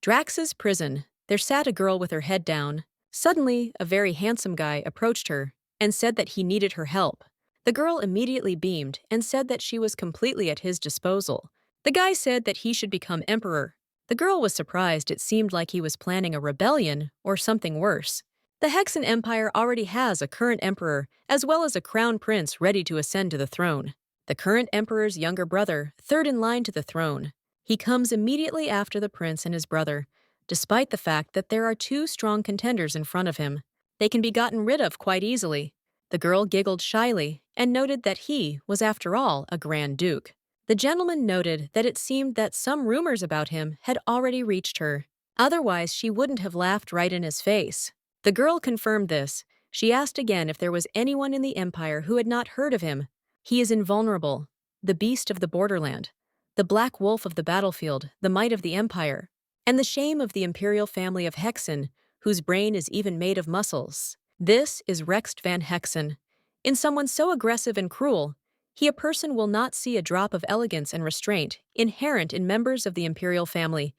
Drax's prison. There sat a girl with her head down. Suddenly, a very handsome guy approached her and said that he needed her help. The girl immediately beamed and said that she was completely at his disposal. The guy said that he should become emperor. The girl was surprised. It seemed like he was planning a rebellion or something worse. The Hexen Empire already has a current emperor as well as a crown prince ready to ascend to the throne. The current emperor's younger brother, third in line to the throne. He comes immediately after the prince and his brother, despite the fact that there are two strong contenders in front of him. They can be gotten rid of quite easily. The girl giggled shyly and noted that he was, after all, a Grand Duke. The gentleman noted that it seemed that some rumors about him had already reached her. Otherwise, she wouldn't have laughed right in his face. The girl confirmed this. She asked again if there was anyone in the Empire who had not heard of him. He is invulnerable, the beast of the borderland, the black wolf of the battlefield, the might of the Empire, and the shame of the imperial family of Hexen, whose brain is even made of muscles. This is Rex van Hexen. In someone so aggressive and cruel, a person will not see a drop of elegance and restraint inherent in members of the imperial family,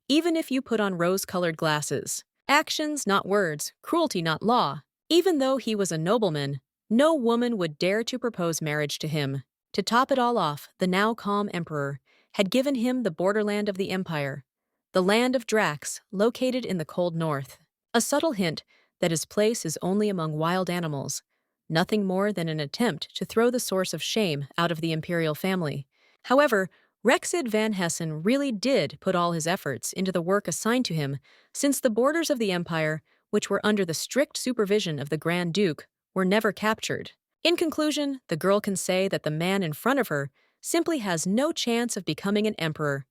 even if you put on rose-colored glasses. Actions, not words, cruelty, not law. Even though he was a nobleman, no woman would dare to propose marriage to him. To top it all off, the now calm emperor had given him the borderland of the empire, the land of Drax, located in the cold north. A subtle hint that his place is only among wild animals, nothing more than an attempt to throw the source of shame out of the imperial family. However, Rexid van Hessen really did put all his efforts into the work assigned to him, since the borders of the empire, which were under the strict supervision of the Grand Duke, were never captured. In conclusion, the girl can say that the man in front of her simply has no chance of becoming an emperor.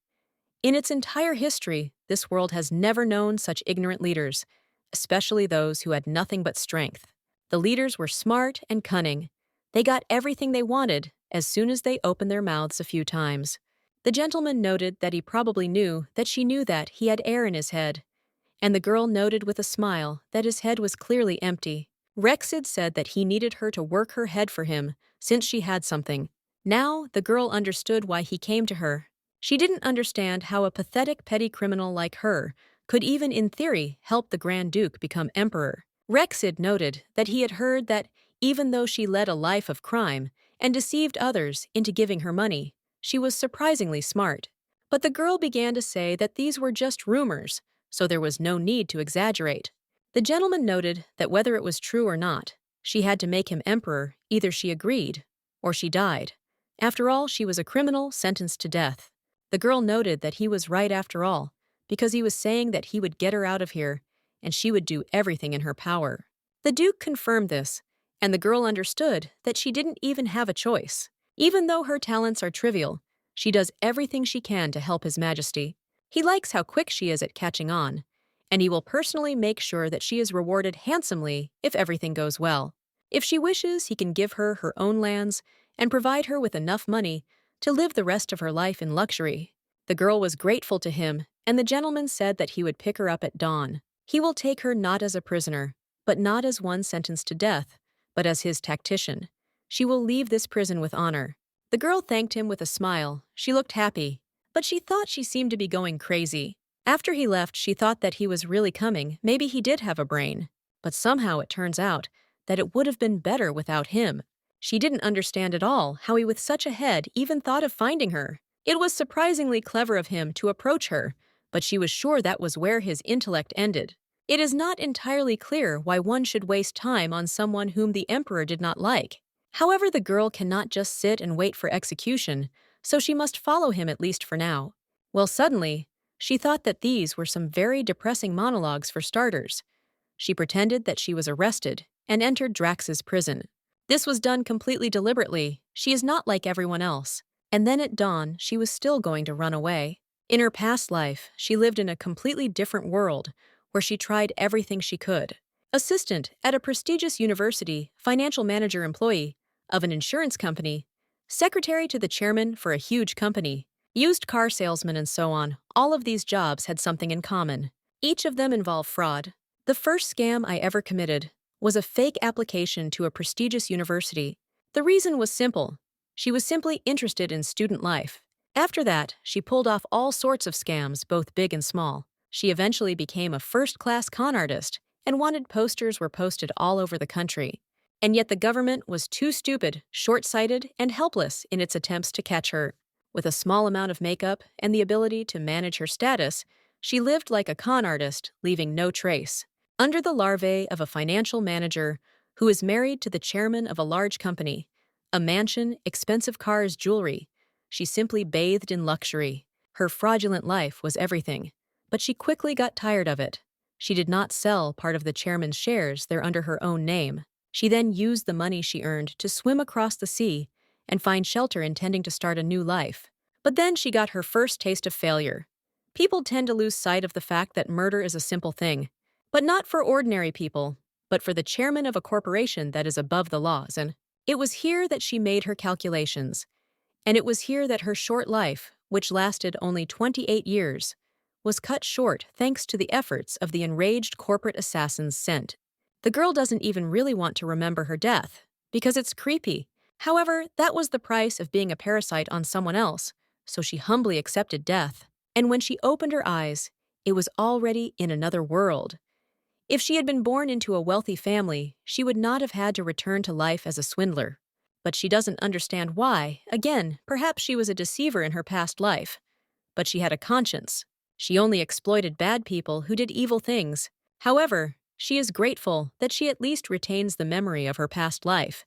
In its entire history, this world has never known such ignorant leaders, especially those who had nothing but strength. The leaders were smart and cunning. They got everything they wanted as soon as they opened their mouths a few times. The gentleman noted that he probably knew that she knew that he had air in his head, and the girl noted with a smile that his head was clearly empty. Rexid said that he needed her to work her head for him since she had something. Now, the girl understood why he came to her. She didn't understand how a pathetic petty criminal like her could even in theory help the Grand Duke become emperor. Rexid noted that he had heard that even though she led a life of crime and deceived others into giving her money, she was surprisingly smart. But the girl began to say that these were just rumors, so there was no need to exaggerate. The gentleman noted that whether it was true or not, she had to make him emperor. Either she agreed or she died. After all, she was a criminal sentenced to death. The girl noted that he was right after all, because he was saying that he would get her out of here, and she would do everything in her power. The Duke confirmed this, and the girl understood that she didn't even have a choice. Even though her talents are trivial, she does everything she can to help His Majesty. He likes how quick she is at catching on, and he will personally make sure that she is rewarded handsomely if everything goes well. If she wishes, he can give her her own lands and provide her with enough money to live the rest of her life in luxury. The girl was grateful to him, and the gentleman said that he would pick her up at dawn. He will take her not as a prisoner, but not as one sentenced to death, but as his tactician. She will leave this prison with honor. The girl thanked him with a smile. She looked happy, but she thought she seemed to be going crazy. After he left, she thought that he was really coming. Maybe he did have a brain. But somehow it turns out that it would have been better without him. She didn't understand at all how he with such a head even thought of finding her. It was surprisingly clever of him to approach her, but she was sure that was where his intellect ended. It is not entirely clear why one should waste time on someone whom the emperor did not like. However, the girl cannot just sit and wait for execution, so she must follow him at least for now. Well, suddenly, she thought that these were some very depressing monologues for starters. She pretended that she was arrested and entered Drax's prison. This was done completely deliberately. She is not like everyone else. And then at dawn, she was still going to run away. In her past life, she lived in a completely different world where she tried everything she could. Assistant at a prestigious university, financial manager employee of an insurance company, secretary to the chairman for a huge company, used car salesman, and so on. All of these jobs had something in common. Each of them involved fraud. The first scam I ever committed was a fake application to a prestigious university. The reason was simple. She was simply interested in student life. After that, she pulled off all sorts of scams, both big and small. She eventually became a first-class con artist and wanted posters were posted all over the country. And yet the government was too stupid, short-sighted, and helpless in its attempts to catch her. With a small amount of makeup and the ability to manage her status, she lived like a con artist, leaving no trace. Under the larvae of a financial manager who is married to the chairman of a large company, a mansion, expensive cars, jewelry, she simply bathed in luxury. Her fraudulent life was everything. But she quickly got tired of it. She did not sell part of the chairman's shares there under her own name. She then used the money she earned to swim across the sea and find shelter intending to start a new life. But then she got her first taste of failure. People tend to lose sight of the fact that murder is a simple thing, but not for ordinary people, but for the chairman of a corporation that is above the laws. And it was here that she made her calculations. And it was here that her short life, which lasted only 28 years, was cut short thanks to the efforts of the enraged corporate assassins sent. The girl doesn't even really want to remember her death, because it's creepy. However, that was the price of being a parasite on someone else, so she humbly accepted death. And when she opened her eyes, it was already in another world. If she had been born into a wealthy family, she would not have had to return to life as a swindler. But she doesn't understand why. Again, perhaps she was a deceiver in her past life. But she had a conscience. She only exploited bad people who did evil things. However, she is grateful that she at least retains the memory of her past life.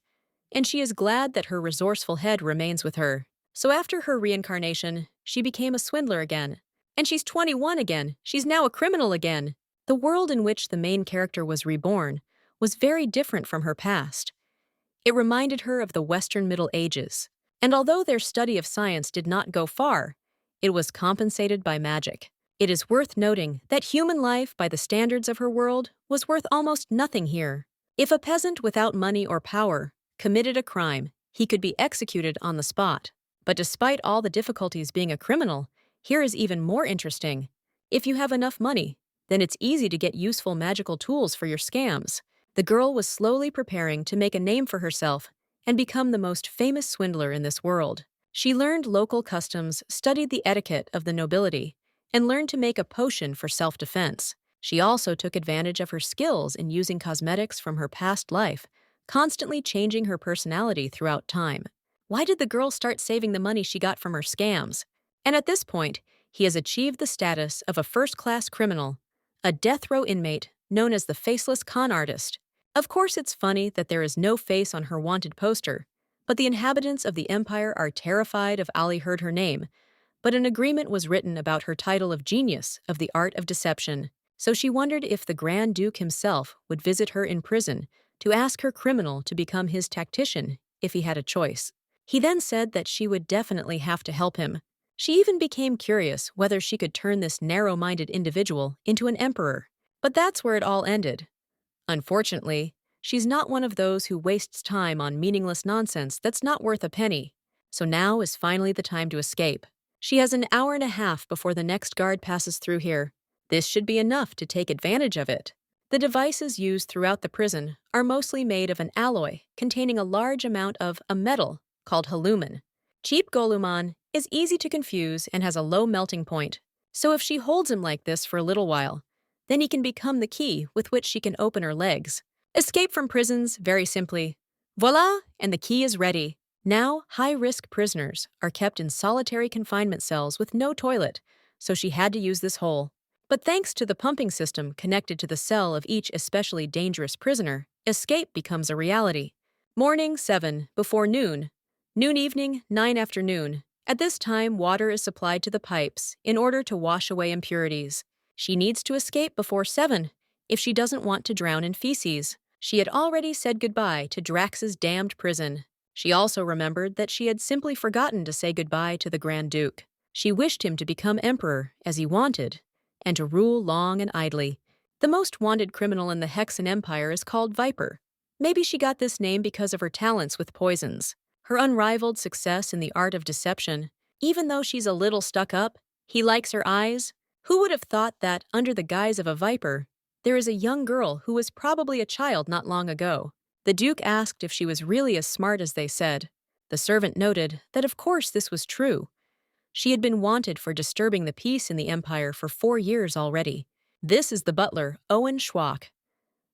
And she is glad that her resourceful head remains with her. So after her reincarnation, she became a swindler again. And she's 21 again. She's now a criminal again. The world in which the main character was reborn was very different from her past. It reminded her of the Western Middle Ages. And although their study of science did not go far, it was compensated by magic. It is worth noting that human life, by the standards of her world, was worth almost nothing here. If a peasant without money or power committed a crime, he could be executed on the spot. But despite all the difficulties being a criminal, here is even more interesting. If you have enough money, then it's easy to get useful magical tools for your scams. The girl was slowly preparing to make a name for herself and become the most famous swindler in this world. She learned local customs, studied the etiquette of the nobility, and learned to make a potion for self-defense. She also took advantage of her skills in using cosmetics from her past life, constantly changing her personality throughout time. Why did the girl start saving the money she got from her scams? And at this point, he has achieved the status of a first-class criminal, a death row inmate known as the Faceless Con Artist. Of course, it's funny that there is no face on her wanted poster, but the inhabitants of the empire are terrified if Ali heard her name. But an agreement was written about her title of genius of the art of deception, so she wondered if the Grand Duke himself would visit her in prison to ask her criminal to become his tactician if he had a choice. He then said that she would definitely have to help him. She even became curious whether she could turn this narrow-minded individual into an emperor. But that's where it all ended. Unfortunately, she's not one of those who wastes time on meaningless nonsense that's not worth a penny. So now is finally the time to escape. She has an hour and a half before the next guard passes through here. This should be enough to take advantage of it. The devices used throughout the prison are mostly made of an alloy containing a large amount of a metal called haluman. Cheap goluman is easy to confuse and has a low melting point. So if she holds him like this for a little while, then he can become the key with which she can open her legs. Escape from prisons, very simply. Voila, and the key is ready. Now, high-risk prisoners are kept in solitary confinement cells with no toilet, so she had to use this hole. But thanks to the pumping system connected to the cell of each especially dangerous prisoner, escape becomes a reality. Morning, 7, before noon. Noon evening, 9 afternoon. At this time, water is supplied to the pipes in order to wash away impurities. She needs to escape before 7 if she doesn't want to drown in feces. She had already said goodbye to Drax's damned prison. She also remembered that she had simply forgotten to say goodbye to the Grand Duke. She wished him to become emperor, as he wanted, and to rule long and idly. The most wanted criminal in the Hexen Empire is called Viper. Maybe she got this name because of her talents with poisons, her unrivaled success in the art of deception. Even though she's a little stuck up, he likes her eyes. Who would have thought that, under the guise of a viper, there is a young girl who was probably a child not long ago? The Duke asked if she was really as smart as they said. The servant noted that of course this was true. She had been wanted for disturbing the peace in the empire for 4 years already. This is the butler, Owen Schwach.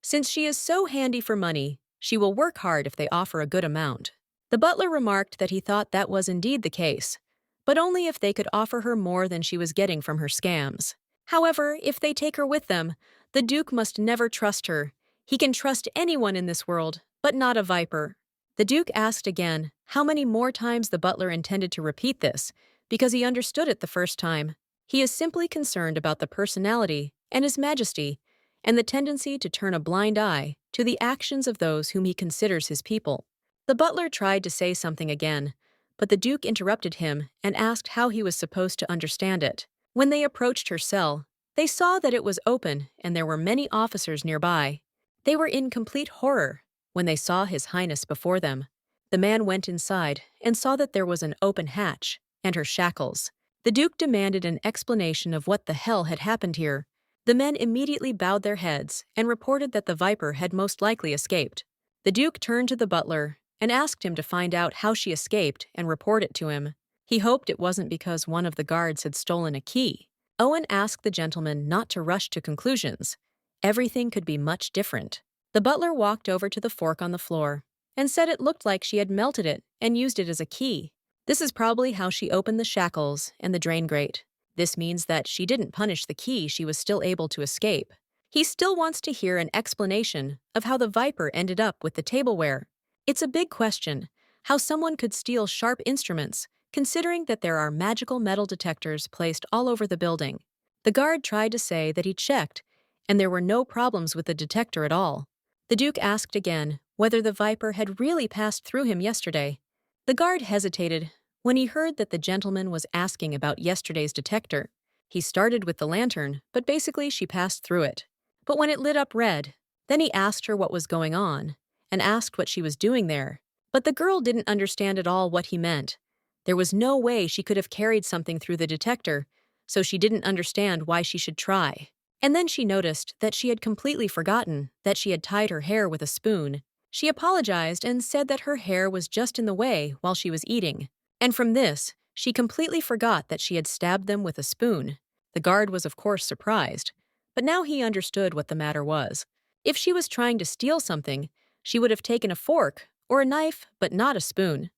Since she is so handy for money, she will work hard if they offer a good amount. The butler remarked that he thought that was indeed the case, but only if they could offer her more than she was getting from her scams. However, if they take her with them, the Duke must never trust her. He can trust anyone in this world, but not a viper. The Duke asked again how many more times the butler intended to repeat this, because he understood it the first time. He is simply concerned about the personality and His Majesty, and the tendency to turn a blind eye to the actions of those whom he considers his people. The butler tried to say something again, but the Duke interrupted him and asked how he was supposed to understand it. When they approached her cell, they saw that it was open and there were many officers nearby. They were in complete horror when they saw His Highness before them. The man went inside and saw that there was an open hatch and her shackles. The Duke demanded an explanation of what the hell had happened here. The men immediately bowed their heads and reported that the viper had most likely escaped. The Duke turned to the butler and asked him to find out how she escaped and report it to him. He hoped it wasn't because one of the guards had stolen a key. Owen asked the gentleman not to rush to conclusions. Everything could be much different. The butler walked over to the fork on the floor and said it looked like she had melted it and used it as a key. This is probably how she opened the shackles and the drain grate. This means that she didn't punish the key, she was still able to escape. He still wants to hear an explanation of how the viper ended up with the tableware. It's a big question, how someone could steal sharp instruments, considering that there are magical metal detectors placed all over the building. The guard tried to say that he checked, and there were no problems with the detector at all. The Duke asked again whether the viper had really passed through him yesterday. The guard hesitated when he heard that the gentleman was asking about yesterday's detector. He started with the lantern, but basically she passed through it. But when it lit up red, then he asked her what was going on, and asked what she was doing there. But the girl didn't understand at all what he meant. There was no way she could have carried something through the detector, so she didn't understand why she should try. And then she noticed that she had completely forgotten that she had tied her hair with a spoon. She apologized and said that her hair was just in the way while she was eating. And from this, she completely forgot that she had stabbed them with a spoon. The guard was of course surprised, but now he understood what the matter was. If she was trying to steal something, she would have taken a fork or a knife, but not a spoon.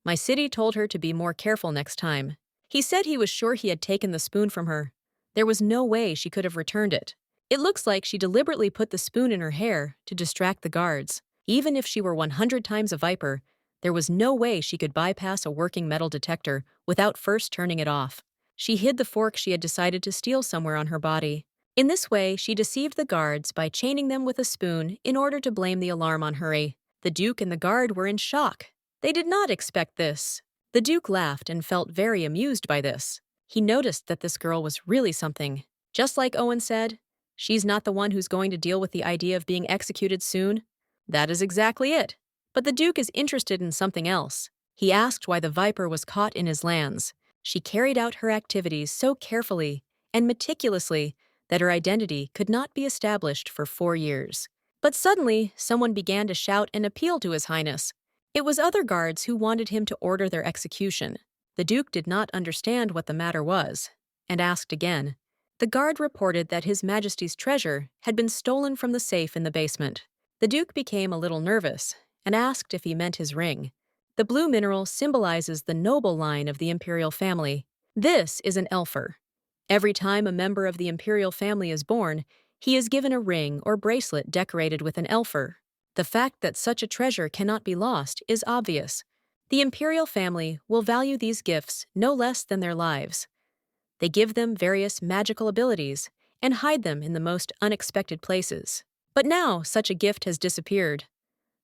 My city told her to be more careful next time. He said he was sure he had taken the spoon from her. There was no way she could have returned it. It looks like she deliberately put the spoon in her hair to distract the guards. Even if she were 100 times a viper, there was no way she could bypass a working metal detector without first turning it off. She hid the fork she had decided to steal somewhere on her body. In this way, she deceived the guards by chaining them with a spoon in order to blame the alarm on her. The Duke and the guard were in shock. They did not expect this. The Duke laughed and felt very amused by this. He noticed that this girl was really something. Just like Owen said, she's not the one who's going to deal with the idea of being executed soon. That is exactly it. But the Duke is interested in something else. He asked why the viper was caught in his lands. She carried out her activities so carefully and meticulously that her identity could not be established for 4 years. But suddenly, someone began to shout and appeal to His Highness. It was other guards who wanted him to order their execution. The Duke did not understand what the matter was, and asked again. The guard reported that His Majesty's treasure had been stolen from the safe in the basement. The Duke became a little nervous and asked if he meant his ring. The blue mineral symbolizes the noble line of the imperial family. This is an elfer. Every time a member of the imperial family is born, he is given a ring or bracelet decorated with an elfer. The fact that such a treasure cannot be lost is obvious. The imperial family will value these gifts no less than their lives. They give them various magical abilities and hide them in the most unexpected places. But now such a gift has disappeared.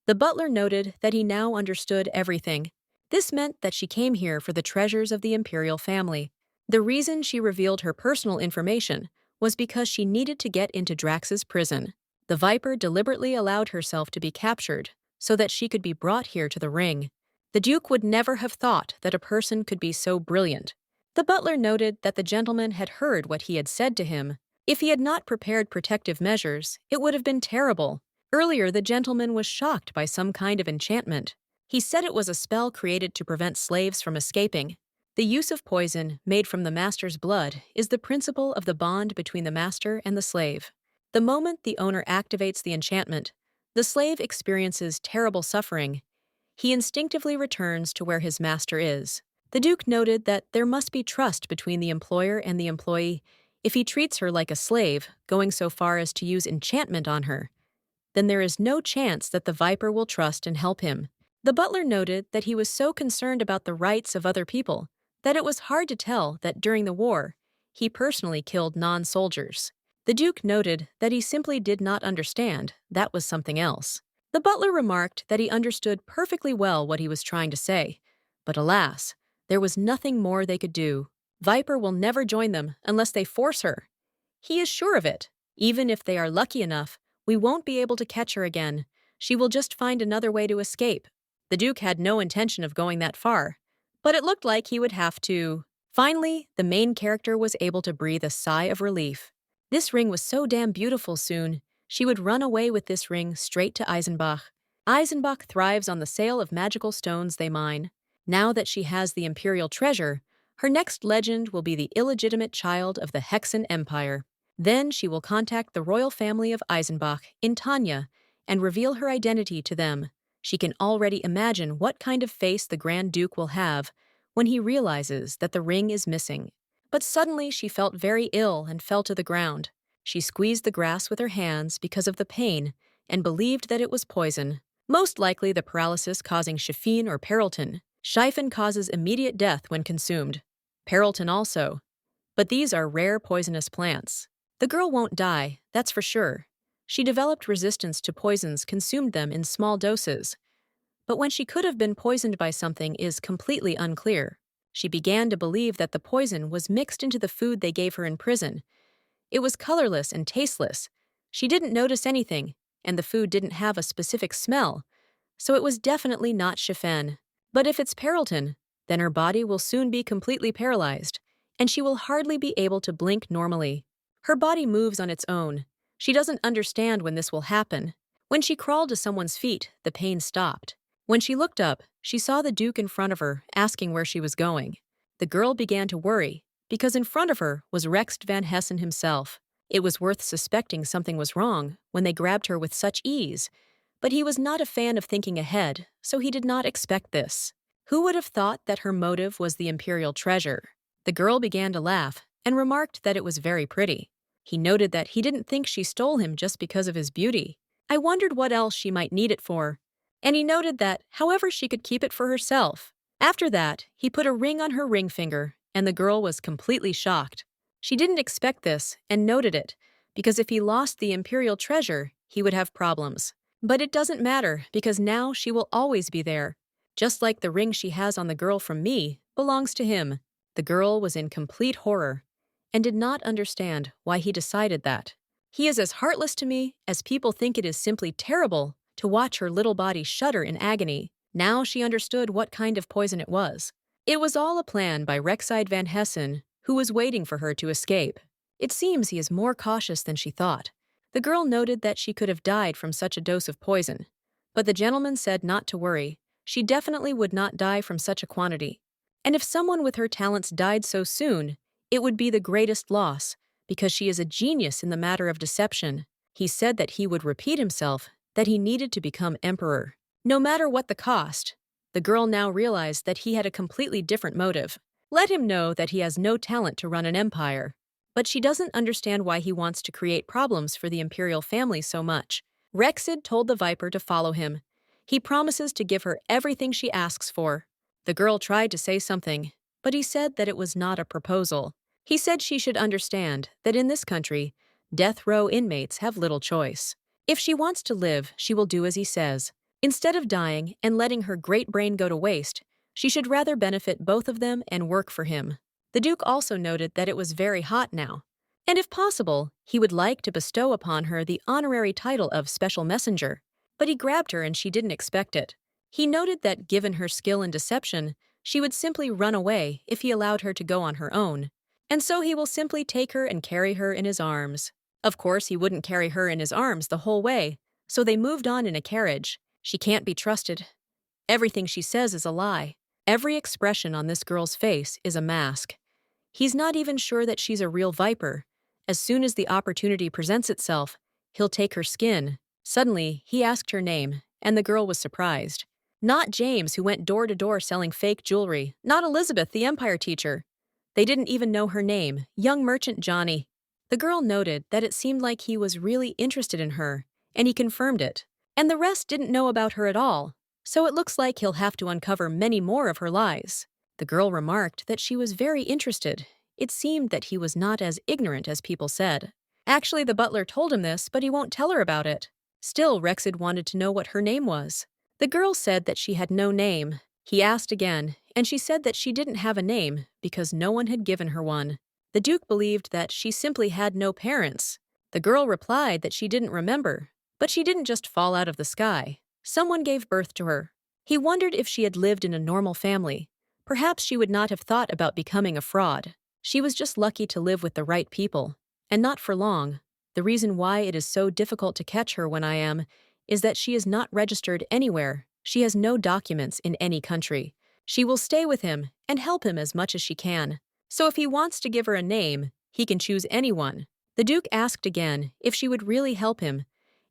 The butler noted that he now understood everything. This meant that she came here for the treasures of the imperial family. The reason she revealed her personal information was because she needed to get into Drax's prison. The viper deliberately allowed herself to be captured so that she could be brought here to the ring. The Duke would never have thought that a person could be so brilliant. The butler noted that the gentleman had heard what he had said to him. If he had not prepared protective measures, it would have been terrible. Earlier, the gentleman was shocked by some kind of enchantment. He said it was a spell created to prevent slaves from escaping. The use of poison made from the master's blood is the principle of the bond between the master and the slave. The moment the owner activates the enchantment, the slave experiences terrible suffering. He instinctively returns to where his master is. The Duke noted that there must be trust between the employer and the employee. If he treats her like a slave, going so far as to use enchantment on her, then there is no chance that the Viper will trust and help him. The butler noted that he was so concerned about the rights of other people that it was hard to tell that during the war, he personally killed non-soldiers. The Duke noted that he simply did not understand, that was something else. The butler remarked that he understood perfectly well what he was trying to say, but alas, there was nothing more they could do. Viper will never join them unless they force her. He is sure of it. Even if they are lucky enough, we won't be able to catch her again. She will just find another way to escape. The Duke had no intention of going that far, but it looked like he would have to. Finally, the main character was able to breathe a sigh of relief. This ring was so damn beautiful soon. She would run away with this ring straight to Eisenbach. Eisenbach thrives on the sale of magical stones they mine. Now that she has the imperial treasure, her next legend will be the illegitimate child of the Hexen Empire. Then she will contact the royal family of Eisenbach in Tanya and reveal her identity to them. She can already imagine what kind of face the Grand Duke will have when he realizes that the ring is missing. But suddenly she felt very ill and fell to the ground. She squeezed the grass with her hands because of the pain and believed that it was poison. Most likely the paralysis causing chiffon or perilton. Chiffon causes immediate death when consumed. Perilton also. But these are rare poisonous plants. The girl won't die, that's for sure. She developed resistance to poisons, consumed them in small doses. But when she could have been poisoned by something is completely unclear. She began to believe that the poison was mixed into the food they gave her in prison. It was colorless and tasteless. She didn't notice anything, and the food didn't have a specific smell, so it was definitely not chiffon. But if it's perilton, then her body will soon be completely paralyzed, and she will hardly be able to blink normally. Her body moves on its own. She doesn't understand when this will happen. When she crawled to someone's feet, the pain stopped. When she looked up, she saw the Duke in front of her, asking where she was going. The girl began to worry, because in front of her was Rex Van Hessen himself. It was worth suspecting something was wrong when they grabbed her with such ease, but he was not a fan of thinking ahead, so he did not expect this. Who would have thought that her motive was the imperial treasure? The girl began to laugh and remarked that it was very pretty. He noted that he didn't think she stole him just because of his beauty. I wondered what else she might need it for. And he noted that, however, she could keep it for herself. After that, he put a ring on her ring finger, and the girl was completely shocked. She didn't expect this and noted it, because if he lost the imperial treasure, he would have problems. But it doesn't matter, because now she will always be there. Just like the ring she has on the girl from me belongs to him. The girl was in complete horror and did not understand why he decided that. He is as heartless to me as people think it is simply terrible to watch her little body shudder in agony. Now she understood what kind of poison it was. It was all a plan by Rexide Van Hessen, who was waiting for her to escape. It seems he is more cautious than she thought. The girl noted that she could have died from such a dose of poison. But the gentleman said not to worry. She definitely would not die from such a quantity. And if someone with her talents died so soon, it would be the greatest loss, because she is a genius in the matter of deception. He said that he would repeat himself, that he needed to become emperor. No matter what the cost, the girl now realized that he had a completely different motive. Let him know that he has no talent to run an empire. But she doesn't understand why he wants to create problems for the imperial family so much. Rexid told the Viper to follow him. He promises to give her everything she asks for. The girl tried to say something, but he said that it was not a proposal. He said she should understand that in this country, death row inmates have little choice. If she wants to live, she will do as he says. Instead of dying and letting her great brain go to waste, she should rather benefit both of them and work for him. The Duke also noted that it was very hot now, and if possible, he would like to bestow upon her the honorary title of Special Messenger, but he grabbed her and she didn't expect it. He noted that given her skill in deception, she would simply run away if he allowed her to go on her own, and so he will simply take her and carry her in his arms. Of course, he wouldn't carry her in his arms the whole way, so they moved on in a carriage. She can't be trusted. Everything she says is a lie. Every expression on this girl's face is a mask. He's not even sure that she's a real viper. As soon as the opportunity presents itself, he'll take her skin. Suddenly, he asked her name, and the girl was surprised. Not James, who went door to door selling fake jewelry. Not Elizabeth, the Empire teacher. They didn't even know her name, young merchant Johnny. The girl noted that it seemed like he was really interested in her, and he confirmed it. And the rest didn't know about her at all, so it looks like he'll have to uncover many more of her lies. The girl remarked that she was very interested. It seemed that he was not as ignorant as people said. Actually, the butler told him this, but he won't tell her about it. Still, Rexid wanted to know what her name was. The girl said that she had no name. He asked again, and she said that she didn't have a name because no one had given her one. The Duke believed that she simply had no parents. The girl replied that she didn't remember, but she didn't just fall out of the sky. Someone gave birth to her. He wondered if she had lived in a normal family. Perhaps she would not have thought about becoming a fraud. She was just lucky to live with the right people, and not for long. The reason why it is so difficult to catch her when I am is that she is not registered anywhere. She has no documents in any country. She will stay with him and help him as much as she can. So if he wants to give her a name, he can choose anyone. The Duke asked again if she would really help him,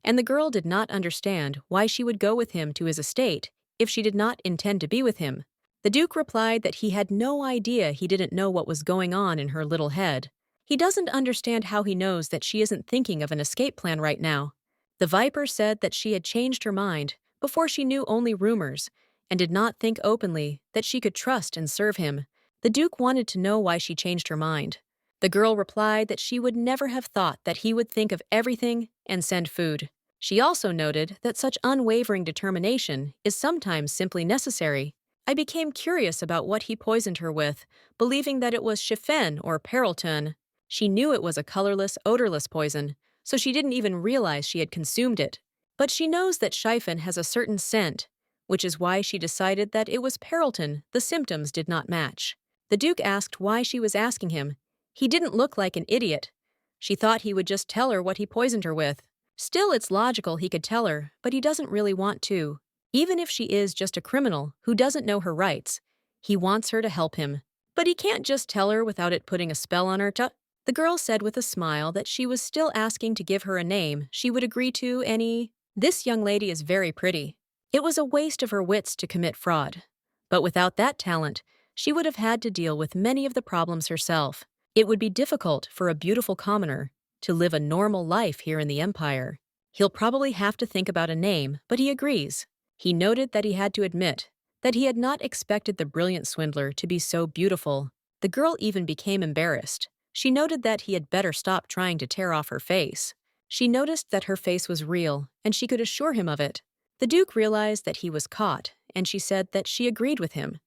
and the girl did not understand why she would go with him to his estate if she did not intend to be with him. The Duke replied that he had no idea he didn't know what was going on in her little head. He doesn't understand how he knows that she isn't thinking of an escape plan right now. The Viper said that she had changed her mind before she knew only rumors and did not think openly that she could trust and serve him. The Duke wanted to know why she changed her mind. The girl replied that she would never have thought that he would think of everything and send food. She also noted that such unwavering determination is sometimes simply necessary. I became curious about what he poisoned her with, believing that it was chiffen or peralton. She knew it was a colorless, odorless poison, so she didn't even realize she had consumed it. But she knows that chiffen has a certain scent, which is why she decided that it was peralton. The symptoms did not match. The Duke asked why she was asking him. He didn't look like an idiot. She thought he would just tell her what he poisoned her with. Still, it's logical he could tell her, but he doesn't really want to. Even if she is just a criminal who doesn't know her rights, he wants her to help him. But he can't just tell her without it putting a spell on her. The girl said with a smile that she was still asking to give her a name she would agree to any. This young lady is very pretty. It was a waste of her wits to commit fraud. But without that talent, she would have had to deal with many of the problems herself. It would be difficult for a beautiful commoner to live a normal life here in the Empire. He'll probably have to think about a name, but he agrees. He noted that he had to admit that he had not expected the brilliant swindler to be so beautiful. The girl even became embarrassed. She noted that he had better stop trying to tear off her face. She noticed that her face was real, and she could assure him of it. The Duke realized that he was caught, and she said that she agreed with him.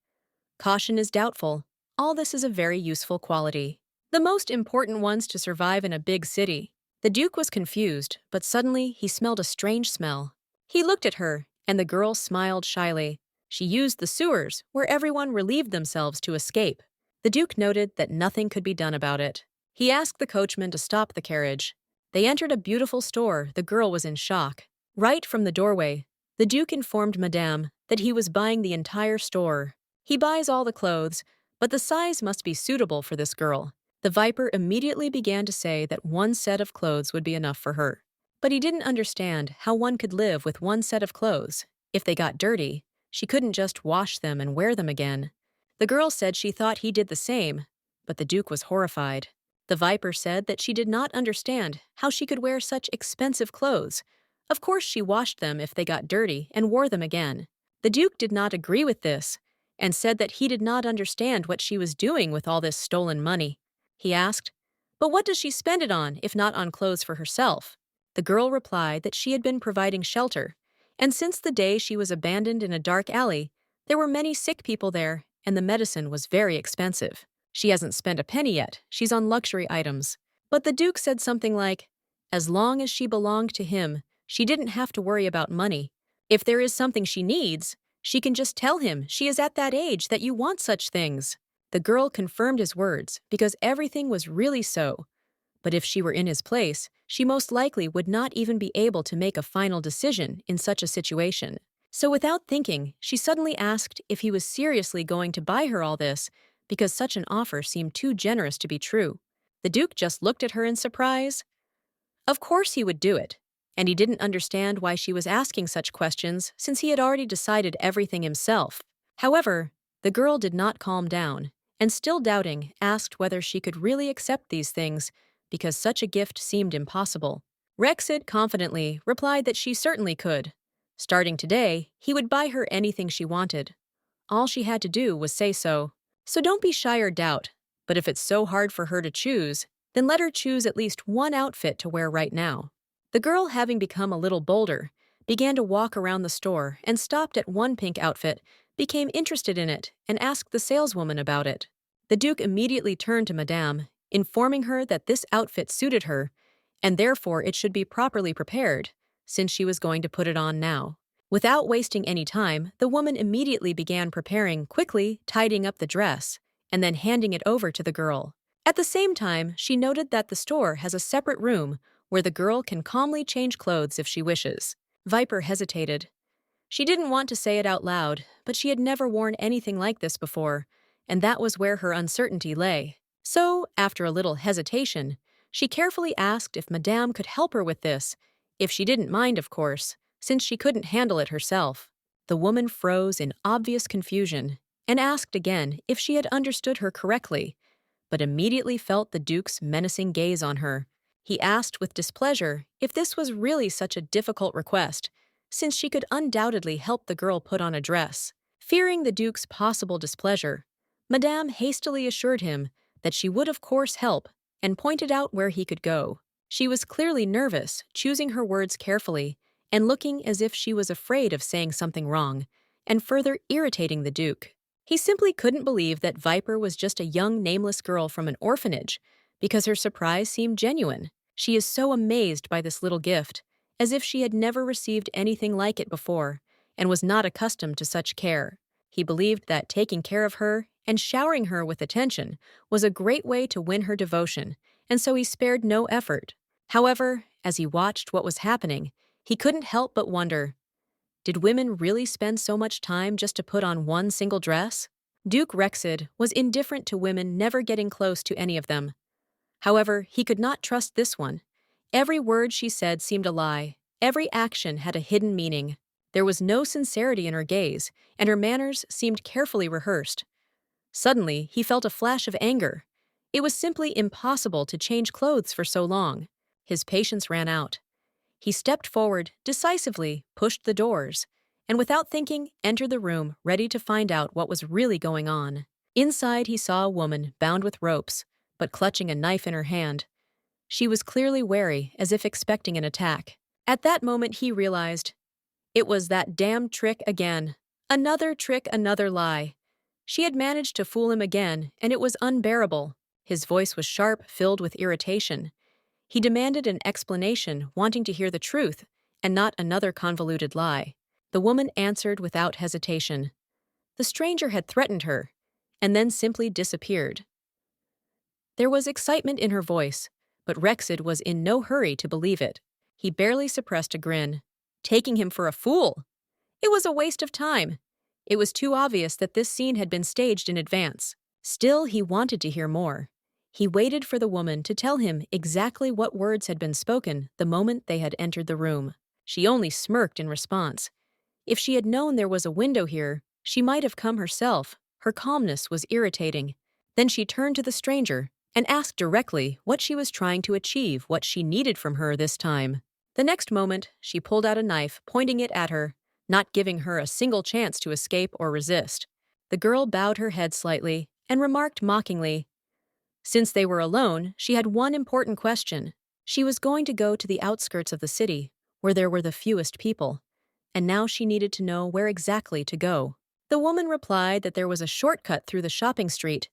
Caution is doubtful. All this is a very useful quality. The most important ones to survive in a big city. The Duke was confused, but suddenly he smelled a strange smell. He looked at her, and the girl smiled shyly. She used the sewers, where everyone relieved themselves to escape. The Duke noted that nothing could be done about it. He asked the coachman to stop the carriage. They entered a beautiful store. The girl was in shock. Right from the doorway, the Duke informed Madame that he was buying the entire store. He buys all the clothes, but the size must be suitable for this girl. The Viper immediately began to say that one set of clothes would be enough for her. But he didn't understand how one could live with one set of clothes. If they got dirty, she couldn't just wash them and wear them again. The girl said she thought he did the same, but the Duke was horrified. The Viper said that she did not understand how she could wear such expensive clothes. Of course she washed them if they got dirty and wore them again. The Duke did not agree with this and said that he did not understand what she was doing with all this stolen money. He asked, "But what does she spend it on if not on clothes for herself?" The girl replied that she had been providing shelter, and since the day she was abandoned in a dark alley, there were many sick people there, and the medicine was very expensive. She hasn't spent a penny yet, she's on luxury items. But the Duke said something like, as long as she belonged to him, she didn't have to worry about money. If there is something she needs, she can just tell him she is at that age that you want such things. The girl confirmed his words because everything was really so. But if she were in his place, she most likely would not even be able to make a final decision in such a situation. So without thinking, she suddenly asked if he was seriously going to buy her all this, because such an offer seemed too generous to be true. The Duke just looked at her in surprise. Of course he would do it, and he didn't understand why she was asking such questions since he had already decided everything himself. However, the girl did not calm down, and still doubting, asked whether she could really accept these things because such a gift seemed impossible. Rexid confidently replied that she certainly could. Starting today, he would buy her anything she wanted. All she had to do was say so. So don't be shy or doubt, but if it's so hard for her to choose, then let her choose at least one outfit to wear right now. The girl, having become a little bolder, began to walk around the store and stopped at one pink outfit, became interested in it, and asked the saleswoman about it. The Duke immediately turned to Madame, informing her that this outfit suited her, and therefore it should be properly prepared, since she was going to put it on now. Without wasting any time, the woman immediately began preparing, quickly tidying up the dress, and then handing it over to the girl. At the same time, she noted that the store has a separate room where the girl can calmly change clothes if she wishes. Viper hesitated. She didn't want to say it out loud, but she had never worn anything like this before, and that was where her uncertainty lay. So, after a little hesitation, she carefully asked if Madame could help her with this, if she didn't mind, of course, since she couldn't handle it herself. The woman froze in obvious confusion and asked again if she had understood her correctly, but immediately felt the Duke's menacing gaze on her. He asked with displeasure if this was really such a difficult request, since she could undoubtedly help the girl put on a dress. Fearing the Duke's possible displeasure, Madame hastily assured him that she would of course help and pointed out where he could go. She was clearly nervous, choosing her words carefully, and looking as if she was afraid of saying something wrong, and further irritating the Duke. He simply couldn't believe that Viper was just a young nameless girl from an orphanage, because her surprise seemed genuine. She is so amazed by this little gift, as if she had never received anything like it before, and was not accustomed to such care. He believed that taking care of her and showering her with attention was a great way to win her devotion, and so he spared no effort. However, as he watched what was happening, he couldn't help but wonder, did women really spend so much time just to put on one single dress? Duke Rexid was indifferent to women never getting close to any of them. However, he could not trust this one. Every word she said seemed a lie. Every action had a hidden meaning. There was no sincerity in her gaze, and her manners seemed carefully rehearsed. Suddenly, he felt a flash of anger. It was simply impossible to change clothes for so long. His patience ran out. He stepped forward, decisively, pushed the doors, and without thinking, entered the room, ready to find out what was really going on. Inside, he saw a woman bound with ropes, but clutching a knife in her hand. She was clearly wary, as if expecting an attack. At that moment, he realized, it was that damned trick again. Another trick, another lie. She had managed to fool him again, and it was unbearable. His voice was sharp, filled with irritation. He demanded an explanation, wanting to hear the truth, and not another convoluted lie. The woman answered without hesitation. The stranger had threatened her, and then simply disappeared. There was excitement in her voice, but Rexid was in no hurry to believe it. He barely suppressed a grin. Taking him for a fool! It was a waste of time. It was too obvious that this scene had been staged in advance. Still, he wanted to hear more. He waited for the woman to tell him exactly what words had been spoken the moment they had entered the room. She only smirked in response. If she had known there was a window here, she might have come herself. Her calmness was irritating. Then she turned to the stranger and asked directly what she was trying to achieve, what she needed from her this time. The next moment, she pulled out a knife, pointing it at her, not giving her a single chance to escape or resist. The girl bowed her head slightly and remarked mockingly, since they were alone, she had one important question. She was going to go to the outskirts of the city, where there were the fewest people, and now she needed to know where exactly to go. The woman replied that there was a shortcut through the shopping street,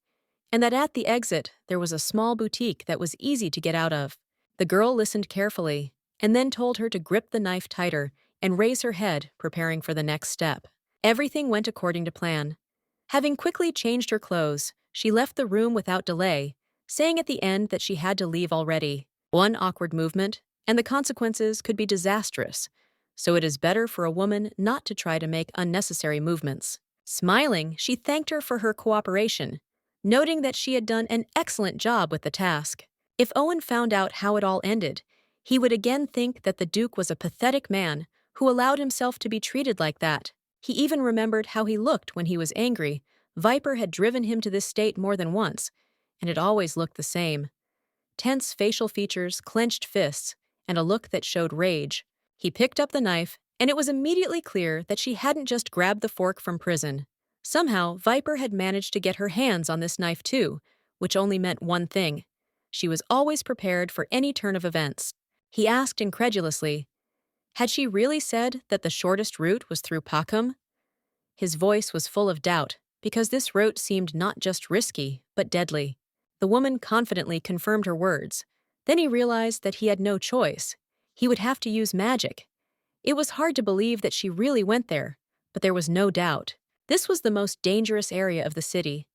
and that at the exit there was a small boutique that was easy to get out of. The girl listened carefully, and then told her to grip the knife tighter and raise her head, preparing for the next step. Everything went according to plan. Having quickly changed her clothes, she left the room without delay, saying at the end that she had to leave already. One awkward movement, and the consequences could be disastrous. so it is better for a woman not to try to make unnecessary movements. Smiling, she thanked her for her cooperation, noting that she had done an excellent job with the task. If Owen found out how it all ended, he would again think that the Duke was a pathetic man who allowed himself to be treated like that. He even remembered how he looked when he was angry. Viper had driven him to this state more than once, and it always looked the same. Tense facial features, clenched fists, and a look that showed rage. He picked up the knife, and it was immediately clear that she hadn't just grabbed the fork from prison. Somehow, Viper had managed to get her hands on this knife too, which only meant one thing. She was always prepared for any turn of events. He asked incredulously, had she really said that the shortest route was through Pacum? His voice was full of doubt, because this route seemed not just risky, but deadly. The woman confidently confirmed her words. Then he realized that he had no choice. He would have to use magic. It was hard to believe that she really went there, but there was no doubt. This was the most dangerous area of the city.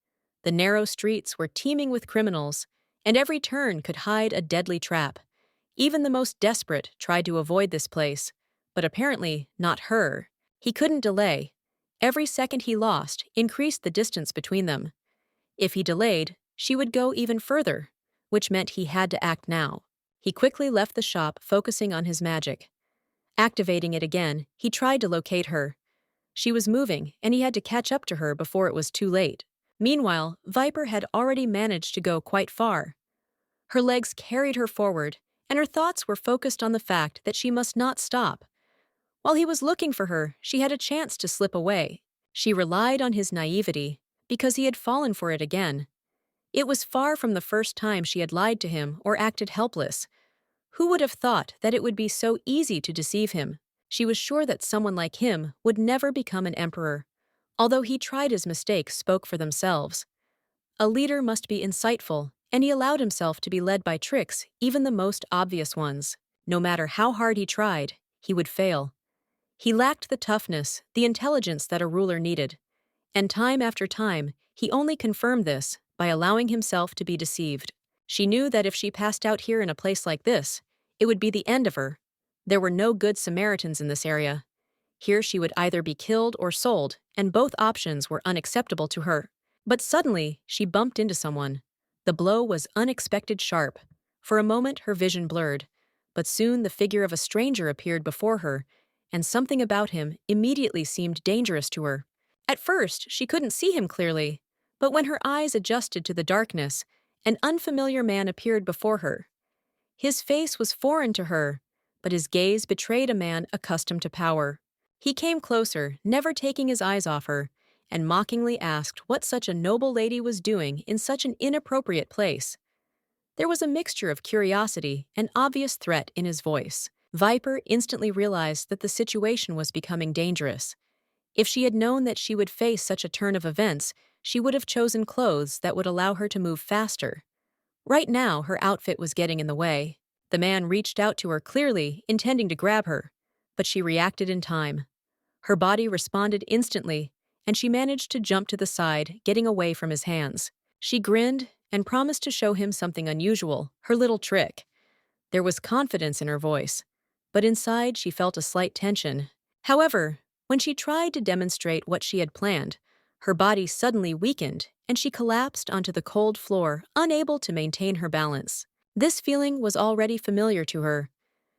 The narrow streets were teeming with criminals, and every turn could hide a deadly trap. Even the most desperate tried to avoid this place, but apparently not her. He couldn't delay. Every second he lost increased the distance between them. If he delayed, she would go even further, which meant he had to act now. He quickly left the shop, focusing on his magic. Activating it again, he tried to locate her. She was moving, and he had to catch up to her before it was too late. Meanwhile, Viper had already managed to go quite far. Her legs carried her forward, and her thoughts were focused on the fact that she must not stop. While he was looking for her, she had a chance to slip away. She relied on his naivety, because he had fallen for it again. It was far from the first time she had lied to him or acted helpless. Who would have thought that it would be so easy to deceive him? She was sure that someone like him would never become an emperor, although he tried his mistakes spoke for themselves. A leader must be insightful, and he allowed himself to be led by tricks, even the most obvious ones. No matter how hard he tried, he would fail. He lacked the toughness, the intelligence that a ruler needed. And time after time, he only confirmed this by allowing himself to be deceived. She knew that if she passed out here in a place like this, it would be the end of her. There were no good Samaritans in this area. Here she would either be killed or sold, and both options were unacceptable to her. But suddenly, she bumped into someone. The blow was unexpected sharp. For a moment, her vision blurred, but soon the figure of a stranger appeared before her, and something about him immediately seemed dangerous to her. At first, she couldn't see him clearly, but when her eyes adjusted to the darkness, an unfamiliar man appeared before her. His face was foreign to her, but his gaze betrayed a man accustomed to power. He came closer, never taking his eyes off her, and mockingly asked what such a noble lady was doing in such an inappropriate place. There was a mixture of curiosity and obvious threat in his voice. Viper instantly realized that the situation was becoming dangerous. If she had known that she would face such a turn of events, she would have chosen clothes that would allow her to move faster. Right now, her outfit was getting in the way. The man reached out to her clearly, intending to grab her, but she reacted in time. Her body responded instantly, and she managed to jump to the side, getting away from his hands. She grinned and promised to show him something unusual, her little trick. There was confidence in her voice, but inside she felt a slight tension. However, when she tried to demonstrate what she had planned, her body suddenly weakened and she collapsed onto the cold floor, unable to maintain her balance. This feeling was already familiar to her.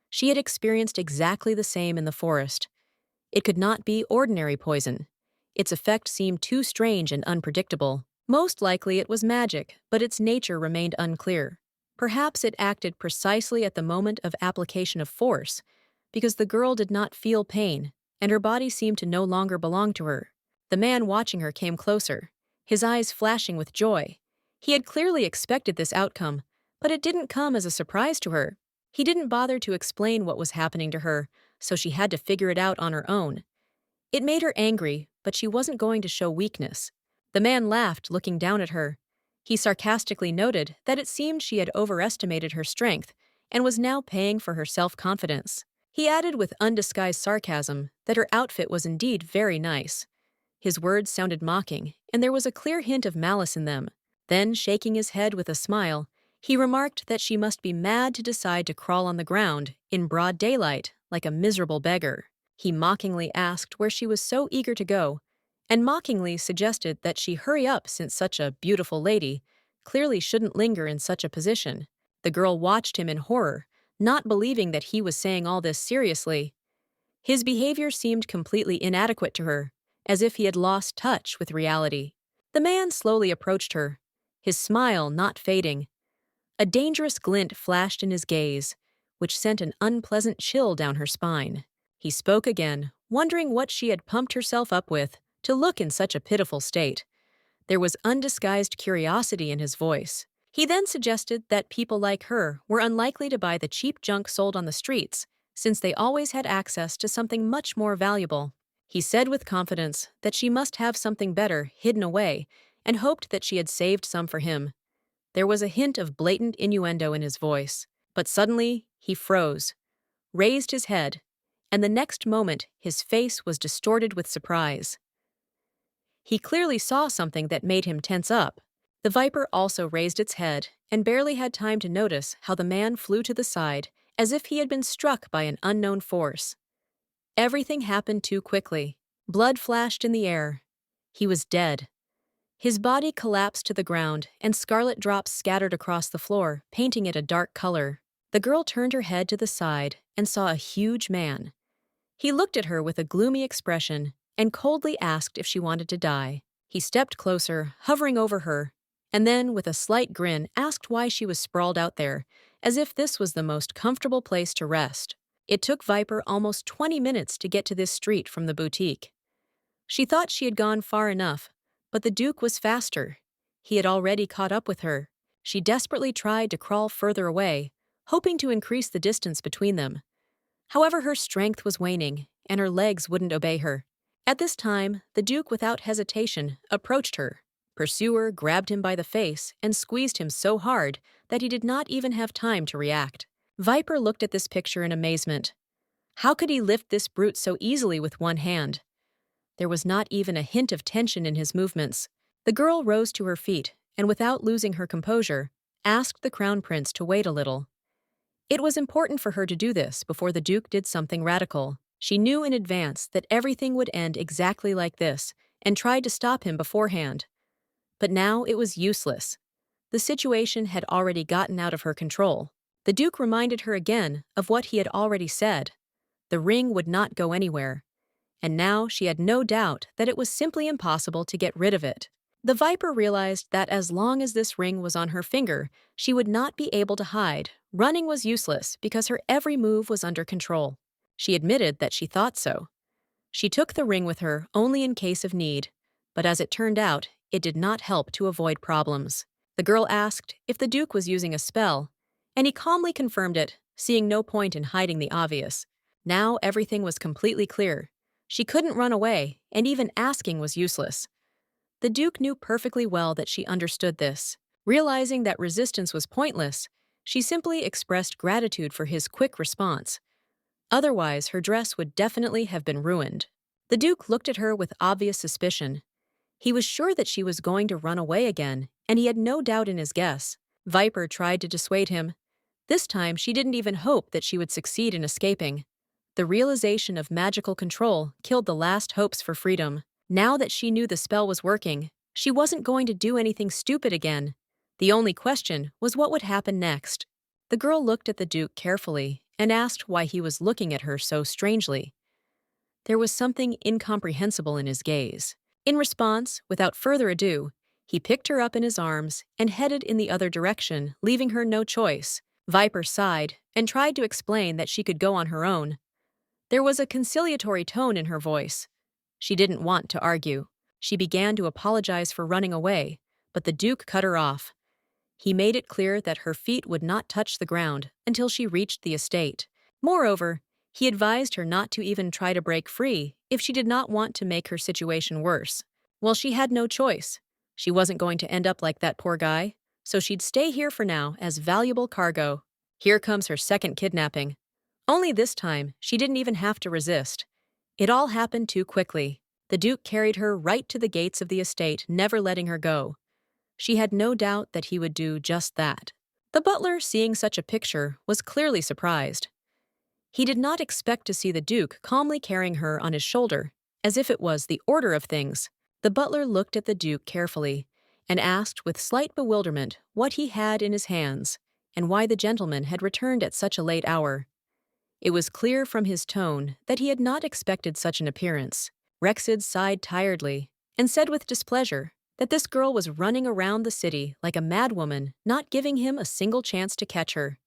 She had experienced exactly the same in the forest. It could not be ordinary poison. Its effect seemed too strange and unpredictable. Most likely it was magic, but its nature remained unclear. Perhaps it acted precisely at the moment of application of force, because the girl did not feel pain, and her body seemed to no longer belong to her. The man watching her came closer, his eyes flashing with joy. He had clearly expected this outcome, but it didn't come as a surprise to her. He didn't bother to explain what was happening to her, so she had to figure it out on her own. It made her angry, but she wasn't going to show weakness. The man laughed, looking down at her. He sarcastically noted that it seemed she had overestimated her strength and was now paying for her self-confidence. He added with undisguised sarcasm that her outfit was indeed very nice. His words sounded mocking, and there was a clear hint of malice in them. Then, shaking his head with a smile, he remarked that she must be mad to decide to crawl on the ground, in broad daylight, like a miserable beggar. He mockingly asked where she was so eager to go, and mockingly suggested that she hurry up since such a beautiful lady clearly shouldn't linger in such a position. The girl watched him in horror, not believing that he was saying all this seriously. His behavior seemed completely inadequate to her, as if he had lost touch with reality. The man slowly approached her, his smile not fading. A dangerous glint flashed in his gaze, which sent an unpleasant chill down her spine. He spoke again, wondering what she had pumped herself up with to look in such a pitiful state. There was undisguised curiosity in his voice. He then suggested that people like her were unlikely to buy the cheap junk sold on the streets, since they always had access to something much more valuable. He said with confidence that she must have something better hidden away, and hoped that she had saved some for him. There was a hint of blatant innuendo in his voice, but suddenly he froze, raised his head, and the next moment his face was distorted with surprise. He clearly saw something that made him tense up. The viper also raised its head and barely had time to notice how the man flew to the side as if he had been struck by an unknown force. Everything happened too quickly. Blood flashed in the air. He was dead. His body collapsed to the ground, and scarlet drops scattered across the floor, painting it a dark color. The girl turned her head to the side and saw a huge man. He looked at her with a gloomy expression and coldly asked if she wanted to die. He stepped closer, hovering over her, and then, with a slight grin, asked why she was sprawled out there, as if this was the most comfortable place to rest. It took Viper almost 20 minutes to get to this street from the boutique. She thought she had gone far enough, but the Duke was faster. He had already caught up with her. She desperately tried to crawl further away, hoping to increase the distance between them. However, her strength was waning, and her legs wouldn't obey her. At this time, the Duke, without hesitation, approached her. Pursuer grabbed him by the face and squeezed him so hard that he did not even have time to react. Viper looked at this picture in amazement. How could he lift this brute so easily with one hand? There was not even a hint of tension in his movements. The girl rose to her feet and, without losing her composure, asked the crown prince to wait a little. It was important for her to do this before the Duke did something radical. She knew in advance that everything would end exactly like this and tried to stop him beforehand. But now it was useless. The situation had already gotten out of her control. The Duke reminded her again of what he had already said. The ring would not go anywhere. And now she had no doubt that it was simply impossible to get rid of it. The Viper realized that as long as this ring was on her finger, she would not be able to hide. Running was useless because her every move was under control. She admitted that she thought so. She took the ring with her only in case of need, but as it turned out, it did not help to avoid problems. The girl asked if the Duke was using a spell, and he calmly confirmed it, seeing no point in hiding the obvious. Now everything was completely clear. She couldn't run away, and even asking was useless. The Duke knew perfectly well that she understood this. Realizing that resistance was pointless, she simply expressed gratitude for his quick response. Otherwise, her dress would definitely have been ruined. The Duke looked at her with obvious suspicion. He was sure that she was going to run away again, and he had no doubt in his guess. Viper tried to dissuade him. This time, she didn't even hope that she would succeed in escaping. The realization of magical control killed the last hopes for freedom. Now that she knew the spell was working, she wasn't going to do anything stupid again. The only question was what would happen next. The girl looked at the Duke carefully and asked why he was looking at her so strangely. There was something incomprehensible in his gaze. In response, without further ado, he picked her up in his arms and headed in the other direction, leaving her no choice. Viper sighed and tried to explain that she could go on her own. There was a conciliatory tone in her voice. She didn't want to argue. She began to apologize for running away, but the Duke cut her off. He made it clear that her feet would not touch the ground until she reached the estate. Moreover, he advised her not to even try to break free if she did not want to make her situation worse. Well, she had no choice. She wasn't going to end up like that poor guy, so she'd stay here for now as valuable cargo. Here comes her second kidnapping. Only this time, she didn't even have to resist. It all happened too quickly. The Duke carried her right to the gates of the estate, never letting her go. She had no doubt that he would do just that. The butler, seeing such a picture, was clearly surprised. He did not expect to see the Duke calmly carrying her on his shoulder, as if it was the order of things. The butler looked at the Duke carefully and asked with slight bewilderment what he had in his hands and why the gentleman had returned at such a late hour. It was clear from his tone that he had not expected such an appearance. Rexid sighed tiredly and said with displeasure that this girl was running around the city like a madwoman, not giving him a single chance to catch her.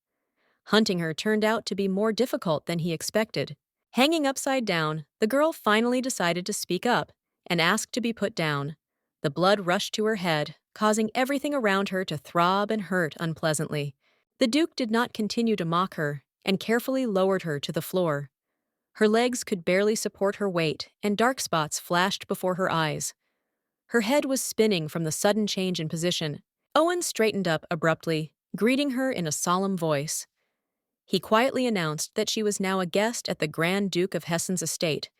Hunting her turned out to be more difficult than he expected. Hanging upside down, the girl finally decided to speak up and asked to be put down. The blood rushed to her head, causing everything around her to throb and hurt unpleasantly. The Duke did not continue to mock her and carefully lowered her to the floor. Her legs could barely support her weight, and dark spots flashed before her eyes. Her head was spinning from the sudden change in position. Owen straightened up abruptly, greeting her in a solemn voice. He quietly announced that she was now a guest at the Grand Duke of Hessen's estate,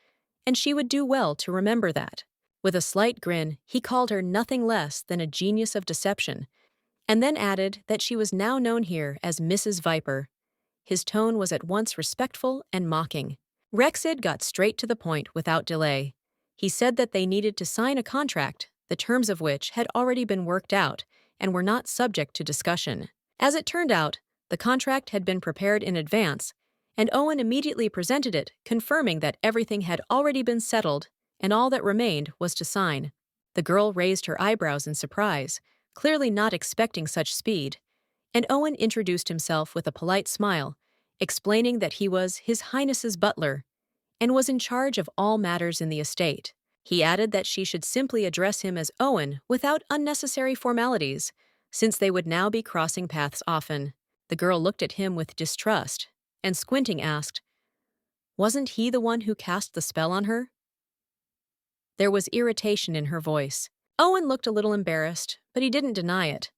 and she would do well to remember that. With a slight grin, he called her nothing less than a genius of deception, and then added that she was now known here as Mrs. Viper. His tone was at once respectful and mocking. Rexid got straight to the point without delay. He said that they needed to sign a contract, the terms of which had already been worked out and were not subject to discussion. As it turned out, the contract had been prepared in advance, and Owen immediately presented it, confirming that everything had already been settled and all that remained was to sign. The girl raised her eyebrows in surprise, clearly not expecting such speed, and Owen introduced himself with a polite smile, explaining that he was His Highness's butler and was in charge of all matters in the estate. He added that she should simply address him as Owen without unnecessary formalities, since they would now be crossing paths often. The girl looked at him with distrust and, squinting, asked, "Wasn't he the one who cast the spell on her?" There was irritation in her voice. Owen looked a little embarrassed, but he didn't deny it.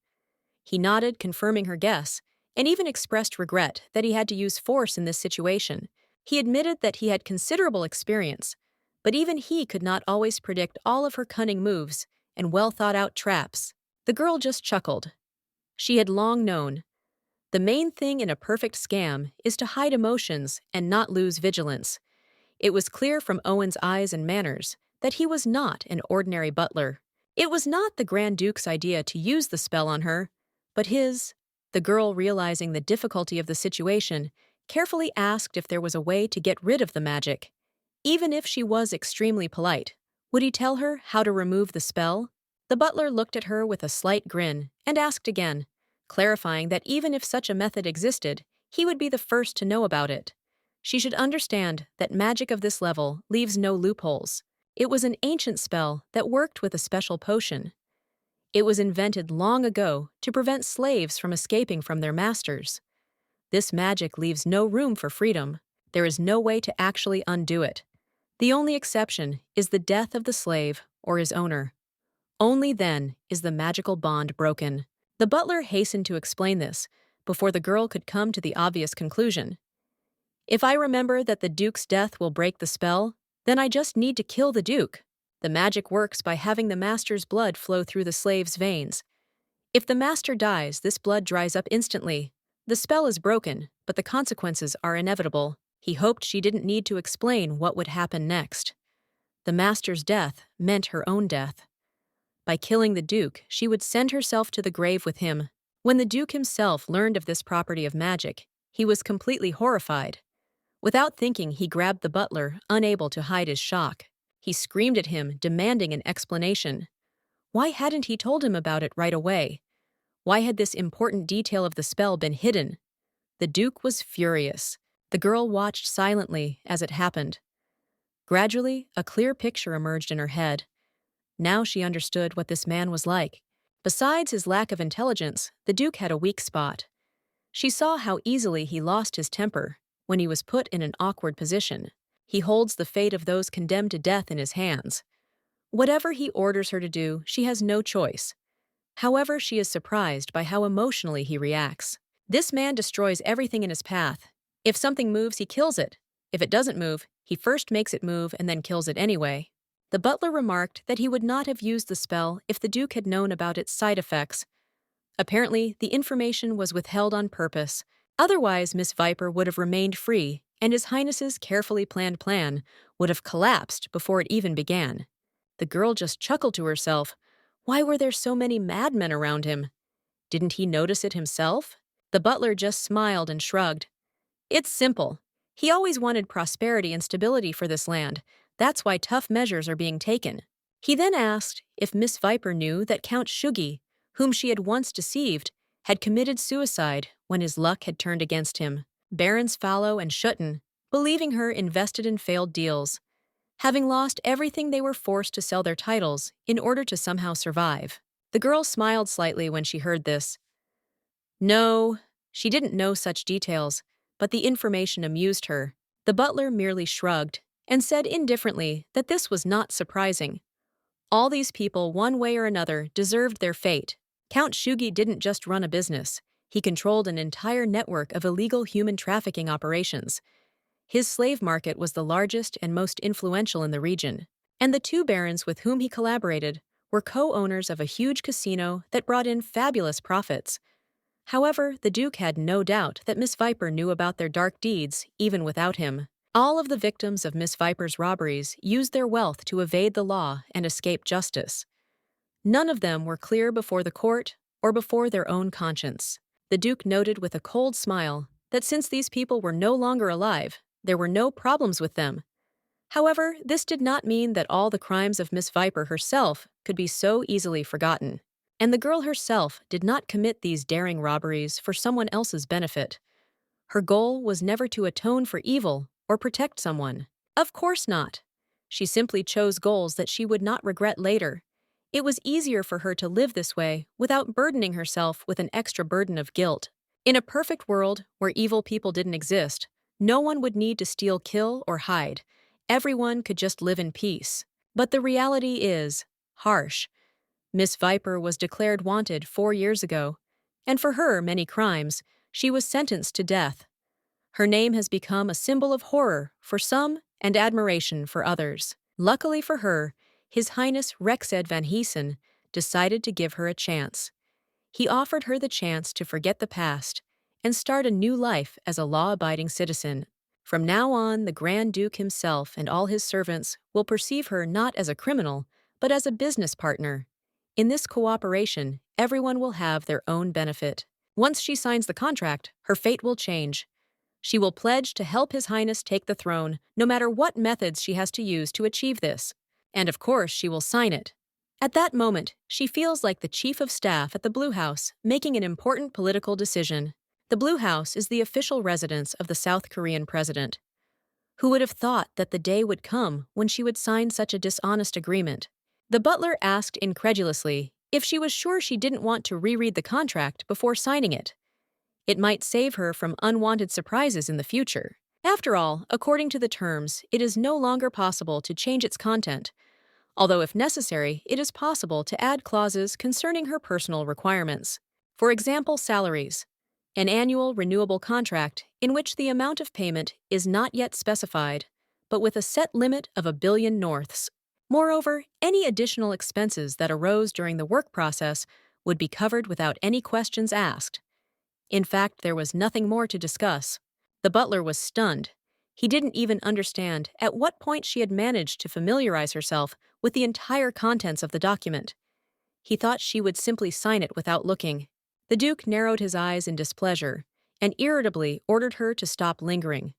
He nodded, confirming her guess, and even expressed regret that he had to use force in this situation. He admitted that he had considerable experience, but even he could not always predict all of her cunning moves and well-thought-out traps. The girl just chuckled. She had long known. The main thing in a perfect scam is to hide emotions and not lose vigilance. It was clear from Owen's eyes and manners that he was not an ordinary butler. It was not the Grand Duke's idea to use the spell on her, but his. The girl, realizing the difficulty of the situation, carefully asked if there was a way to get rid of the magic. Even if she was extremely polite, would he tell her how to remove the spell? The butler looked at her with a slight grin and asked again, clarifying that even if such a method existed, he would be the first to know about it. She should understand that magic of this level leaves no loopholes. It was an ancient spell that worked with a special potion. It was invented long ago to prevent slaves from escaping from their masters. This magic leaves no room for freedom. There is no way to actually undo it. The only exception is the death of the slave or his owner. Only then is the magical bond broken. The butler hastened to explain this before the girl could come to the obvious conclusion. If I remember that the Duke's death will break the spell, then I just need to kill the Duke. The magic works by having the master's blood flow through the slave's veins. If the master dies, this blood dries up instantly. The spell is broken, but the consequences are inevitable. He hoped she didn't need to explain what would happen next. The master's death meant her own death. By killing the Duke, she would send herself to the grave with him. When the Duke himself learned of this property of magic, he was completely horrified. Without thinking, he grabbed the butler, unable to hide his shock. He screamed at him, demanding an explanation. Why hadn't he told him about it right away? Why had this important detail of the spell been hidden? The Duke was furious. The girl watched silently as it happened. Gradually, a clear picture emerged in her head. Now she understood what this man was like. Besides his lack of intelligence, the Duke had a weak spot. She saw how easily he lost his temper when he was put in an awkward position. He holds the fate of those condemned to death in his hands. Whatever he orders her to do, she has no choice. However, she is surprised by how emotionally he reacts. This man destroys everything in his path. If something moves, he kills it. If it doesn't move, he first makes it move and then kills it anyway. The butler remarked that he would not have used the spell if the Duke had known about its side effects. Apparently, the information was withheld on purpose. Otherwise, Miss Viper would have remained free and His Highness's carefully planned plan would have collapsed before it even began. The girl just chuckled to herself. Why were there so many madmen around him? Didn't he notice it himself? The butler just smiled and shrugged. It's simple. He always wanted prosperity and stability for this land. That's why tough measures are being taken. He then asked if Miss Viper knew that Count Shugi, whom she had once deceived, had committed suicide when his luck had turned against him. Barons Fallow and Schutten, believing her invested in failed deals, having lost everything they were forced to sell their titles in order to somehow survive. The girl smiled slightly when she heard this. No, she didn't know such details, but the information amused her. The butler merely shrugged and said indifferently that this was not surprising. All these people, one way or another, deserved their fate. Count Shugi didn't just run a business. He controlled an entire network of illegal human trafficking operations. His slave market was the largest and most influential in the region, and the two barons with whom he collaborated were co-owners of a huge casino that brought in fabulous profits. However, the Duke had no doubt that Miss Viper knew about their dark deeds, even without him. All of the victims of Miss Viper's robberies used their wealth to evade the law and escape justice. None of them were clear before the court or before their own conscience. The Duke noted with a cold smile that since these people were no longer alive, there were no problems with them. However, this did not mean that all the crimes of Miss Viper herself could be so easily forgotten. And the girl herself did not commit these daring robberies for someone else's benefit. Her goal was never to atone for evil or protect someone. Of course not. She simply chose goals that she would not regret later. It was easier for her to live this way without burdening herself with an extra burden of guilt. In a perfect world where evil people didn't exist, no one would need to steal, kill, or hide. Everyone could just live in peace. But the reality is harsh. Miss Viper was declared wanted 4 years ago, and for her many crimes, she was sentenced to death. Her name has become a symbol of horror for some and admiration for others. Luckily for her, His Highness Rexed van Heesen decided to give her a chance. He offered her the chance to forget the past and start a new life as a law-abiding citizen. From now on, the Grand Duke himself and all his servants will perceive her not as a criminal, but as a business partner. In this cooperation, everyone will have their own benefit. Once she signs the contract, her fate will change. She will pledge to help His Highness take the throne, no matter what methods she has to use to achieve this. And of course, she will sign it. At that moment, she feels like the chief of staff at the Blue House, making an important political decision. The Blue House is the official residence of the South Korean president. Who would have thought that the day would come when she would sign such a dishonest agreement? The butler asked incredulously if she was sure she didn't want to reread the contract before signing it. It might save her from unwanted surprises in the future. After all, according to the terms, it is no longer possible to change its content, although if necessary, it is possible to add clauses concerning her personal requirements. For example, salaries. An annual renewable contract in which the amount of payment is not yet specified, but with a set limit of 1 billion norths. Moreover, any additional expenses that arose during the work process would be covered without any questions asked. In fact, there was nothing more to discuss. The butler was stunned. He didn't even understand at what point she had managed to familiarize herself with the entire contents of the document. He thought she would simply sign it without looking. The Duke narrowed his eyes in displeasure and irritably ordered her to stop lingering.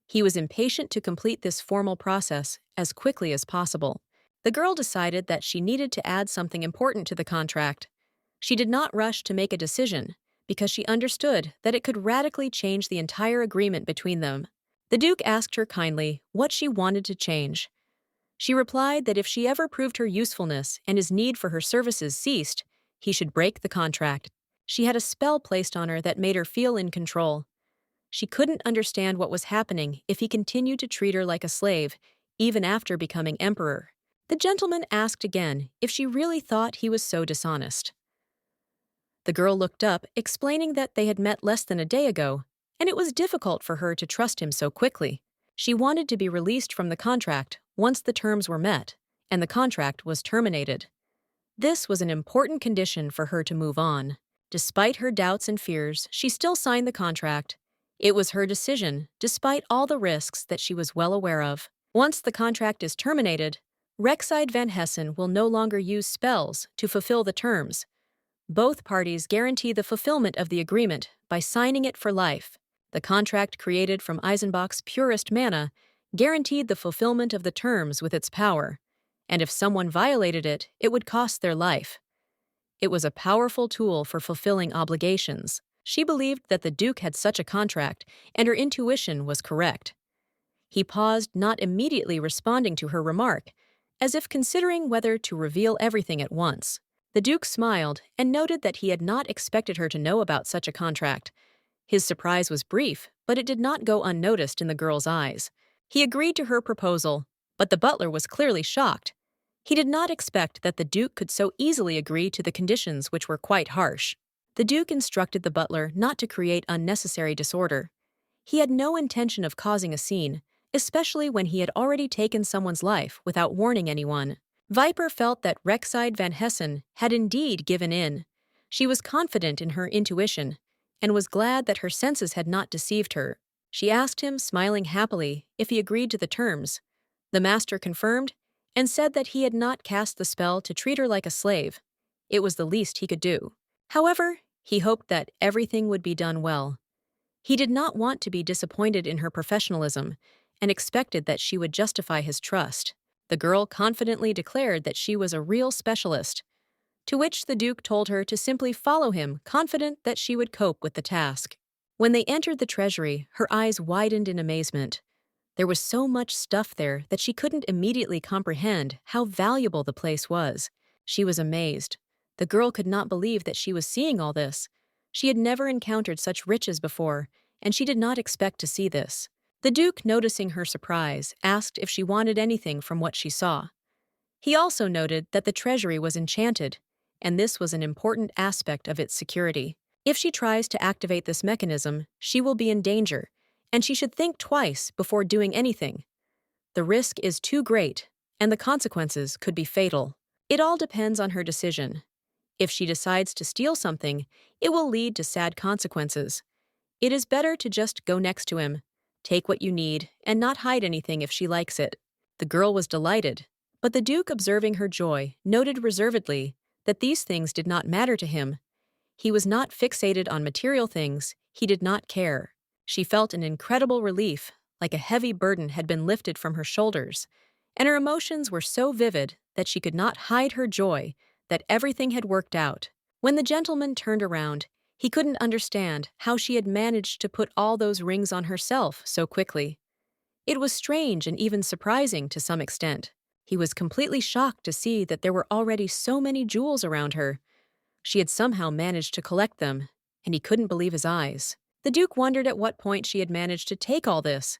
He was impatient to complete this formal process as quickly as possible. The girl decided that she needed to add something important to the contract. She did not rush to make a decision because she understood that it could radically change the entire agreement between them. The Duke asked her kindly what she wanted to change. She replied that if she ever proved her usefulness and his need for her services ceased, he should break the contract. She had a spell placed on her that made her feel in control. She couldn't understand what was happening if he continued to treat her like a slave, even after becoming emperor. The gentleman asked again if she really thought he was so dishonest. The girl looked up, explaining that they had met less than a day ago, and it was difficult for her to trust him so quickly. She wanted to be released from the contract once the terms were met, and the contract was terminated. This was an important condition for her to move on. Despite her doubts and fears, she still signed the contract. It was her decision, despite all the risks that she was well aware of. Once the contract is terminated, Rexide Van Hessen will no longer use spells to fulfill the terms. Both parties guarantee the fulfillment of the agreement by signing it for life. The contract created from Eisenbach's purest mana guaranteed the fulfillment of the terms with its power, and if someone violated it, it would cost their life. It was a powerful tool for fulfilling obligations. She believed that the Duke had such a contract, and her intuition was correct. He paused, not immediately responding to her remark, as if considering whether to reveal everything at once. The Duke smiled and noted that he had not expected her to know about such a contract. His surprise was brief, but it did not go unnoticed in the girl's eyes. He agreed to her proposal, but the butler was clearly shocked. He did not expect that the Duke could so easily agree to the conditions, which were quite harsh. The Duke instructed the butler not to create unnecessary disorder. He had no intention of causing a scene, especially when he had already taken someone's life without warning anyone. Viper felt that Rexide Van Hessen had indeed given in. She was confident in her intuition, and was glad that her senses had not deceived her. She asked him, smiling happily, if he agreed to the terms. The master confirmed, and said that he had not cast the spell to treat her like a slave. It was the least he could do. However, he hoped that everything would be done well. He did not want to be disappointed in her professionalism, and expected that she would justify his trust. The girl confidently declared that she was a real specialist, to which the Duke told her to simply follow him, confident that she would cope with the task. When they entered the treasury, her eyes widened in amazement. There was so much stuff there that she couldn't immediately comprehend how valuable the place was. She was amazed. The girl could not believe that she was seeing all this. She had never encountered such riches before, and she did not expect to see this. The Duke, noticing her surprise, asked if she wanted anything from what she saw. He also noted that the treasury was enchanted, and this was an important aspect of its security. If she tries to activate this mechanism, she will be in danger, and she should think twice before doing anything. The risk is too great, and the consequences could be fatal. It all depends on her decision. If she decides to steal something, it will lead to sad consequences. It is better to just go next to him, take what you need, and not hide anything if she likes it. The girl was delighted, but the Duke, observing her joy, noted reservedly that these things did not matter to him. He was not fixated on material things, he did not care. She felt an incredible relief, like a heavy burden had been lifted from her shoulders, and her emotions were so vivid that she could not hide her joy that everything had worked out. When the gentleman turned around, he couldn't understand how she had managed to put all those rings on herself so quickly. It was strange and even surprising to some extent. He was completely shocked to see that there were already so many jewels around her. She had somehow managed to collect them, and he couldn't believe his eyes. The Duke wondered at what point she had managed to take all this.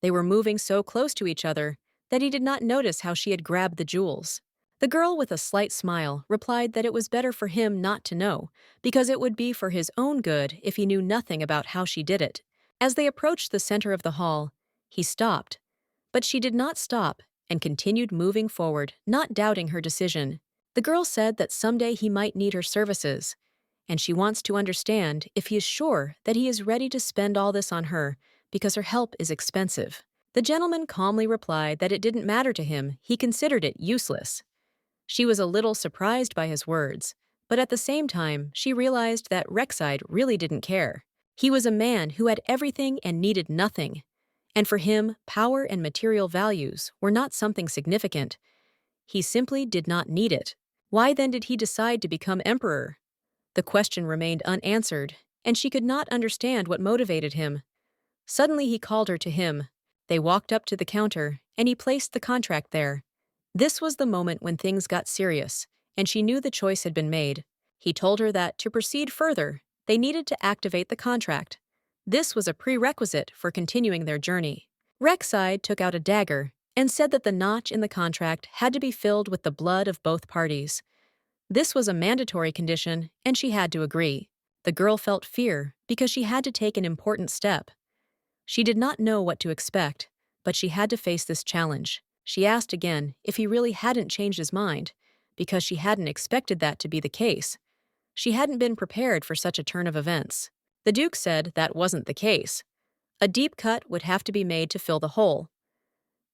They were moving so close to each other that he did not notice how she had grabbed the jewels. The girl, with a slight smile, replied that it was better for him not to know, because it would be for his own good if he knew nothing about how she did it. As they approached the center of the hall, he stopped. But she did not stop and continued moving forward, not doubting her decision. The girl said that someday he might need her services, and she wants to understand if he is sure that he is ready to spend all this on her because her help is expensive. The gentleman calmly replied that it didn't matter to him, he considered it useless. She was a little surprised by his words, but at the same time, she realized that Rexide really didn't care. He was a man who had everything and needed nothing. And for him, power and material values were not something significant. He simply did not need it. Why then did he decide to become emperor? The question remained unanswered, and she could not understand what motivated him. Suddenly he called her to him. They walked up to the counter, and he placed the contract there. This was the moment when things got serious, and she knew the choice had been made. He told her that, to proceed further, they needed to activate the contract. This was a prerequisite for continuing their journey. Rexide took out a dagger and said that the notch in the contract had to be filled with the blood of both parties. This was a mandatory condition, and she had to agree. The girl felt fear because she had to take an important step. She did not know what to expect, but she had to face this challenge. She asked again if he really hadn't changed his mind, because she hadn't expected that to be the case. She hadn't been prepared for such a turn of events. The Duke said that wasn't the case. A deep cut would have to be made to fill the hole.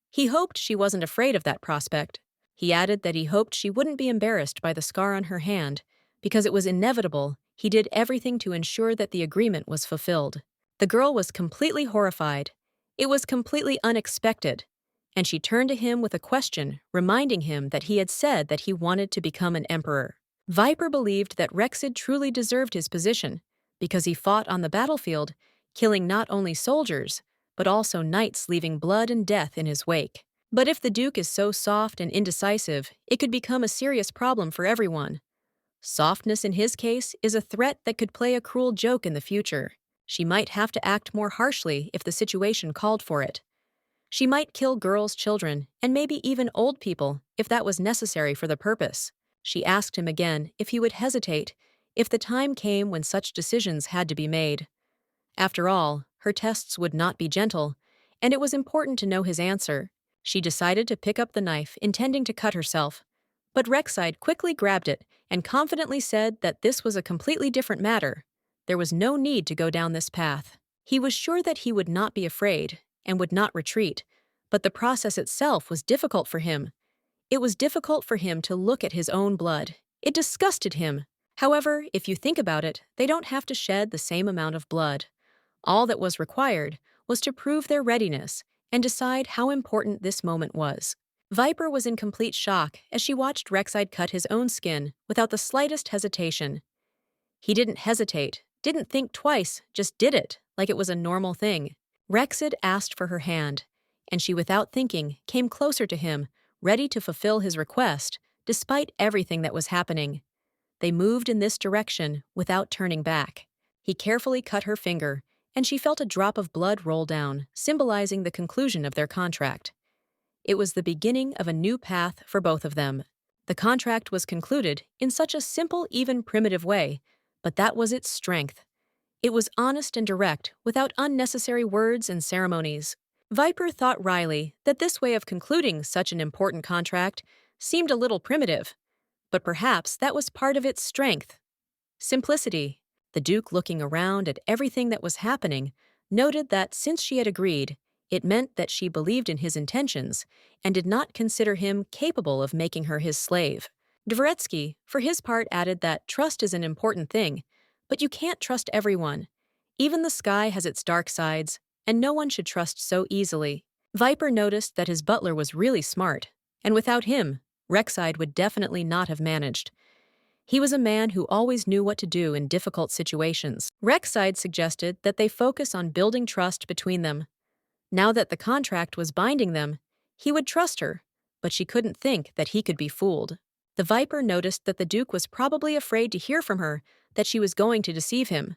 He hoped she wasn't afraid of that prospect. He added that he hoped she wouldn't be embarrassed by the scar on her hand, because it was inevitable. He did everything to ensure that the agreement was fulfilled. The girl was completely horrified. It was completely unexpected, and she turned to him with a question, reminding him that he had said that he wanted to become an emperor. Viper believed that Rexid truly deserved his position, because he fought on the battlefield, killing not only soldiers, but also knights, leaving blood and death in his wake. But if the Duke is so soft and indecisive, it could become a serious problem for everyone. Softness in his case is a threat that could play a cruel joke in the future. She might have to act more harshly if the situation called for it. She might kill girls, children, and maybe even old people if that was necessary for the purpose. She asked him again if he would hesitate if the time came when such decisions had to be made. After all, her tests would not be gentle, and it was important to know his answer. She decided to pick up the knife, intending to cut herself. But Rexide quickly grabbed it and confidently said that this was a completely different matter. There was no need to go down this path. He was sure that he would not be afraid and would not retreat, but the process itself was difficult for him. It was difficult for him to look at his own blood. It disgusted him. However, if you think about it, they don't have to shed the same amount of blood. All that was required was to prove their readiness and decide how important this moment was. Viper was in complete shock as she watched Rexide cut his own skin without the slightest hesitation. He didn't hesitate, didn't think twice, just did it, like it was a normal thing. Rexide asked for her hand, and she, without thinking, came closer to him, ready to fulfill his request, despite everything that was happening. They moved in this direction without turning back. He carefully cut her finger, and she felt a drop of blood roll down, symbolizing the conclusion of their contract. It was the beginning of a new path for both of them. The contract was concluded in such a simple, even primitive way, but that was its strength. It was honest and direct, without unnecessary words and ceremonies. Viper thought wryly that this way of concluding such an important contract seemed a little primitive, but perhaps that was part of its strength. Simplicity. The Duke, looking around at everything that was happening, noted that since she had agreed, it meant that she believed in his intentions and did not consider him capable of making her his slave. Dvoretsky, for his part, added that trust is an important thing, but you can't trust everyone. Even the sky has its dark sides, and no one should trust so easily. Viper noticed that his butler was really smart, and without him, Rexide would definitely not have managed. He was a man who always knew what to do in difficult situations. Rexide suggested that they focus on building trust between them. Now that the contract was binding them, he would trust her, but she couldn't think that he could be fooled. The Viper noticed that the Duke was probably afraid to hear from her that she was going to deceive him.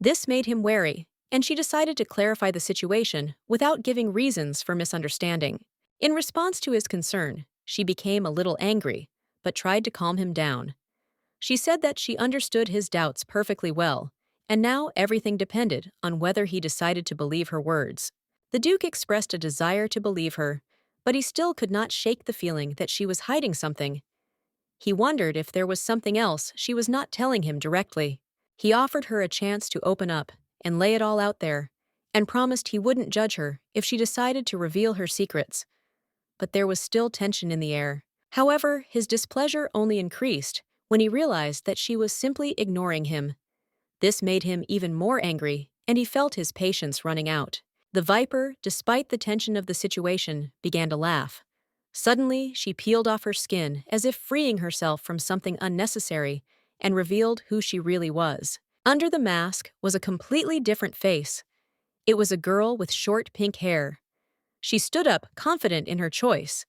This made him wary, and she decided to clarify the situation without giving reasons for misunderstanding. In response to his concern, she became a little angry, but tried to calm him down. She said that she understood his doubts perfectly well, and now everything depended on whether he decided to believe her words. The Duke expressed a desire to believe her, but he still could not shake the feeling that she was hiding something. He wondered if there was something else she was not telling him directly. He offered her a chance to open up and lay it all out there, and promised he wouldn't judge her if she decided to reveal her secrets. But there was still tension in the air. However, his displeasure only increased when he realized that she was simply ignoring him. This made him even more angry, and he felt his patience running out. The Viper, despite the tension of the situation, began to laugh. Suddenly, she peeled off her skin as if freeing herself from something unnecessary and revealed who she really was. Under the mask was a completely different face. It was a girl with short pink hair. She stood up, confident in her choice.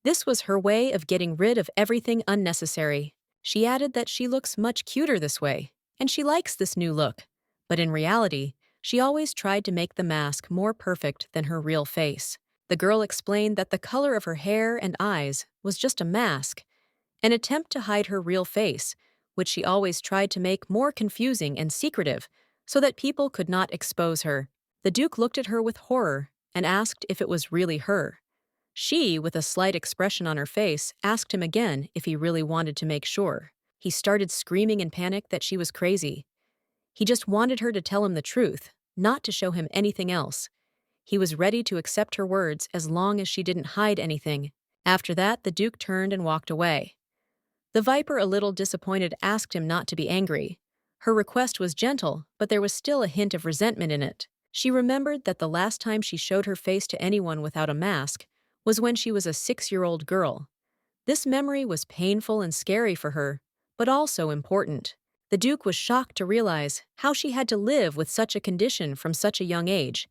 This was her way of getting rid of everything unnecessary. She added that she looks much cuter this way, and she likes this new look. But in reality, she always tried to make the mask more perfect than her real face. The girl explained that the color of her hair and eyes was just a mask, an attempt to hide her real face, which she always tried to make more confusing and secretive so that people could not expose her. The Duke looked at her with horror and asked if it was really her. She, with a slight expression on her face, asked him again if he really wanted to make sure. He started screaming in panic that she was crazy. He just wanted her to tell him the truth, not to show him anything else. He was ready to accept her words as long as she didn't hide anything. After that, the Duke turned and walked away. The Viper, a little disappointed, asked him not to be angry. Her request was gentle, but there was still a hint of resentment in it. She remembered that the last time she showed her face to anyone without a mask was when she was a 6-year-old girl. This memory was painful and scary for her, but also important. The Duke was shocked to realize how she had to live with such a condition from such a young age.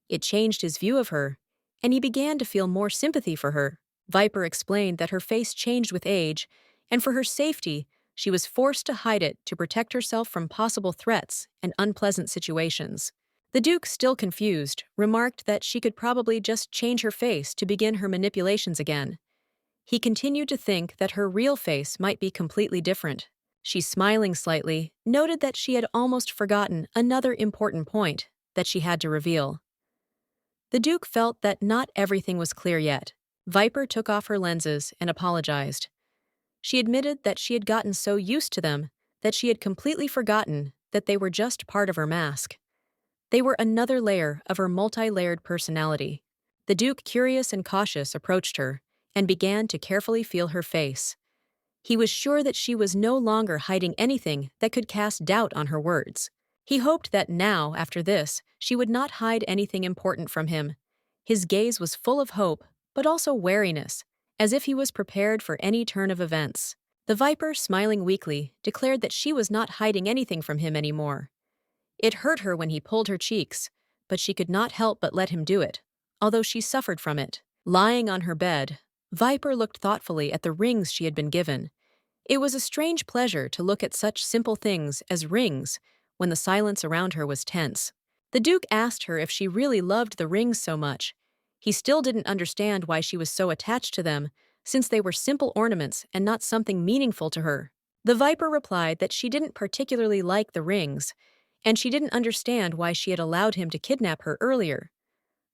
It changed his view of her, and he began to feel more sympathy for her. Viper explained that her face changed with age, and for her safety, she was forced to hide it to protect herself from possible threats and unpleasant situations. The Duke, still confused, remarked that she could probably just change her face to begin her manipulations again. He continued to think that her real face might be completely different. She, smiling slightly, noted that she had almost forgotten another important point that she had to reveal. The Duke felt that not everything was clear yet. Viper took off her lenses and apologized. She admitted that she had gotten so used to them that she had completely forgotten that they were just part of her mask. They were another layer of her multi-layered personality. The Duke, curious and cautious, approached her and began to carefully feel her face. He was sure that she was no longer hiding anything that could cast doubt on her words. He hoped that now, after this, she would not hide anything important from him. His gaze was full of hope, but also wariness, as if he was prepared for any turn of events. The Viper, smiling weakly, declared that she was not hiding anything from him anymore. It hurt her when he pulled her cheeks, but she could not help but let him do it, although she suffered from it. Lying on her bed, Viper looked thoughtfully at the rings she had been given. It was a strange pleasure to look at such simple things as rings when the silence around her was tense. The Duke asked her if she really loved the rings so much. He still didn't understand why she was so attached to them, since they were simple ornaments and not something meaningful to her. The Viper replied that she didn't particularly like the rings, and she didn't understand why she had allowed him to kidnap her earlier.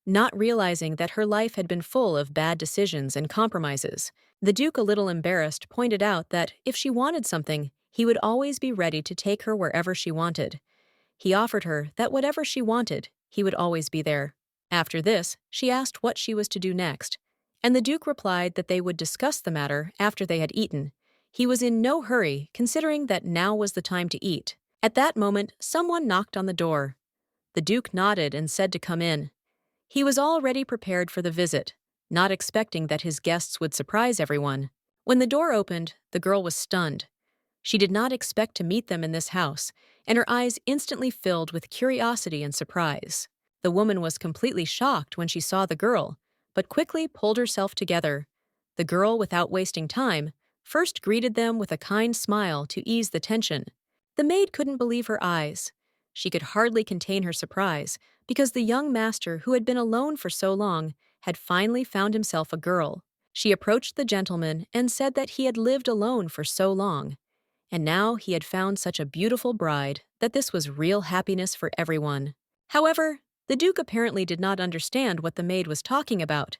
Not realizing that her life had been full of bad decisions and compromises, the Duke, a little embarrassed, pointed out that if she wanted something, he would always be ready to take her wherever she wanted. He offered her that whatever she wanted, he would always be there. After this, she asked what she was to do next, and the Duke replied that they would discuss the matter after they had eaten. He was in no hurry, considering that now was the time to eat. At that moment, someone knocked on the door. The Duke nodded and said to come in. He was already prepared for the visit, not expecting that his guests would surprise everyone. When the door opened, the girl was stunned. She did not expect to meet them in this house, and her eyes instantly filled with curiosity and surprise. The woman was completely shocked when she saw the girl, but quickly pulled herself together. The girl, without wasting time, first greeted them with a kind smile to ease the tension. The maid couldn't believe her eyes. She could hardly contain her surprise, because the young master, who had been alone for so long, had finally found himself a girl. She approached the gentleman and said that he had lived alone for so long, and now he had found such a beautiful bride that this was real happiness for everyone. However, the Duke apparently did not understand what the maid was talking about.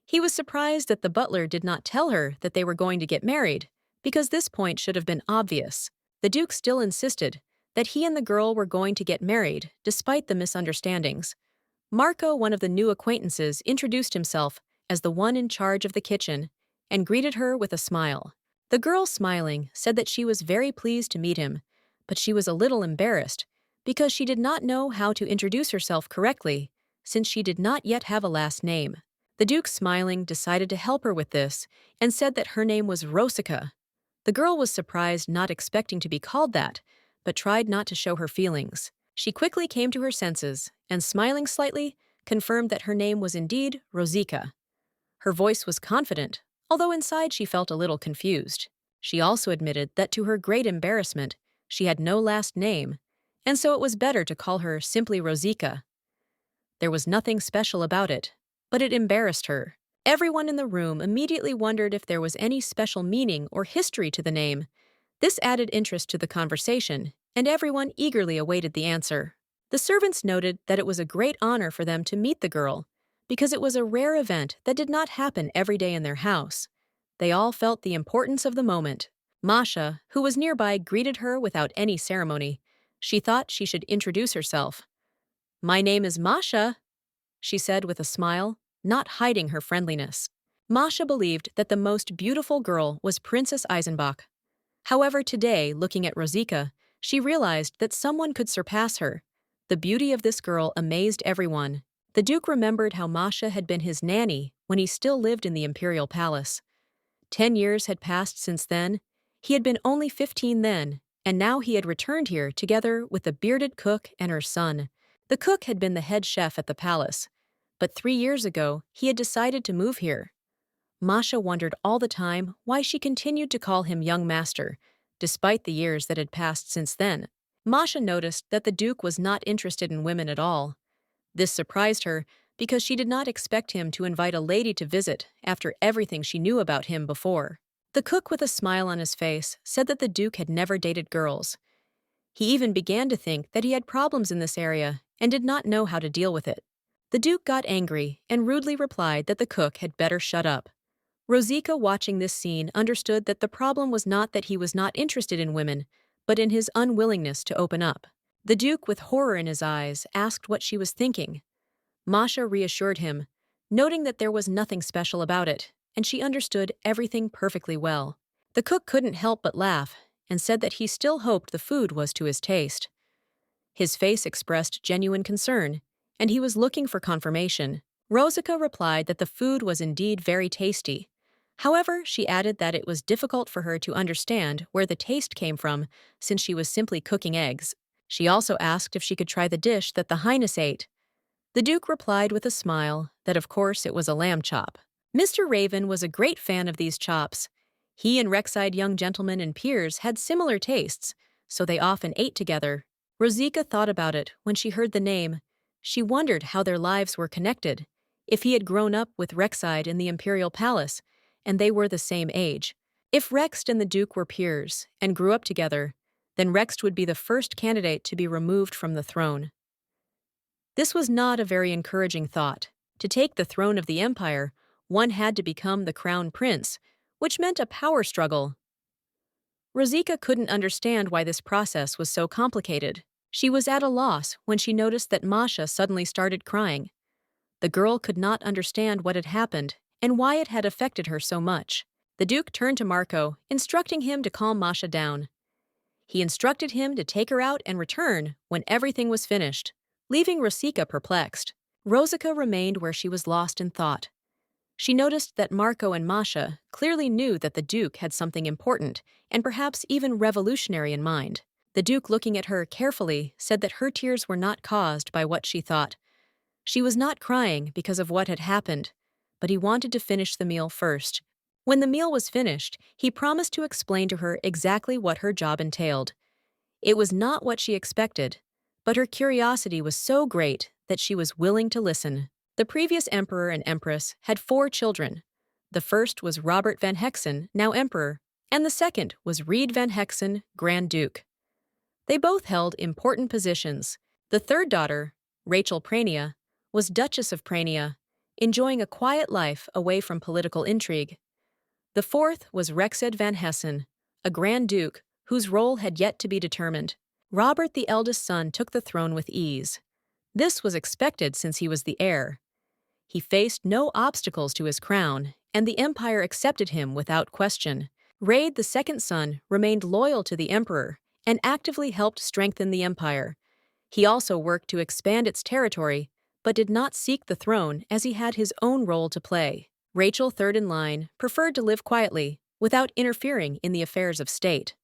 He was surprised that the butler did not tell her that they were going to get married, because this point should have been obvious. The Duke still insisted that he and the girl were going to get married, despite the misunderstandings. Marco, one of the new acquaintances, introduced himself as the one in charge of the kitchen and greeted her with a smile. The girl, smiling, said that she was very pleased to meet him, but she was a little embarrassed because she did not know how to introduce herself correctly, since she did not yet have a last name. The Duke, smiling, decided to help her with this and said that her name was Rosica. The girl was surprised, not expecting to be called that, but tried not to show her feelings. She quickly came to her senses and, smiling slightly, confirmed that her name was indeed Rosica. Her voice was confident, although inside she felt a little confused. She also admitted that to her great embarrassment, she had no last name, and so it was better to call her simply Rosica. There was nothing special about it, but it embarrassed her. Everyone in the room immediately wondered if there was any special meaning or history to the name. This added interest to the conversation, and everyone eagerly awaited the answer. The servants noted that it was a great honor for them to meet the girl, because it was a rare event that did not happen every day in their house. They all felt the importance of the moment. Masha, who was nearby, greeted her without any ceremony. She thought she should introduce herself. "My name is Masha," she said with a smile, not hiding her friendliness. Masha believed that the most beautiful girl was Princess Eisenbach. However, today, looking at Rosika, she realized that someone could surpass her. The beauty of this girl amazed everyone. The Duke remembered how Masha had been his nanny when he still lived in the imperial palace. 10 years had passed since then. He had been only 15 then, and now he had returned here together with the bearded cook and her son. The cook had been the head chef at the palace, but 3 years ago he had decided to move here. Masha wondered all the time why she continued to call him young master, despite the years that had passed since then. Masha noticed that the Duke was not interested in women at all. This surprised her because she did not expect him to invite a lady to visit after everything she knew about him before. The cook, with a smile on his face, said that the Duke had never dated girls. He even began to think that he had problems in this area and did not know how to deal with it. The Duke got angry and rudely replied that the cook had better shut up. Rosika, watching this scene, understood that the problem was not that he was not interested in women, but in his unwillingness to open up. The Duke, with horror in his eyes, asked what she was thinking. Masha reassured him, noting that there was nothing special about it, and she understood everything perfectly well. The cook couldn't help but laugh and said that he still hoped the food was to his taste. His face expressed genuine concern, and he was looking for confirmation. Rosika replied that the food was indeed very tasty. However, she added that it was difficult for her to understand where the taste came from since she was simply cooking eggs. She also asked if she could try the dish that the Highness ate. The Duke replied with a smile that of course it was a lamb chop. Mr. Raven was a great fan of these chops. He and Rexide young gentlemen and peers had similar tastes, so they often ate together. Rosika thought about it when she heard the name. She wondered how their lives were connected. If he had grown up with Rexide in the Imperial Palace, and they were the same age. If Rext and the Duke were peers and grew up together, then Rext would be the first candidate to be removed from the throne. This was not a very encouraging thought. To take the throne of the empire, one had to become the crown prince, which meant a power struggle. Rosika couldn't understand why this process was so complicated. She was at a loss when she noticed that Masha suddenly started crying. The girl could not understand what had happened and why it had affected her so much. The Duke turned to Marco, instructing him to calm Masha down. He instructed him to take her out and return when everything was finished, leaving Rosika perplexed. Rosika remained where she was lost in thought. She noticed that Marco and Masha clearly knew that the Duke had something important and perhaps even revolutionary in mind. The Duke, looking at her carefully, said that her tears were not caused by what she thought. She was not crying because of what had happened, but he wanted to finish the meal first. When the meal was finished, he promised to explain to her exactly what her job entailed. It was not what she expected, but her curiosity was so great that she was willing to listen. The previous emperor and empress had 4 children. The first was Robert van Hexen, now emperor, and the second was Reed van Hexen, Grand Duke. They both held important positions. The third daughter, Rachel Prania, was Duchess of Prania, enjoying a quiet life away from political intrigue. The fourth was Rexed van Hessen, a Grand Duke whose role had yet to be determined. Robert, the eldest son, took the throne with ease. This was expected since he was the heir. He faced no obstacles to his crown, and the empire accepted him without question. Raed, the second son, remained loyal to the emperor and actively helped strengthen the empire. He also worked to expand its territory, but did not seek the throne as he had his own role to play. Rachel, third in line, preferred to live quietly, without interfering in the affairs of state.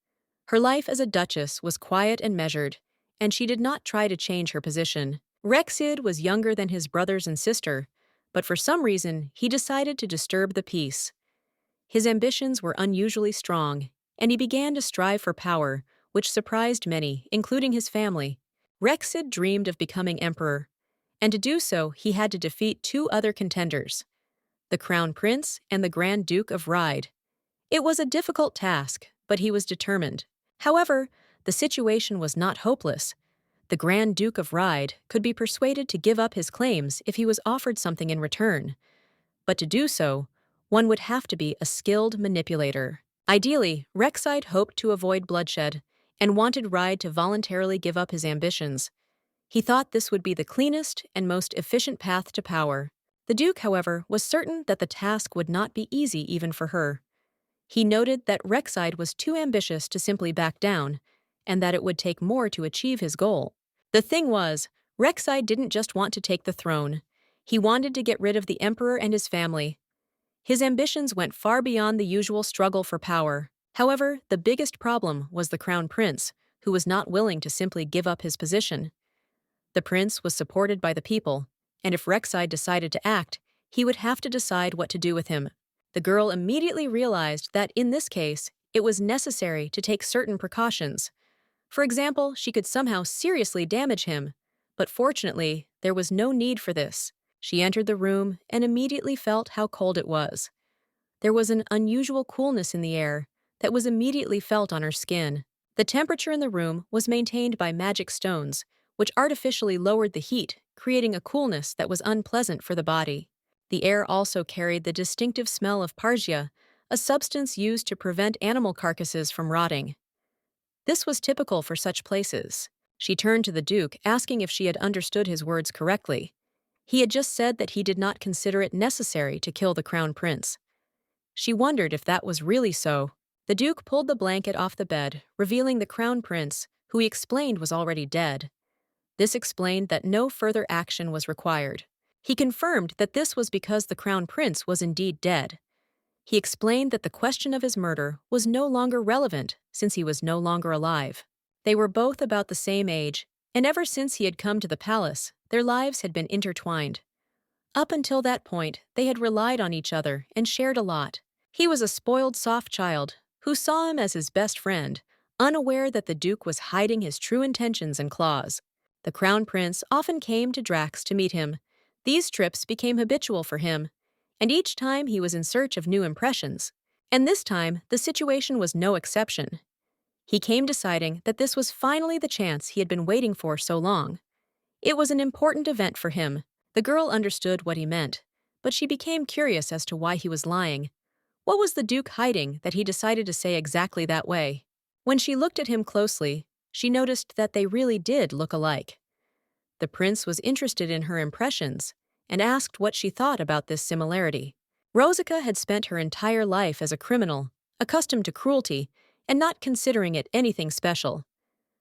Her life as a duchess was quiet and measured, and she did not try to change her position. Rexid was younger than his brothers and sister, but for some reason he decided to disturb the peace. His ambitions were unusually strong, and he began to strive for power, which surprised many, including his family. Rexid dreamed of becoming emperor, and to do so he had to defeat 2 other contenders, the Crown Prince and the Grand Duke of Ride. It was a difficult task, but he was determined. However, the situation was not hopeless. The Grand Duke of Ride could be persuaded to give up his claims if he was offered something in return. But to do so, one would have to be a skilled manipulator. Ideally, Rexide hoped to avoid bloodshed and wanted Ride to voluntarily give up his ambitions. He thought this would be the cleanest and most efficient path to power. The Duke, however, was certain that the task would not be easy even for her. He noted that Rexide was too ambitious to simply back down, and that it would take more to achieve his goal. The thing was, Rexide didn't just want to take the throne. He wanted to get rid of the Emperor and his family. His ambitions went far beyond the usual struggle for power. However, the biggest problem was the Crown Prince, who was not willing to simply give up his position. The prince was supported by the people, and if Rexide decided to act, he would have to decide what to do with him. The girl immediately realized that in this case, it was necessary to take certain precautions. For example, she could somehow seriously damage him, but fortunately, there was no need for this. She entered the room and immediately felt how cold it was. There was an unusual coolness in the air that was immediately felt on her skin. The temperature in the room was maintained by magic stones, which artificially lowered the heat, creating a coolness that was unpleasant for the body. The air also carried the distinctive smell of pargia, a substance used to prevent animal carcasses from rotting. This was typical for such places. She turned to the Duke, asking if she had understood his words correctly. He had just said that he did not consider it necessary to kill the Crown Prince. She wondered if that was really so. The Duke pulled the blanket off the bed, revealing the Crown Prince, who he explained was already dead. This explained that no further action was required. He confirmed that this was because the Crown Prince was indeed dead. He explained that the question of his murder was no longer relevant since he was no longer alive. They were both about the same age, and ever since he had come to the palace, their lives had been intertwined. Up until that point, they had relied on each other and shared a lot. He was a spoiled, soft child who saw him as his best friend, unaware that the Duke was hiding his true intentions and claws. The Crown Prince often came to Drax to meet him. These trips became habitual for him, and each time he was in search of new impressions. And this time, the situation was no exception. He came deciding that this was finally the chance he had been waiting for so long. It was an important event for him. The girl understood what he meant, but she became curious as to why he was lying. What was the Duke hiding that he decided to say exactly that way? When she looked at him closely, she noticed that they really did look alike. The prince was interested in her impressions and asked what she thought about this similarity. Rosica had spent her entire life as a criminal, accustomed to cruelty, and not considering it anything special.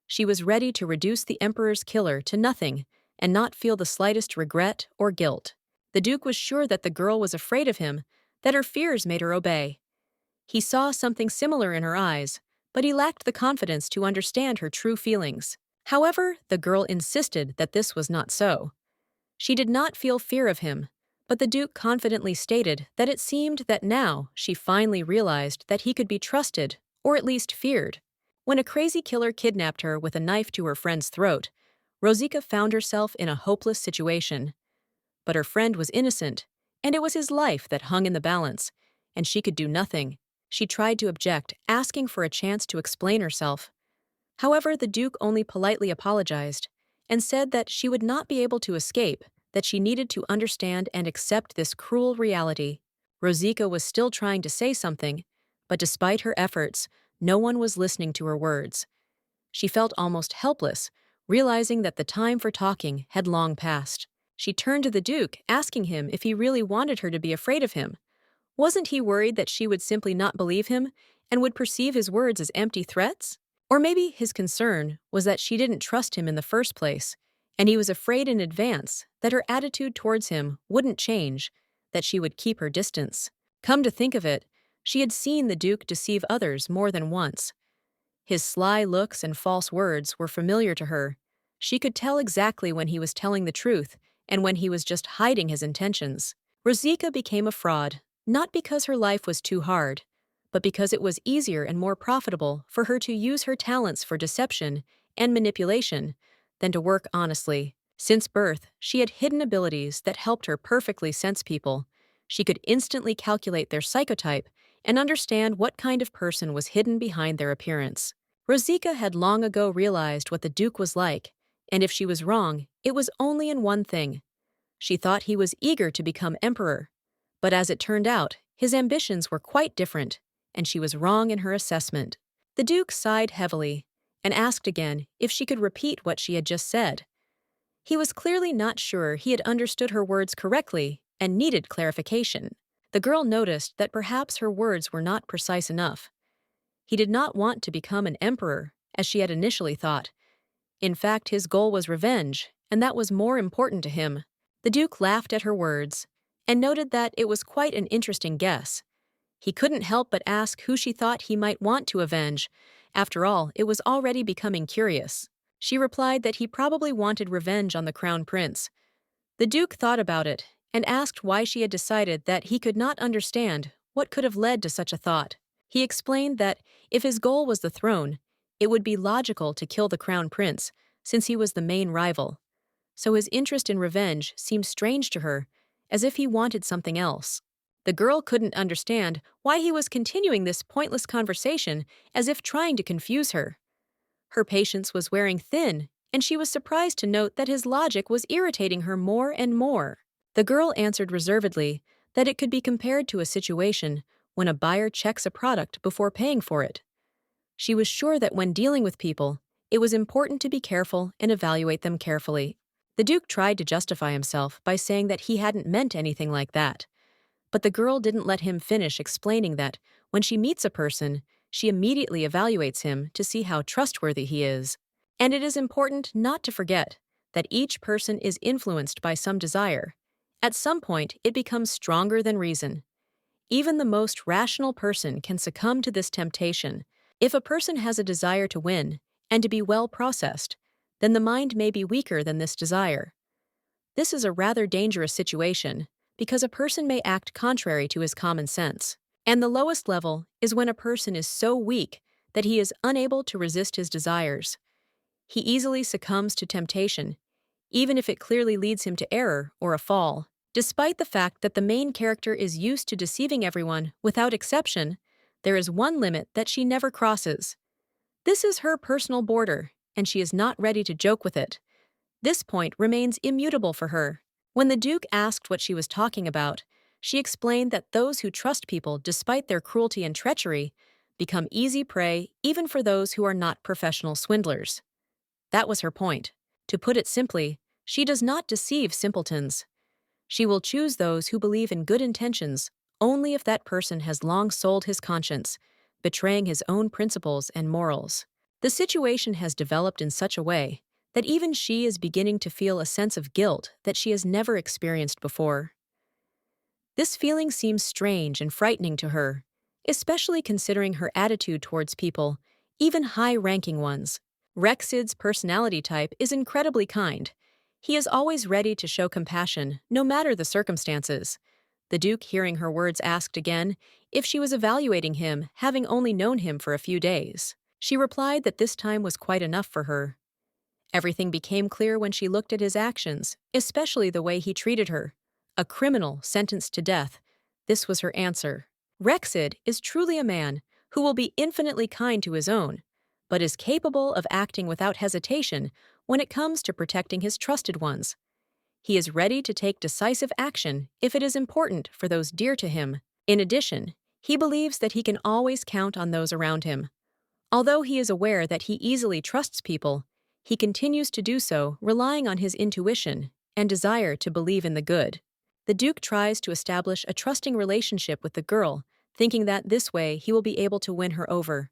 She was ready to reduce the Emperor's killer to nothing and not feel the slightest regret or guilt. The Duke was sure that the girl was afraid of him, that her fears made her obey. He saw something similar in her eyes, but he lacked the confidence to understand her true feelings. However, the girl insisted that this was not so. She did not feel fear of him, but the Duke confidently stated that it seemed that now she finally realized that he could be trusted, or at least feared. When a crazy killer kidnapped her with a knife to her friend's throat, Rosica found herself in a hopeless situation. But her friend was innocent, and it was his life that hung in the balance, and she could do nothing. She tried to object, asking for a chance to explain herself. However, the Duke only politely apologized and said that she would not be able to escape, that she needed to understand and accept this cruel reality. Rosica was still trying to say something, but despite her efforts, no one was listening to her words. She felt almost helpless, realizing that the time for talking had long passed. She turned to the Duke, asking him if he really wanted her to be afraid of him. Wasn't he worried that she would simply not believe him and would perceive his words as empty threats? Or maybe his concern was that she didn't trust him in the first place, and he was afraid in advance that her attitude towards him wouldn't change, that she would keep her distance. Come to think of it, she had seen the Duke deceive others more than once. His sly looks and false words were familiar to her. She could tell exactly when he was telling the truth and when he was just hiding his intentions. Rosica became a fraud, not because her life was too hard, but because it was easier and more profitable for her to use her talents for deception and manipulation than to work honestly. Since birth, she had hidden abilities that helped her perfectly sense people. She could instantly calculate their psychotype and understand what kind of person was hidden behind their appearance. Rosica had long ago realized what the Duke was like, and if she was wrong, it was only in one thing. She thought he was eager to become emperor, but as it turned out, his ambitions were quite different, and she was wrong in her assessment. The Duke sighed heavily and asked again if she could repeat what she had just said. He was clearly not sure he had understood her words correctly and needed clarification. The girl noticed that perhaps her words were not precise enough. He did not want to become an emperor, as she had initially thought. In fact, his goal was revenge, and that was more important to him. The Duke laughed at her words and noted that it was quite an interesting guess. He couldn't help but ask who she thought he might want to avenge. After all, it was already becoming curious. She replied that he probably wanted revenge on the crown prince. The Duke thought about it and asked why she had decided that he could not understand what could have led to such a thought. He explained that if his goal was the throne, it would be logical to kill the crown prince, since he was the main rival. So his interest in revenge seemed strange to her, as if he wanted something else. The girl couldn't understand why he was continuing this pointless conversation, as if trying to confuse her. Her patience was wearing thin, and she was surprised to note that his logic was irritating her more and more. The girl answered reservedly that it could be compared to a situation when a buyer checks a product before paying for it. She was sure that when dealing with people, it was important to be careful and evaluate them carefully. The Duke tried to justify himself by saying that he hadn't meant anything like that. But the girl didn't let him finish explaining that when she meets a person, she immediately evaluates him to see how trustworthy he is. And it is important not to forget that each person is influenced by some desire. At some point, it becomes stronger than reason. Even the most rational person can succumb to this temptation. If a person has a desire to win and to be well processed, then the mind may be weaker than this desire. This is a rather dangerous situation because a person may act contrary to his common sense. And the lowest level is when a person is so weak that he is unable to resist his desires. He easily succumbs to temptation, even if it clearly leads him to error or a fall. Despite the fact that the main character is used to deceiving everyone without exception, there is one limit that she never crosses. This is her personal border, and she is not ready to joke with it. This point remains immutable for her. When the Duke asked what she was talking about, she explained that those who trust people despite their cruelty and treachery become easy prey even for those who are not professional swindlers. That was her point. To put it simply, she does not deceive simpletons. She will choose those who believe in good intentions only if that person has long sold his conscience, betraying his own principles and morals. The situation has developed in such a way that even she is beginning to feel a sense of guilt that she has never experienced before. This feeling seems strange and frightening to her, especially considering her attitude towards people, even high-ranking ones. Rexid's personality type is incredibly kind. He is always ready to show compassion, no matter the circumstances. The Duke, hearing her words, asked again if she was evaluating him, having only known him for a few days. She replied that this time was quite enough for her. Everything became clear when she looked at his actions, especially the way he treated her. A criminal sentenced to death. This was her answer. Rexid is truly a man who will be infinitely kind to his own, but is capable of acting without hesitation when it comes to protecting his trusted ones. He is ready to take decisive action if it is important for those dear to him. In addition, he believes that he can always count on those around him. Although he is aware that he easily trusts people, he continues to do so relying on his intuition and desire to believe in the good. The Duke tries to establish a trusting relationship with the girl, thinking that this way he will be able to win her over.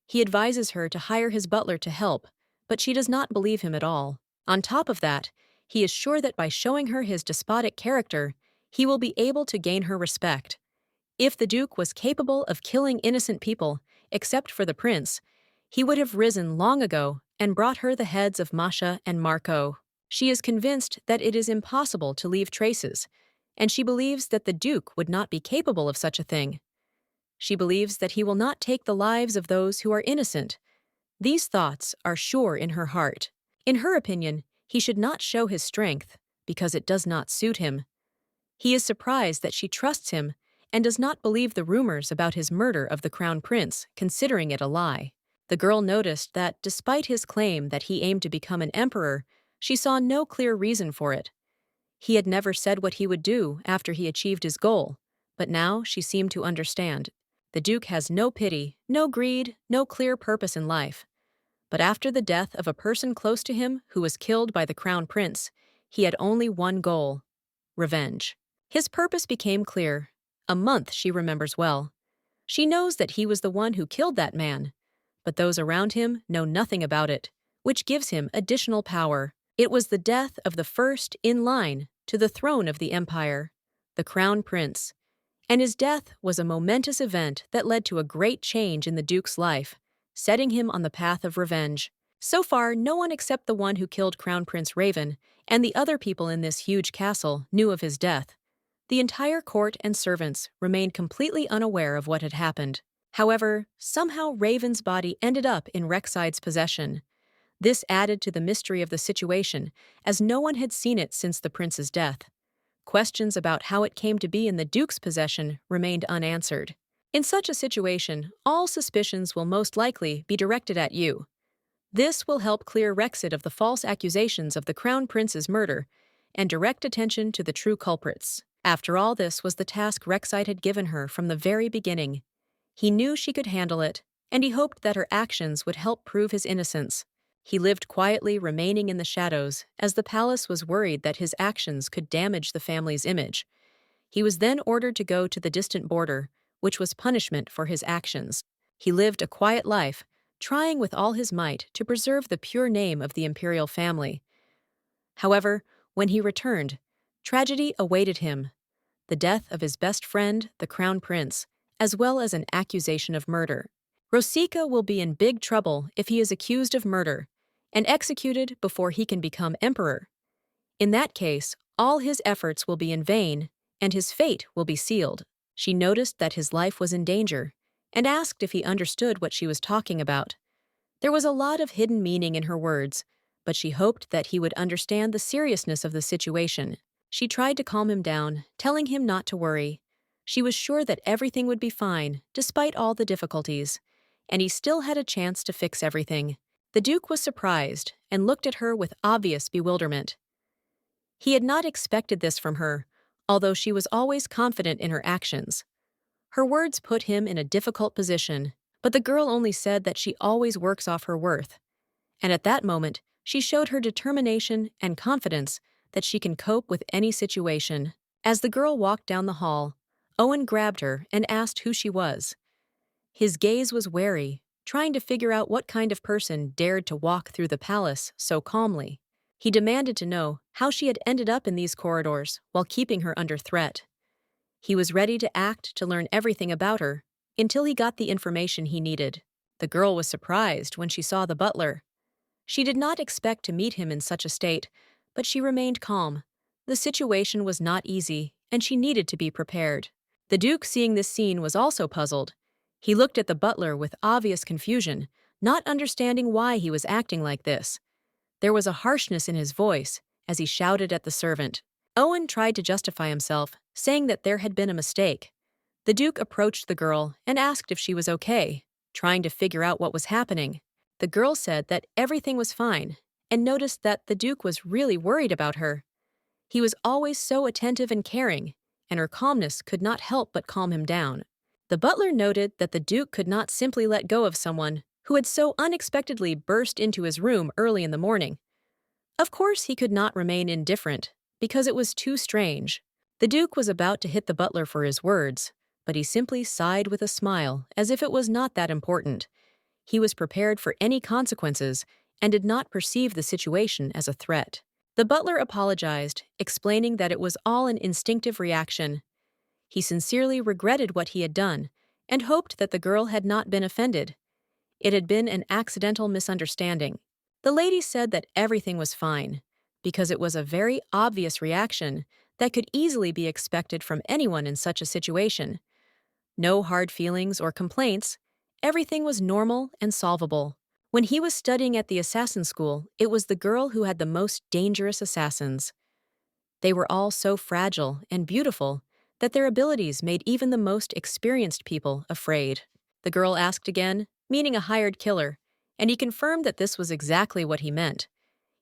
He advises her to hire his butler to help, but she does not believe him at all. On top of that, he is sure that by showing her his despotic character, he will be able to gain her respect. If the Duke was capable of killing innocent people, except for the prince, he would have risen long ago and brought her the heads of Masha and Marco. She is convinced that it is impossible to leave traces, and she believes that the Duke would not be capable of such a thing. She believes that he will not take the lives of those who are innocent. These thoughts are sure in her heart. In her opinion, he should not show his strength because it does not suit him. He is surprised that she trusts him and does not believe the rumors about his murder of the crown prince, considering it a lie. The girl noticed that despite his claim that he aimed to become an emperor, she saw no clear reason for it. He had never said what he would do after he achieved his goal, but now she seemed to understand. The Duke has no pity, no greed, no clear purpose in life. But after the death of a person close to him who was killed by the crown prince, he had only one goal: revenge. His purpose became clear. A month she remembers well. She knows that he was the one who killed that man, but those around him know nothing about it, which gives him additional power. It was the death of the first in line to the throne of the empire, the crown prince, and his death was a momentous event that led to a great change in the Duke's life, setting him on the path of revenge. So far, no one except the one who killed Crown Prince Raven and the other people in this huge castle knew of his death. The entire court and servants remained completely unaware of what had happened. However, somehow Raven's body ended up in Rexide's possession. This added to the mystery of the situation, as no one had seen it since the prince's death. Questions about how it came to be in the Duke's possession remained unanswered. In such a situation, all suspicions will most likely be directed at you. This will help clear Rexit of the false accusations of the Crown Prince's murder and direct attention to the true culprits. After all, this was the task Rexite had given her from the very beginning. He knew she could handle it, and he hoped that her actions would help prove his innocence. He lived quietly, remaining in the shadows, as the palace was worried that his actions could damage the family's image. He was then ordered to go to the distant border, which was punishment for his actions. He lived a quiet life, trying with all his might to preserve the pure name of the imperial family. However, when he returned, tragedy awaited him: the death of his best friend, the crown prince, as well as an accusation of murder. Rosika will be in big trouble if he is accused of murder and executed before he can become emperor. In that case, all his efforts will be in vain, and his fate will be sealed. She noticed that his life was in danger and asked if he understood what she was talking about. There was a lot of hidden meaning in her words, but she hoped that he would understand the seriousness of the situation. She tried to calm him down, telling him not to worry. She was sure that everything would be fine, despite all the difficulties, and he still had a chance to fix everything. The Duke was surprised and looked at her with obvious bewilderment. He had not expected this from her, although she was always confident in her actions. Her words put him in a difficult position, but the girl only said that she always works off her worth. And at that moment, she showed her determination and confidence that she can cope with any situation. As the girl walked down the hall, Owen grabbed her and asked who she was. His gaze was wary, trying to figure out what kind of person dared to walk through the palace so calmly. He demanded to know how she had ended up in these corridors while keeping her under threat. He was ready to act to learn everything about her, until he got the information he needed. The girl was surprised when she saw the butler. She did not expect to meet him in such a state, but she remained calm. The situation was not easy, and she needed to be prepared. The Duke, seeing this scene, was also puzzled. He looked at the butler with obvious confusion, not understanding why he was acting like this. There was a harshness in his voice as he shouted at the servant. Owen tried to justify himself, saying that there had been a mistake. The Duke approached the girl and asked if she was okay, trying to figure out what was happening. The girl said that everything was fine and noticed that the Duke was really worried about her. He was always so attentive and caring, and her calmness could not help but calm him down. The butler noted that the Duke could not simply let go of someone who had so unexpectedly burst into his room early in the morning. Of course, he could not remain indifferent, because it was too strange. The Duke was about to hit the butler for his words, but he simply sighed with a smile, as if it was not that important. He was prepared for any consequences and did not perceive the situation as a threat. The butler apologized, explaining that it was all an instinctive reaction. He sincerely regretted what he had done and hoped that the girl had not been offended. It had been an accidental misunderstanding. The lady said that everything was fine, because it was a very obvious reaction that could easily be expected from anyone in such a situation. No hard feelings or complaints. Everything was normal and solvable. When he was studying at the assassin school, it was the girl who had the most dangerous assassins. They were all so fragile and beautiful that their abilities made even the most experienced people afraid. The girl asked again, meaning a hired killer, and he confirmed that this was exactly what he meant.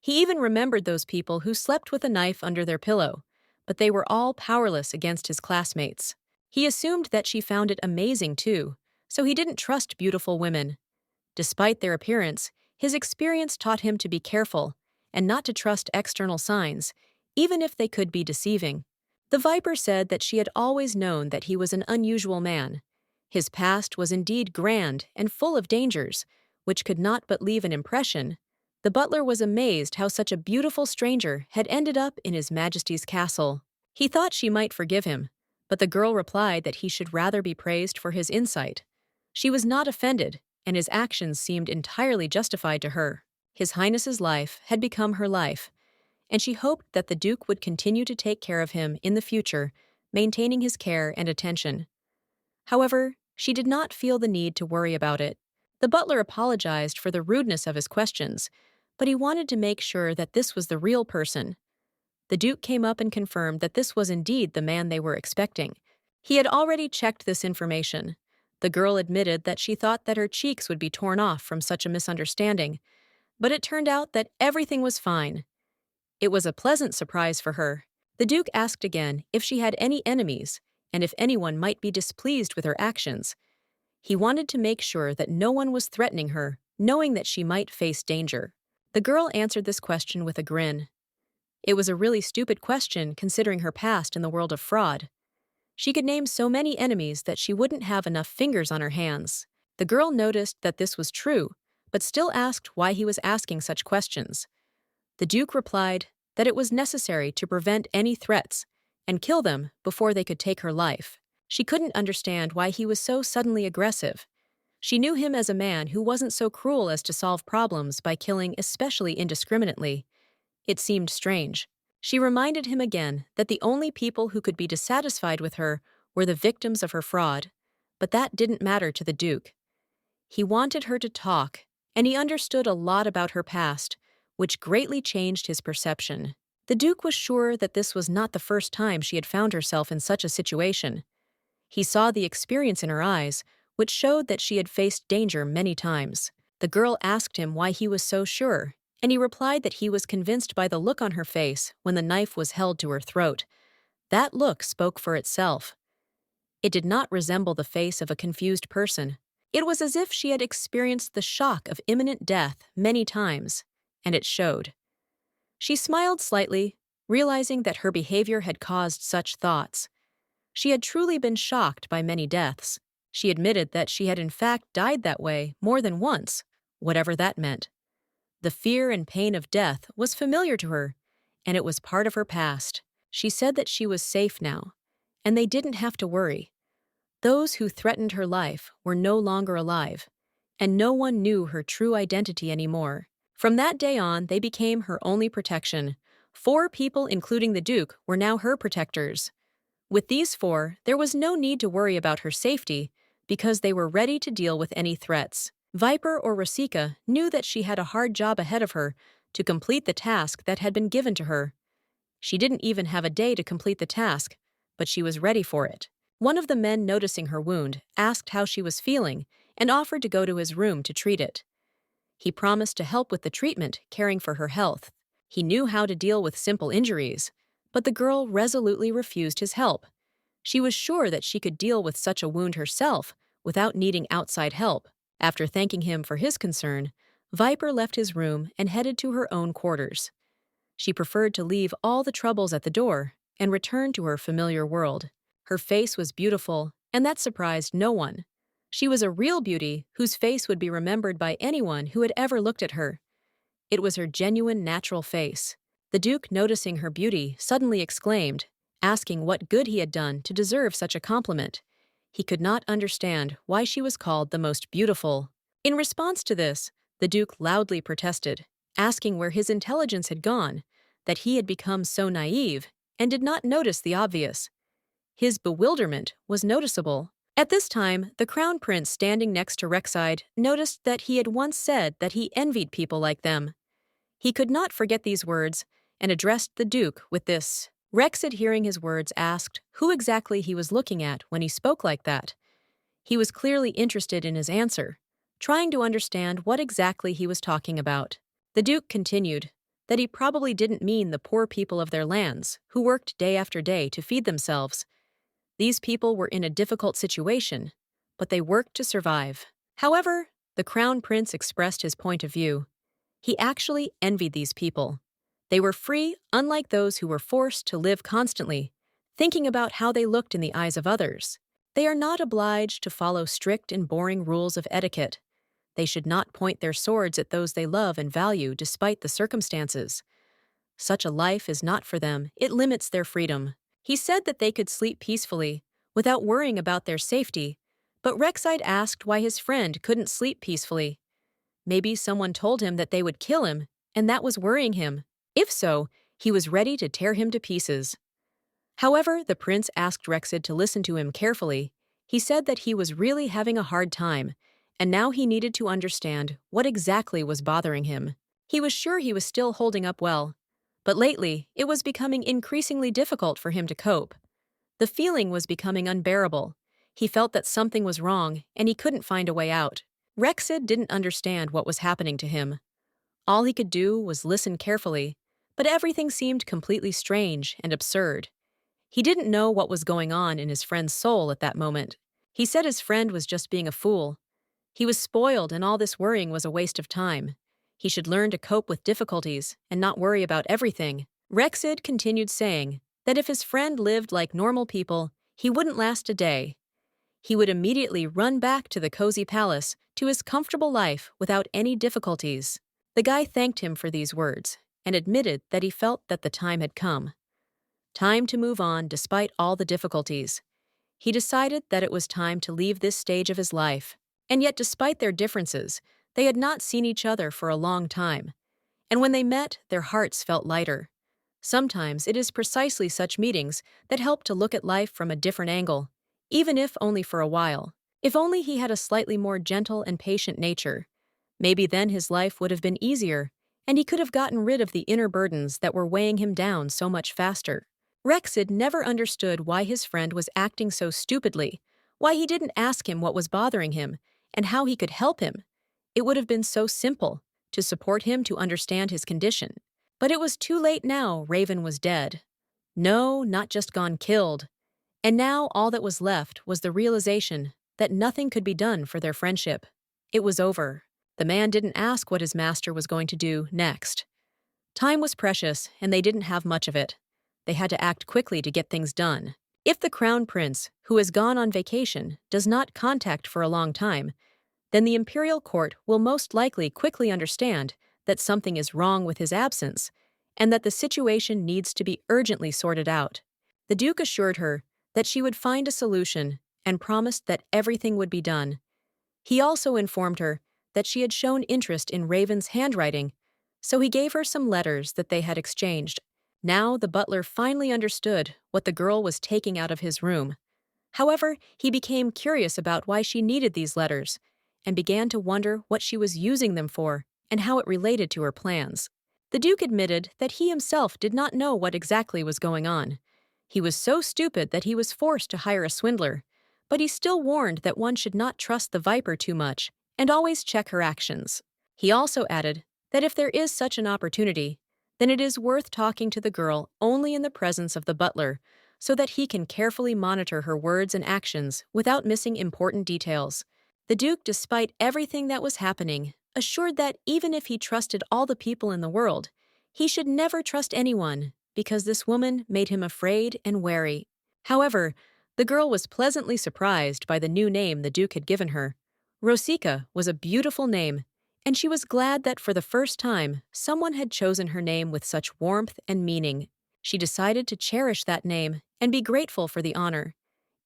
He even remembered those people who slept with a knife under their pillow, but they were all powerless against his classmates. He assumed that she found it amazing too, so he didn't trust beautiful women. Despite their appearance, His experience taught him to be careful and not to trust external signs, even if they could be deceiving. The Viper said that she had always known that he was an unusual man. His past was indeed grand and full of dangers, which could not but leave an impression. The butler was amazed how such a beautiful stranger had ended up in His Majesty's castle. He thought she might forgive him, but the girl replied that he should rather be praised for his insight. She was not offended, and his actions seemed entirely justified to her. His Highness's life had become her life, and she hoped that the Duke would continue to take care of him in the future, maintaining his care and attention. However, she did not feel the need to worry about it. The butler apologized for the rudeness of his questions, but he wanted to make sure that this was the real person. The Duke came up and confirmed that this was indeed the man they were expecting. He had already checked this information. The girl admitted that she thought that her cheeks would be torn off from such a misunderstanding, but it turned out that everything was fine. It was a pleasant surprise for her. The Duke asked again if she had any enemies, and if anyone might be displeased with her actions. He wanted to make sure that no one was threatening her, knowing that she might face danger. The girl answered this question with a grin. It was a really stupid question considering her past in the world of fraud. She could name so many enemies that she wouldn't have enough fingers on her hands. The girl noticed that this was true, but still asked why he was asking such questions. The Duke replied that it was necessary to prevent any threats and kill them before they could take her life. She couldn't understand why he was so suddenly aggressive. She knew him as a man who wasn't so cruel as to solve problems by killing especially indiscriminately. It seemed strange. She reminded him again that the only people who could be dissatisfied with her were the victims of her fraud, but that didn't matter to the Duke. He wanted her to talk, and he understood a lot about her past, which greatly changed his perception. The Duke was sure that this was not the first time she had found herself in such a situation. He saw the experience in her eyes, which showed that she had faced danger many times. The girl asked him why he was so sure, and he replied that he was convinced by the look on her face when the knife was held to her throat. That look spoke for itself. It did not resemble the face of a confused person. It was as if she had experienced the shock of imminent death many times, and it showed. She smiled slightly, realizing that her behavior had caused such thoughts. She had truly been shocked by many deaths. She admitted that she had in fact died that way more than once, whatever that meant. The fear and pain of death was familiar to her, and it was part of her past. She said that she was safe now, and they didn't have to worry. Those who threatened her life were no longer alive, and no one knew her true identity anymore. From that day on, they became her only protection. 4 people, including the Duke, were now her protectors. With these 4, there was no need to worry about her safety because they were ready to deal with any threats. Viper or Rasika knew that she had a hard job ahead of her to complete the task that had been given to her. She didn't even have a day to complete the task, but she was ready for it. One of the men, noticing her wound, asked how she was feeling and offered to go to his room to treat it. He promised to help with the treatment, caring for her health. He knew how to deal with simple injuries, but the girl resolutely refused his help. She was sure that she could deal with such a wound herself without needing outside help. After thanking him for his concern, Viper left his room and headed to her own quarters. She preferred to leave all the troubles at the door and return to her familiar world. Her face was beautiful, and that surprised no one. She was a real beauty whose face would be remembered by anyone who had ever looked at her. It was her genuine, natural face. The Duke, noticing her beauty, suddenly exclaimed, asking what good he had done to deserve such a compliment. He could not understand why she was called the most beautiful. In response to this, the Duke loudly protested, asking where his intelligence had gone, that he had become so naive and did not notice the obvious. His bewilderment was noticeable. At this time, the Crown Prince standing next to Rexide noticed that he had once said that he envied people like them. He could not forget these words and addressed the Duke with this. Rexide, hearing his words, asked who exactly he was looking at when he spoke like that. He was clearly interested in his answer, trying to understand what exactly he was talking about. The Duke continued that he probably didn't mean the poor people of their lands, who worked day after day to feed themselves. These people were in a difficult situation, but they worked to survive. However, the Crown Prince expressed his point of view. He actually envied these people. They were free, unlike those who were forced to live constantly, thinking about how they looked in the eyes of others. They are not obliged to follow strict and boring rules of etiquette. They should not point their swords at those they love and value despite the circumstances. Such a life is not for them, it limits their freedom. He said that they could sleep peacefully, without worrying about their safety, but Rexide asked why his friend couldn't sleep peacefully. Maybe someone told him that they would kill him, and that was worrying him. If so, he was ready to tear him to pieces. However, the prince asked Rexid to listen to him carefully. He said that he was really having a hard time, and now he needed to understand what exactly was bothering him. He was sure he was still holding up well, but lately it was becoming increasingly difficult for him to cope. The feeling was becoming unbearable. He felt that something was wrong, and he couldn't find a way out. Rexid didn't understand what was happening to him. All he could do was listen carefully, but everything seemed completely strange and absurd. He didn't know what was going on in his friend's soul at that moment. He said his friend was just being a fool. He was spoiled and all this worrying was a waste of time. He should learn to cope with difficulties and not worry about everything. Rexid continued saying that if his friend lived like normal people, he wouldn't last a day. He would immediately run back to the cozy palace, to his comfortable life without any difficulties. The guy thanked him for these words and admitted that he felt that the time had come. Time to move on despite all the difficulties. He decided that it was time to leave this stage of his life. And yet despite their differences, they had not seen each other for a long time. And when they met, their hearts felt lighter. Sometimes it is precisely such meetings that help to look at life from a different angle, even if only for a while. If only he had a slightly more gentle and patient nature. Maybe then his life would have been easier, and he could have gotten rid of the inner burdens that were weighing him down so much faster. Rexid never understood why his friend was acting so stupidly, why he didn't ask him what was bothering him, and how he could help him. It would have been so simple to support him to understand his condition. But it was too late now. Raven was dead. No, not just gone killed. And now all that was left was the realization that nothing could be done for their friendship. It was over. The man didn't ask what his master was going to do next. Time was precious, and they didn't have much of it. They had to act quickly to get things done. If the crown prince, who has gone on vacation, does not contact for a long time, then the imperial court will most likely quickly understand that something is wrong with his absence, and that the situation needs to be urgently sorted out. The Duke assured her that she would find a solution and promised that everything would be done. He also informed her that she had shown interest in Raven's handwriting, so he gave her some letters that they had exchanged. Now the butler finally understood what the girl was taking out of his room. However, he became curious about why she needed these letters, and began to wonder what she was using them for and how it related to her plans. The Duke admitted that he himself did not know what exactly was going on. He was so stupid that he was forced to hire a swindler, but he still warned that one should not trust the Viper too much and always check her actions. He also added that if there is such an opportunity, then it is worth talking to the girl only in the presence of the butler, so that he can carefully monitor her words and actions without missing important details. The Duke, despite everything that was happening, assured that even if he trusted all the people in the world, he should never trust anyone, because this woman made him afraid and wary. However, the girl was pleasantly surprised by the new name the Duke had given her. Rosika was a beautiful name, and she was glad that for the first time someone had chosen her name with such warmth and meaning. She decided to cherish that name and be grateful for the honor,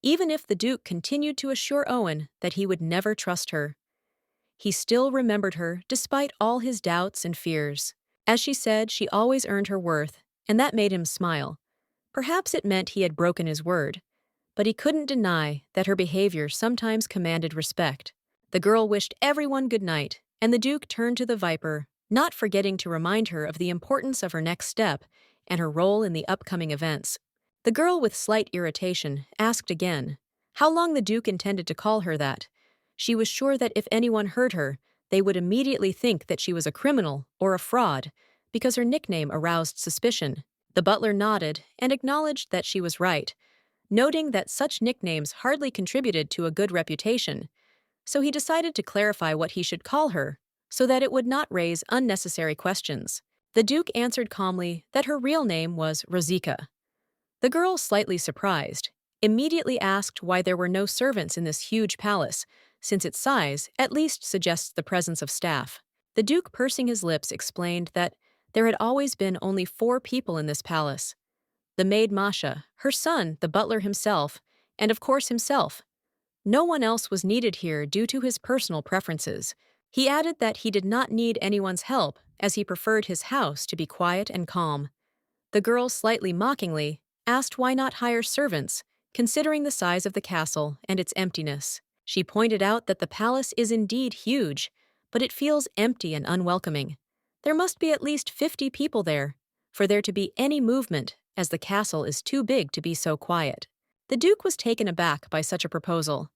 even if the Duke continued to assure Owen that he would never trust her. He still remembered her despite all his doubts and fears. As she said, she always earned her worth, and that made him smile. Perhaps it meant he had broken his word, but he couldn't deny that her behavior sometimes commanded respect. The girl wished everyone good night, and the Duke turned to the Viper, not forgetting to remind her of the importance of her next step and her role in the upcoming events. The girl, with slight irritation, asked again how long the Duke intended to call her that. She was sure that if anyone heard her, they would immediately think that she was a criminal or a fraud, because her nickname aroused suspicion. The butler nodded and acknowledged that she was right, noting that such nicknames hardly contributed to a good reputation, so he decided to clarify what he should call her. so that it would not raise unnecessary questions. The Duke answered calmly that her real name was Rosika. The girl, slightly surprised, immediately asked why there were no servants in this huge palace, since its size at least suggests the presence of staff. The Duke, pursing his lips, explained that there had always been only 4 people in this palace: the maid Masha, her son, the butler himself, and of course himself. No one else was needed here due to his personal preferences. He added that he did not need anyone's help, as he preferred his house to be quiet and calm. The girl, slightly mockingly, asked why not hire servants, considering the size of the castle and its emptiness. She pointed out that the palace is indeed huge, but it feels empty and unwelcoming. There must be at least 50 people there, for there to be any movement, as the castle is too big to be so quiet. The Duke was taken aback by such a proposal.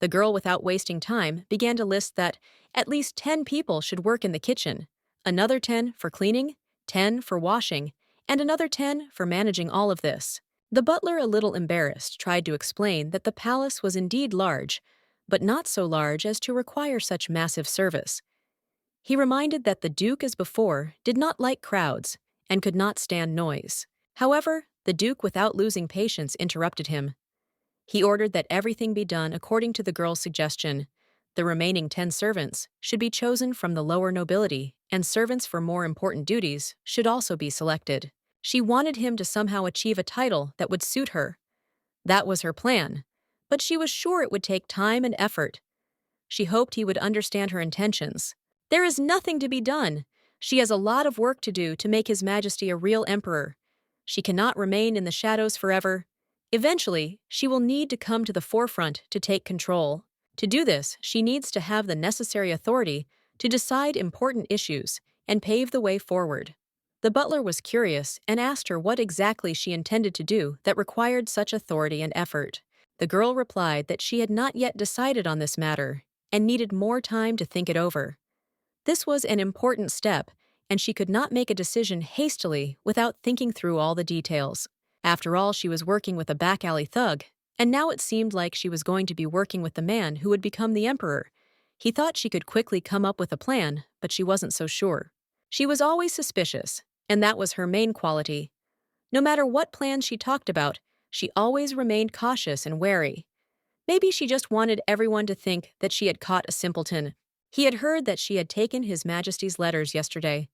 The girl, without wasting time, began to list that at least 10 people should work in the kitchen, another 10 for cleaning, 10 for washing, and another 10 for managing all of this. The butler, a little embarrassed, tried to explain that the palace was indeed large, but not so large as to require such massive service. He reminded that the Duke, as before, did not like crowds and could not stand noise. However, the Duke, without losing patience, interrupted him. He ordered that everything be done according to the girl's suggestion. The remaining 10 servants should be chosen from the lower nobility, and servants for more important duties should also be selected. She wanted him to somehow achieve a title that would suit her. That was her plan, but she was sure it would take time and effort. She hoped he would understand her intentions. There is nothing to be done. She has a lot of work to do to make His Majesty a real emperor. She cannot remain in the shadows forever. Eventually, she will need to come to the forefront to take control. To do this, she needs to have the necessary authority to decide important issues and pave the way forward. The butler was curious and asked her what exactly she intended to do that required such authority and effort. The girl replied that she had not yet decided on this matter and needed more time to think it over. This was an important step, and she could not make a decision hastily without thinking through all the details. After all, she was working with a back-alley thug, and now it seemed like she was going to be working with the man who would become the emperor. He thought she could quickly come up with a plan, but she wasn't so sure. She was always suspicious, and that was her main quality. No matter what plans she talked about, she always remained cautious and wary. Maybe she just wanted everyone to think that she had caught a simpleton. He had heard that she had taken His Majesty's letters yesterday.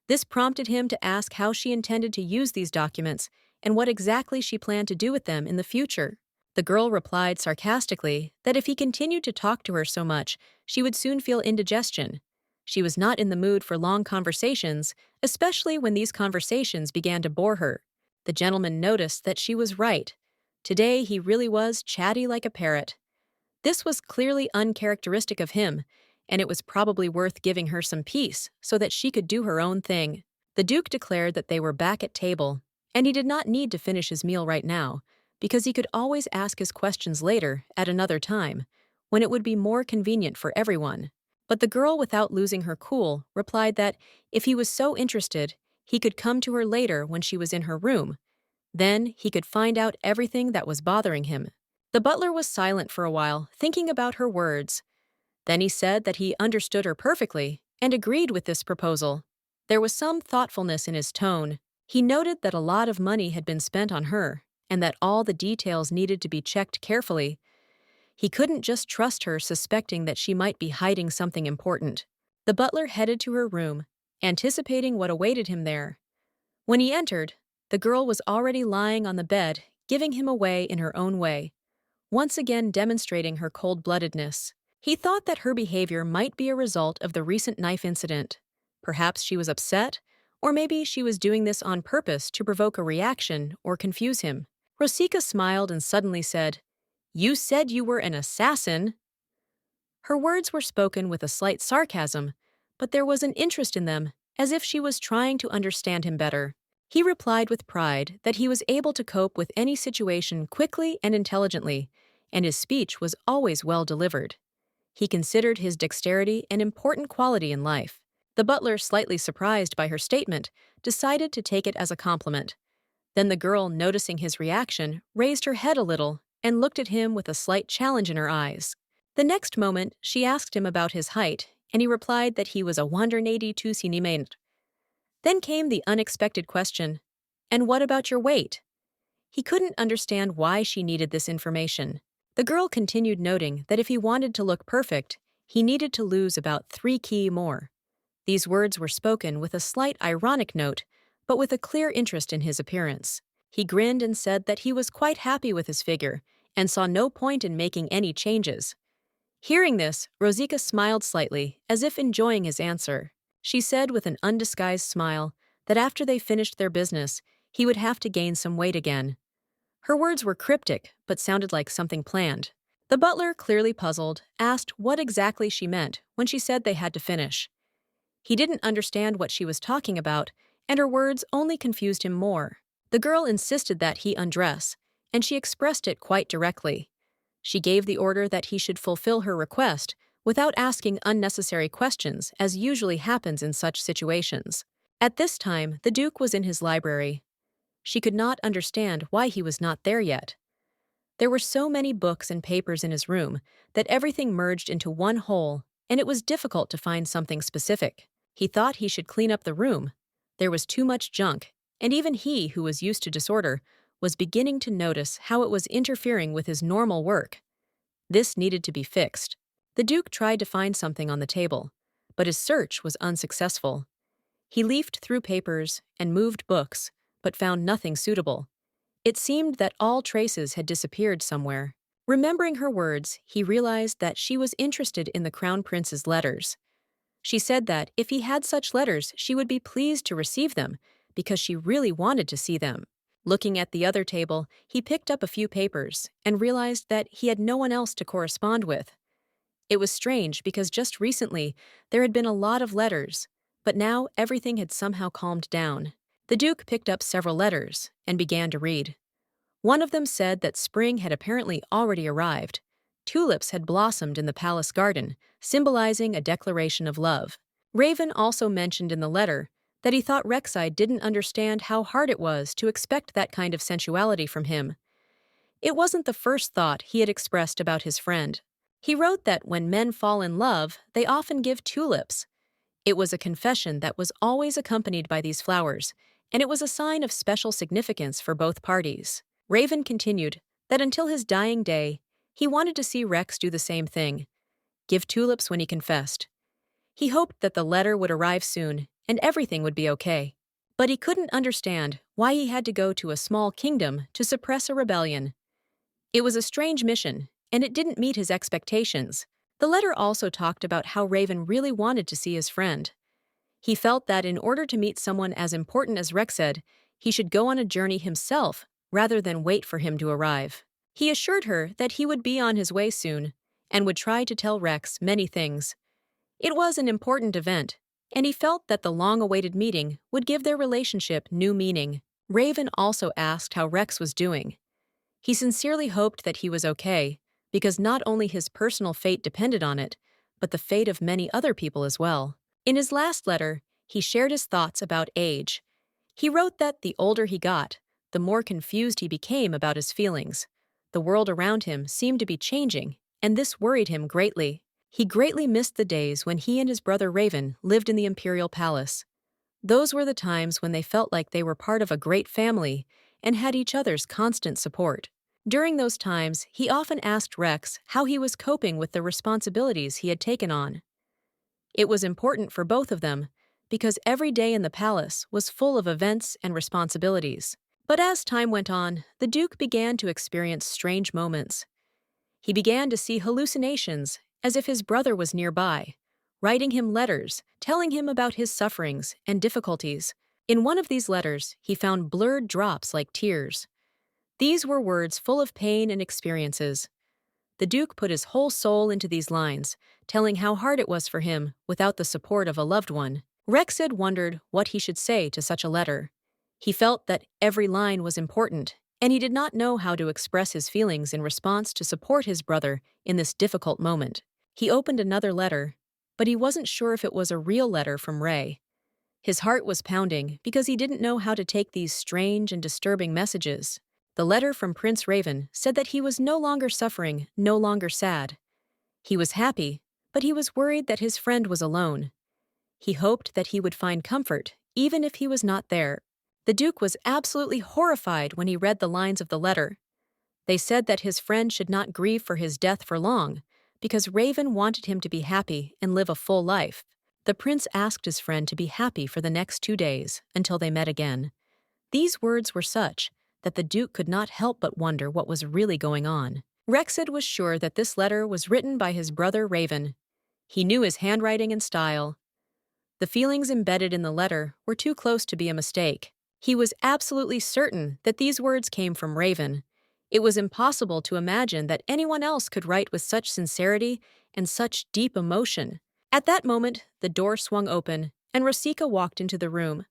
This prompted him to ask how she intended to use these documents and what exactly she planned to do with them in the future. The girl replied sarcastically that if he continued to talk to her so much, she would soon feel indigestion. She was not in the mood for long conversations, especially when these conversations began to bore her. The gentleman noticed that she was right. Today he really was chatty like a parrot. This was clearly uncharacteristic of him, and it was probably worth giving her some peace so that she could do her own thing. The Duke declared that they were back at table, and he did not need to finish his meal right now, because he could always ask his questions later at another time, when it would be more convenient for everyone. But the girl, without losing her cool, replied that if he was so interested, he could come to her later when she was in her room. Then he could find out everything that was bothering him. The butler was silent for a while, thinking about her words. Then he said that he understood her perfectly and agreed with this proposal. There was some thoughtfulness in his tone. He noted that a lot of money had been spent on her and that all the details needed to be checked carefully. He couldn't just trust her, suspecting that she might be hiding something important. The butler headed to her room, anticipating what awaited him there. When he entered, the girl was already lying on the bed, giving him away in her own way, once again demonstrating her cold-bloodedness. He thought that her behavior might be a result of the recent knife incident. Perhaps she was upset, or maybe she was doing this on purpose to provoke a reaction or confuse him. Rosika smiled and suddenly said, "You said you were an assassin." Her words were spoken with a slight sarcasm, but there was an interest in them, as if she was trying to understand him better. He replied with pride that he was able to cope with any situation quickly and intelligently, and his speech was always well delivered. He considered his dexterity an important quality in life. The butler, slightly surprised by her statement, decided to take it as a compliment. Then the girl, noticing his reaction, raised her head a little and looked at him with a slight challenge in her eyes. The next moment, she asked him about his height and he replied that he was a 182 cm. Then came the unexpected question, "And what about your weight?" He couldn't understand why she needed this information. The girl continued noting that if he wanted to look perfect, he needed to lose about 3 kg more. These words were spoken with a slight ironic note, but with a clear interest in his appearance. He grinned and said that he was quite happy with his figure and saw no point in making any changes. Hearing this, Rosika smiled slightly, as if enjoying his answer. She said with an undisguised smile that after they finished their business, he would have to gain some weight again. Her words were cryptic, but sounded like something planned. The butler, clearly puzzled, asked what exactly she meant when she said they had to finish. He didn't understand what she was talking about, and her words only confused him more. The girl insisted that he undress, and she expressed it quite directly. She gave the order that he should fulfill her request without asking unnecessary questions, as usually happens in such situations. At this time, the Duke was in his library. She could not understand why he was not there yet. There were so many books and papers in his room that everything merged into one whole, and it was difficult to find something specific. He thought he should clean up the room. There was too much junk, and even he, who was used to disorder, was beginning to notice how it was interfering with his normal work. This needed to be fixed. The Duke tried to find something on the table, but his search was unsuccessful. He leafed through papers and moved books, but found nothing suitable. It seemed that all traces had disappeared somewhere. Remembering her words, he realized that she was interested in the Crown Prince's letters. She said that if he had such letters, she would be pleased to receive them, because she really wanted to see them. Looking at the other table, he picked up a few papers and realized that he had no one else to correspond with. It was strange because just recently there had been a lot of letters, but now everything had somehow calmed down. The Duke picked up several letters and began to read. One of them said that spring had apparently already arrived. Tulips had blossomed in the palace garden, symbolizing a declaration of love. Raven also mentioned in the letter that he thought Rek'Sai didn't understand how hard it was to expect that kind of sensuality from him. It wasn't the first thought he had expressed about his friend. He wrote that when men fall in love, they often give tulips. It was a confession that was always accompanied by these flowers, and it was a sign of special significance for both parties. Raven continued that until his dying day, he wanted to see Rex do the same thing, give tulips when he confessed. He hoped that the letter would arrive soon and everything would be okay. But he couldn't understand why he had to go to a small kingdom to suppress a rebellion. It was a strange mission, and it didn't meet his expectations. The letter also talked about how Raven really wanted to see his friend. He felt that in order to meet someone as important as Rexed, he should go on a journey himself rather than wait for him to arrive. He assured her that he would be on his way soon and would try to tell Rex many things. It was an important event, and he felt that the long-awaited meeting would give their relationship new meaning. Raven also asked how Rex was doing. He sincerely hoped that he was okay, because not only his personal fate depended on it, but the fate of many other people as well. In his last letter, he shared his thoughts about age. He wrote that the older he got, the more confused he became about his feelings. The world around him seemed to be changing, and this worried him greatly. He greatly missed the days when he and his brother Raven lived in the imperial palace. Those were the times when they felt like they were part of a great family and had each other's constant support. During those times, he often asked Rex how he was coping with the responsibilities he had taken on. It was important for both of them, because every day in the palace was full of events and responsibilities. But as time went on, the Duke began to experience strange moments. He began to see hallucinations, as if his brother was nearby, writing him letters, telling him about his sufferings and difficulties. In one of these letters, he found blurred drops like tears. These were words full of pain and experiences. The Duke put his whole soul into these lines, telling how hard it was for him without the support of a loved one. Rexed wondered what he should say to such a letter. He felt that every line was important, and he did not know how to express his feelings in response to support his brother in this difficult moment. He opened another letter, but he wasn't sure if it was a real letter from Ray. His heart was pounding because he didn't know how to take these strange and disturbing messages. The letter from Prince Raven said that he was no longer suffering, no longer sad. He was happy, but he was worried that his friend was alone. He hoped that he would find comfort, even if he was not there. The Duke was absolutely horrified when he read the lines of the letter. They said that his friend should not grieve for his death for long, because Raven wanted him to be happy and live a full life. The prince asked his friend to be happy for the next 2 days, until they met again. These words were such that the Duke could not help but wonder what was really going on. Rexid was sure that this letter was written by his brother Raven. He knew his handwriting and style. The feelings embedded in the letter were too close to be a mistake. He was absolutely certain that these words came from Raven. It was impossible to imagine that anyone else could write with such sincerity and such deep emotion. At that moment, the door swung open, and Rosika walked into the room.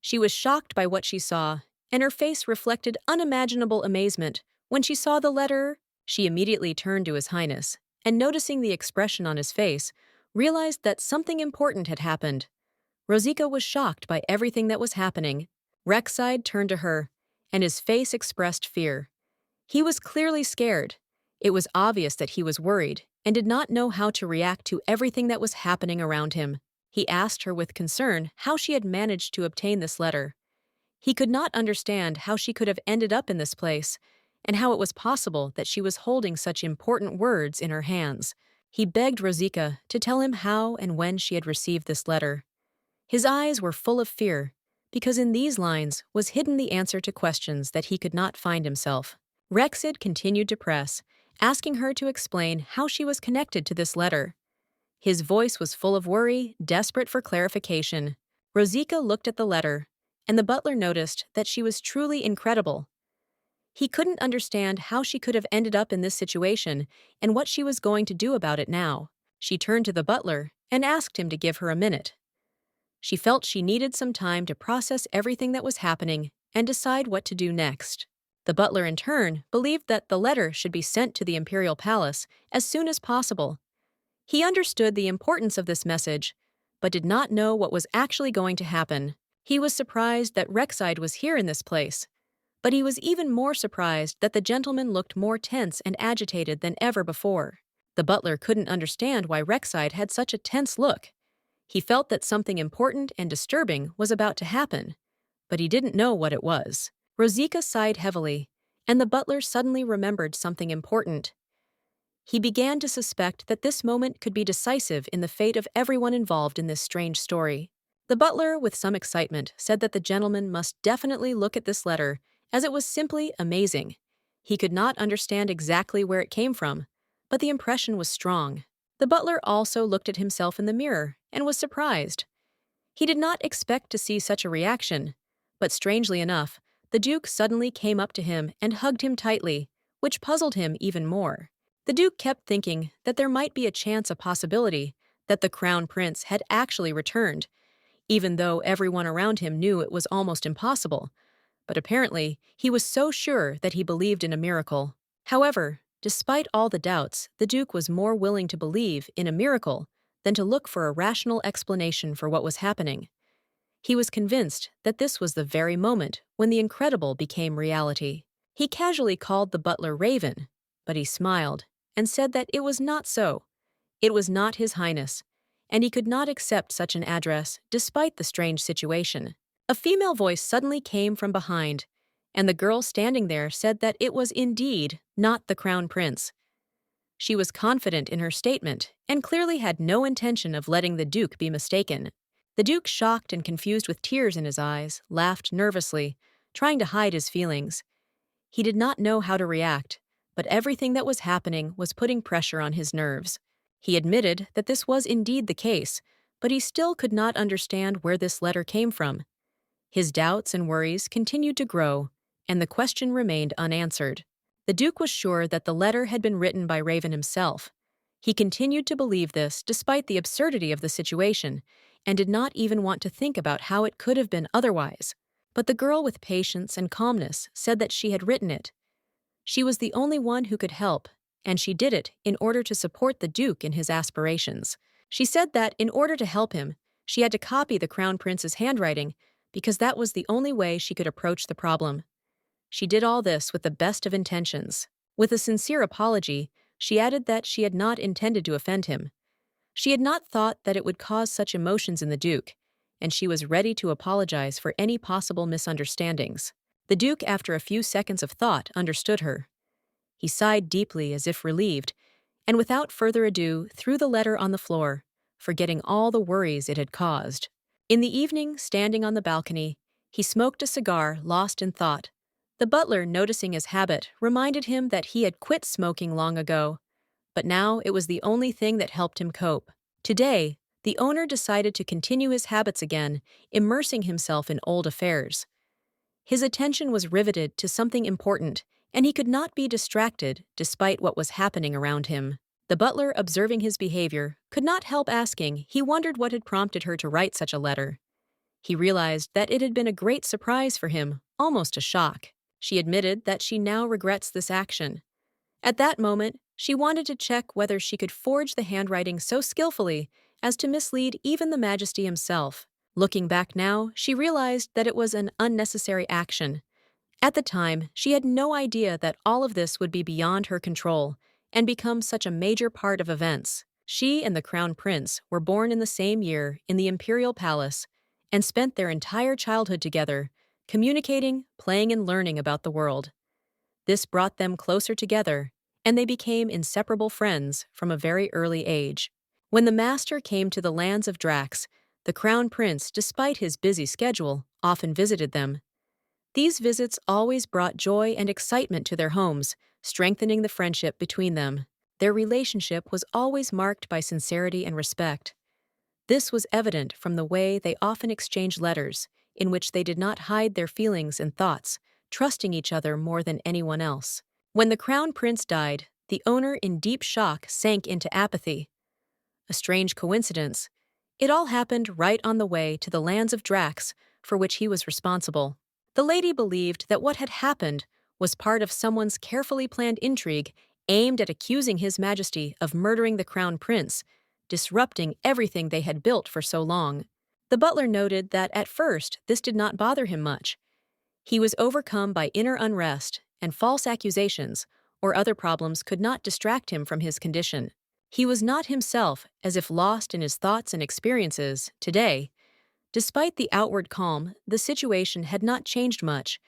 She was shocked by what she saw, and her face reflected unimaginable amazement. When she saw the letter, she immediately turned to His Highness, and noticing the expression on his face, realized that something important had happened. Rosika was shocked by everything that was happening. Rexide turned to her, and his face expressed fear. He was clearly scared. It was obvious that he was worried and did not know how to react to everything that was happening around him. He asked her with concern how she had managed to obtain this letter. He could not understand how she could have ended up in this place, and how it was possible that she was holding such important words in her hands. He begged Rosika to tell him how and when she had received this letter. His eyes were full of fear, because in these lines was hidden the answer to questions that he could not find himself. Rexid continued to press, asking her to explain how she was connected to this letter. His voice was full of worry, desperate for clarification. Rosika looked at the letter, and the butler noticed that she was truly incredible. He couldn't understand how she could have ended up in this situation and what she was going to do about it now. She turned to the butler and asked him to give her a minute. She felt she needed some time to process everything that was happening and decide what to do next. The butler, in turn, believed that the letter should be sent to the imperial palace as soon as possible. He understood the importance of this message, but did not know what was actually going to happen. He was surprised that Rexide was here in this place, but he was even more surprised that the gentleman looked more tense and agitated than ever before. The butler couldn't understand why Rexide had such a tense look. He felt that something important and disturbing was about to happen, but he didn't know what it was. Rosika sighed heavily, and the butler suddenly remembered something important. He began to suspect that this moment could be decisive in the fate of everyone involved in this strange story. The butler, with some excitement, said that the gentleman must definitely look at this letter, as it was simply amazing. He could not understand exactly where it came from, but the impression was strong. The butler also looked at himself in the mirror and was surprised. He did not expect to see such a reaction, but strangely enough, the Duke suddenly came up to him and hugged him tightly, which puzzled him even more. The Duke kept thinking that there might be a possibility, that the Crown Prince had actually returned, even though everyone around him knew it was almost impossible. But apparently, he was so sure that he believed in a miracle. However, despite all the doubts, the Duke was more willing to believe in a miracle than to look for a rational explanation for what was happening. He was convinced that this was the very moment when the incredible became reality. He casually called the butler Raven, but he smiled and said that it was not so. It was not His Highness, and he could not accept such an address despite the strange situation. A female voice suddenly came from behind, and the girl standing there said that it was indeed not the Crown Prince. She was confident in her statement and clearly had no intention of letting the Duke be mistaken. The Duke, shocked and confused with tears in his eyes, laughed nervously, trying to hide his feelings. He did not know how to react, but everything that was happening was putting pressure on his nerves. He admitted that this was indeed the case, but he still could not understand where this letter came from. His doubts and worries continued to grow, and the question remained unanswered. The Duke was sure that the letter had been written by Raven himself. He continued to believe this despite the absurdity of the situation, and did not even want to think about how it could have been otherwise. But the girl, with patience and calmness, said that she had written it. She was the only one who could help, and she did it in order to support the Duke in his aspirations. She said that in order to help him, she had to copy the Crown Prince's handwriting, because that was the only way she could approach the problem. She did all this with the best of intentions. With a sincere apology, she added that she had not intended to offend him. She had not thought that it would cause such emotions in the Duke, and she was ready to apologize for any possible misunderstandings. The Duke, after a few seconds of thought, understood her. He sighed deeply as if relieved, and without further ado threw the letter on the floor, forgetting all the worries it had caused. In the evening, standing on the balcony, he smoked a cigar, lost in thought. The butler, noticing his habit, reminded him that he had quit smoking long ago, but now it was the only thing that helped him cope. Today, the owner decided to continue his habits again, immersing himself in old affairs. His attention was riveted to something important, and he could not be distracted despite what was happening around him. The butler, observing his behavior, could not help asking. He wondered what had prompted her to write such a letter. He realized that it had been a great surprise for him, almost a shock. She admitted that she now regrets this action. At that moment, she wanted to check whether she could forge the handwriting so skillfully as to mislead even the Majesty himself. Looking back now, she realized that it was an unnecessary action. At the time, she had no idea that all of this would be beyond her control and become such a major part of events. She and the Crown Prince were born in the same year in the Imperial Palace and spent their entire childhood together, communicating, playing, and learning about the world. This brought them closer together, and they became inseparable friends from a very early age. When the master came to the lands of Drax, the Crown Prince, despite his busy schedule, often visited them. These visits always brought joy and excitement to their homes, strengthening the friendship between them. Their relationship was always marked by sincerity and respect. This was evident from the way they often exchanged letters, in which they did not hide their feelings and thoughts, trusting each other more than anyone else. When the Crown Prince died, the owner, in deep shock, sank into apathy. A strange coincidence. It all happened right on the way to the lands of Drax, for which he was responsible. The lady believed that what had happened was part of someone's carefully planned intrigue aimed at accusing His Majesty of murdering the Crown Prince, disrupting everything they had built for so long. The butler noted that at first this did not bother him much. He was overcome by inner unrest, and false accusations or other problems could not distract him from his condition. He was not himself, as if lost in his thoughts and experiences. Today, despite the outward calm, the situation had not changed much,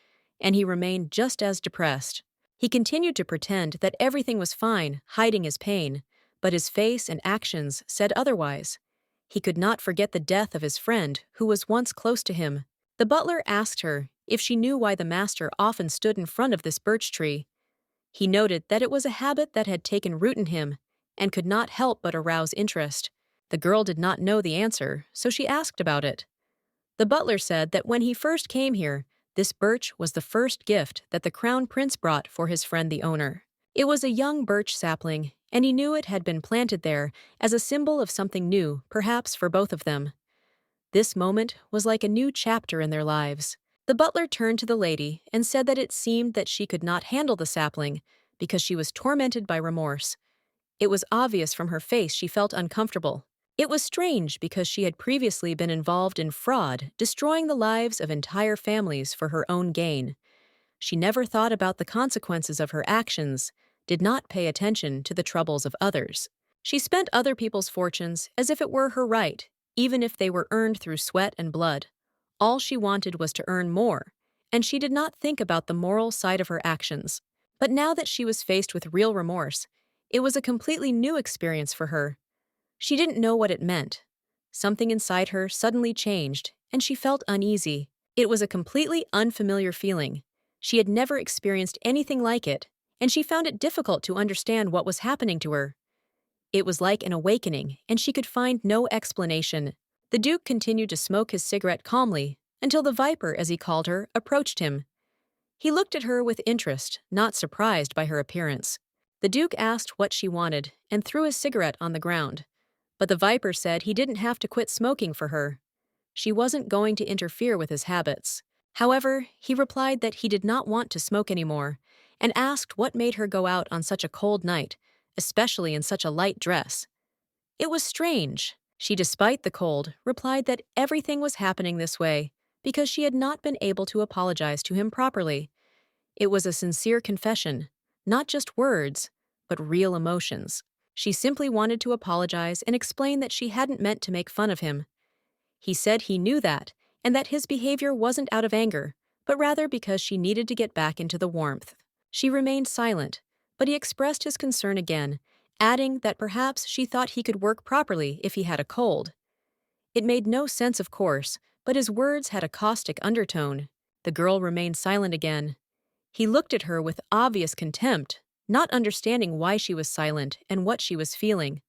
and he remained just as depressed. He continued to pretend that everything was fine, hiding his pain, but his face and actions said otherwise. He could not forget the death of his friend, who was once close to him. The butler asked her if she knew why the master often stood in front of this birch tree. He noted that it was a habit that had taken root in him and could not help but arouse interest. The girl did not know the answer, so she asked about it. The butler said that when he first came here, this birch was the first gift that the Crown Prince brought for his friend the owner. It was a young birch sapling, and he knew it had been planted there as a symbol of something new, perhaps for both of them. This moment was like a new chapter in their lives. The butler turned to the lady and said that it seemed that she could not handle the sapling because she was tormented by remorse. It was obvious from her face she felt uncomfortable. It was strange because she had previously been involved in fraud, destroying the lives of entire families for her own gain. She never thought about the consequences of her actions, did not pay attention to the troubles of others. She spent other people's fortunes as if it were her right, even if they were earned through sweat and blood. All she wanted was to earn more, and she did not think about the moral side of her actions. But now that she was faced with real remorse, it was a completely new experience for her. She didn't know what it meant. Something inside her suddenly changed, and she felt uneasy. It was a completely unfamiliar feeling. She had never experienced anything like it, and she found it difficult to understand what was happening to her. It was like an awakening, and she could find no explanation. The Duke continued to smoke his cigarette calmly until the Viper, as he called her, approached him. He looked at her with interest, not surprised by her appearance. The Duke asked what she wanted and threw his cigarette on the ground. But the Viper said he didn't have to quit smoking for her. She wasn't going to interfere with his habits. However, he replied that he did not want to smoke anymore and asked what made her go out on such a cold night, especially in such a light dress. It was strange. She, despite the cold, replied that everything was happening this way because she had not been able to apologize to him properly. It was a sincere confession, not just words, but real emotions. She simply wanted to apologize and explain that she hadn't meant to make fun of him. He said he knew that, and that his behavior wasn't out of anger, but rather because she needed to get back into the warmth. She remained silent, but he expressed his concern again, adding that perhaps she thought he could work properly if he had a cold. It made no sense, of course, but his words had a caustic undertone. The girl remained silent again. He looked at her with obvious contempt, not understanding why she was silent and what she was feeling.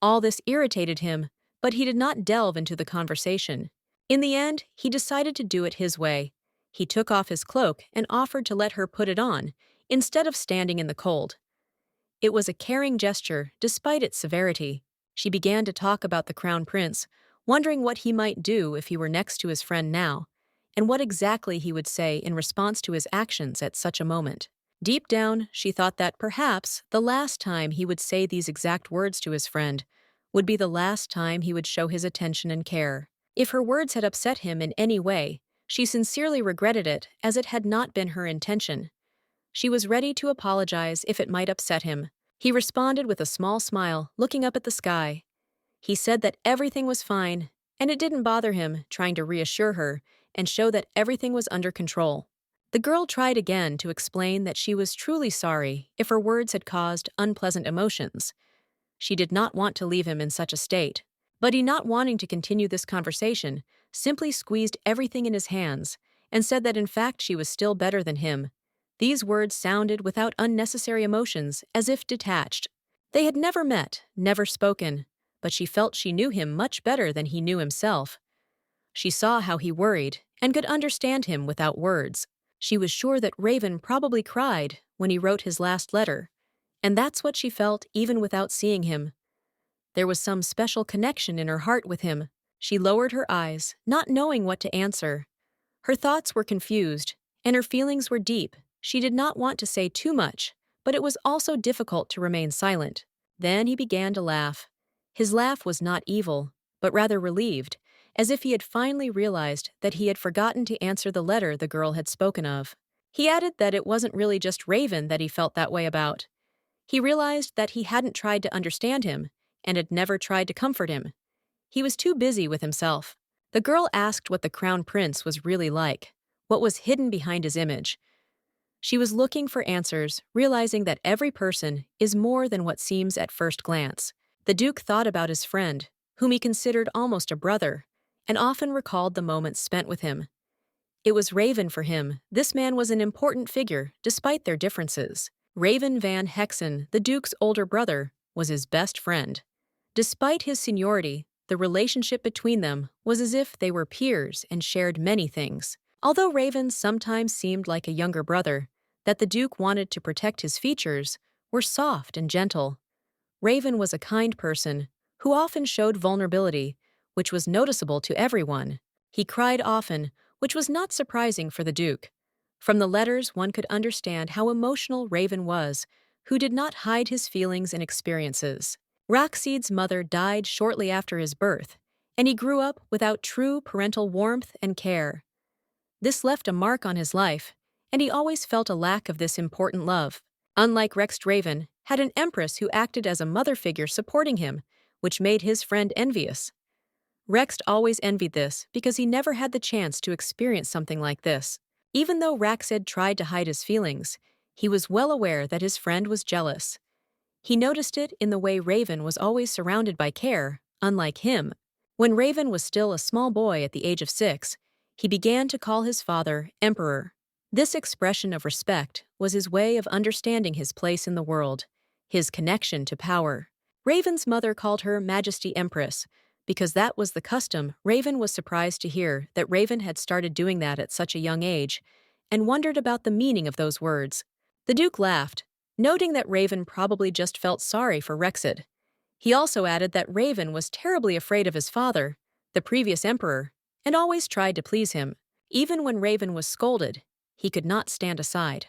All this irritated him, but he did not delve into the conversation. In the end, he decided to do it his way. He took off his cloak and offered to let her put it on, instead of standing in the cold. It was a caring gesture, despite its severity. She began to talk about the crown prince, wondering what he might do if he were next to his friend now, and what exactly he would say in response to his actions at such a moment. Deep down, she thought that perhaps the last time he would say these exact words to his friend would be the last time he would show his attention and care. If her words had upset him in any way, she sincerely regretted it, as it had not been her intention. She was ready to apologize if it might upset him. He responded with a small smile, looking up at the sky. He said that everything was fine, and it didn't bother him, trying to reassure her and show that everything was under control. The girl tried again to explain that she was truly sorry if her words had caused unpleasant emotions. She did not want to leave him in such a state. But he, not wanting to continue this conversation, simply squeezed everything in his hands and said that in fact she was still better than him. These words sounded without unnecessary emotions, as if detached. They had never met, never spoken, but she felt she knew him much better than he knew himself. She saw how he worried and could understand him without words. She was sure that Raven probably cried when he wrote his last letter, and that's what she felt even without seeing him. There was some special connection in her heart with him. She lowered her eyes, not knowing what to answer. Her thoughts were confused, and her feelings were deep. She did not want to say too much, but it was also difficult to remain silent. Then he began to laugh. His laugh was not evil, but rather relieved, as if he had finally realized that he had forgotten to answer the letter the girl had spoken of. He added that it wasn't really just Raven that he felt that way about. He realized that he hadn't tried to understand him, and had never tried to comfort him. He was too busy with himself. The girl asked what the crown prince was really like, what was hidden behind his image. She was looking for answers, realizing that every person is more than what seems at first glance. The Duke thought about his friend, whom he considered almost a brother, and often recalled the moments spent with him. It was Raven for him. This man was an important figure, despite their differences. Raven van Hexen, the Duke's older brother, was his best friend. Despite his seniority, the relationship between them was as if they were peers and shared many things. Although Raven sometimes seemed like a younger brother, that the Duke wanted to protect his features were soft and gentle. Raven was a kind person who often showed vulnerability, which was noticeable to everyone. He cried often, which was not surprising for the Duke. From the letters, one could understand how emotional Raven was, who did not hide his feelings and experiences. Rockseed's mother died shortly after his birth, and he grew up without true parental warmth and care. This left a mark on his life, and he always felt a lack of this important love. Unlike Rex, Raven had an Empress who acted as a mother figure supporting him, which made his friend envious. Rex always envied this because he never had the chance to experience something like this. Even though Raxid tried to hide his feelings, he was well aware that his friend was jealous. He noticed it in the way Raven was always surrounded by care, unlike him. When Raven was still a small boy at the age of 6, he began to call his father Emperor. This expression of respect was his way of understanding his place in the world, his connection to power. Raven's mother called her Majesty Empress, because that was the custom. Raven was surprised to hear that Raven had started doing that at such a young age, and wondered about the meaning of those words. The Duke laughed, noting that Raven probably just felt sorry for Rexid. He also added that Raven was terribly afraid of his father, the previous emperor, and always tried to please him. Even when Raven was scolded, he could not stand aside.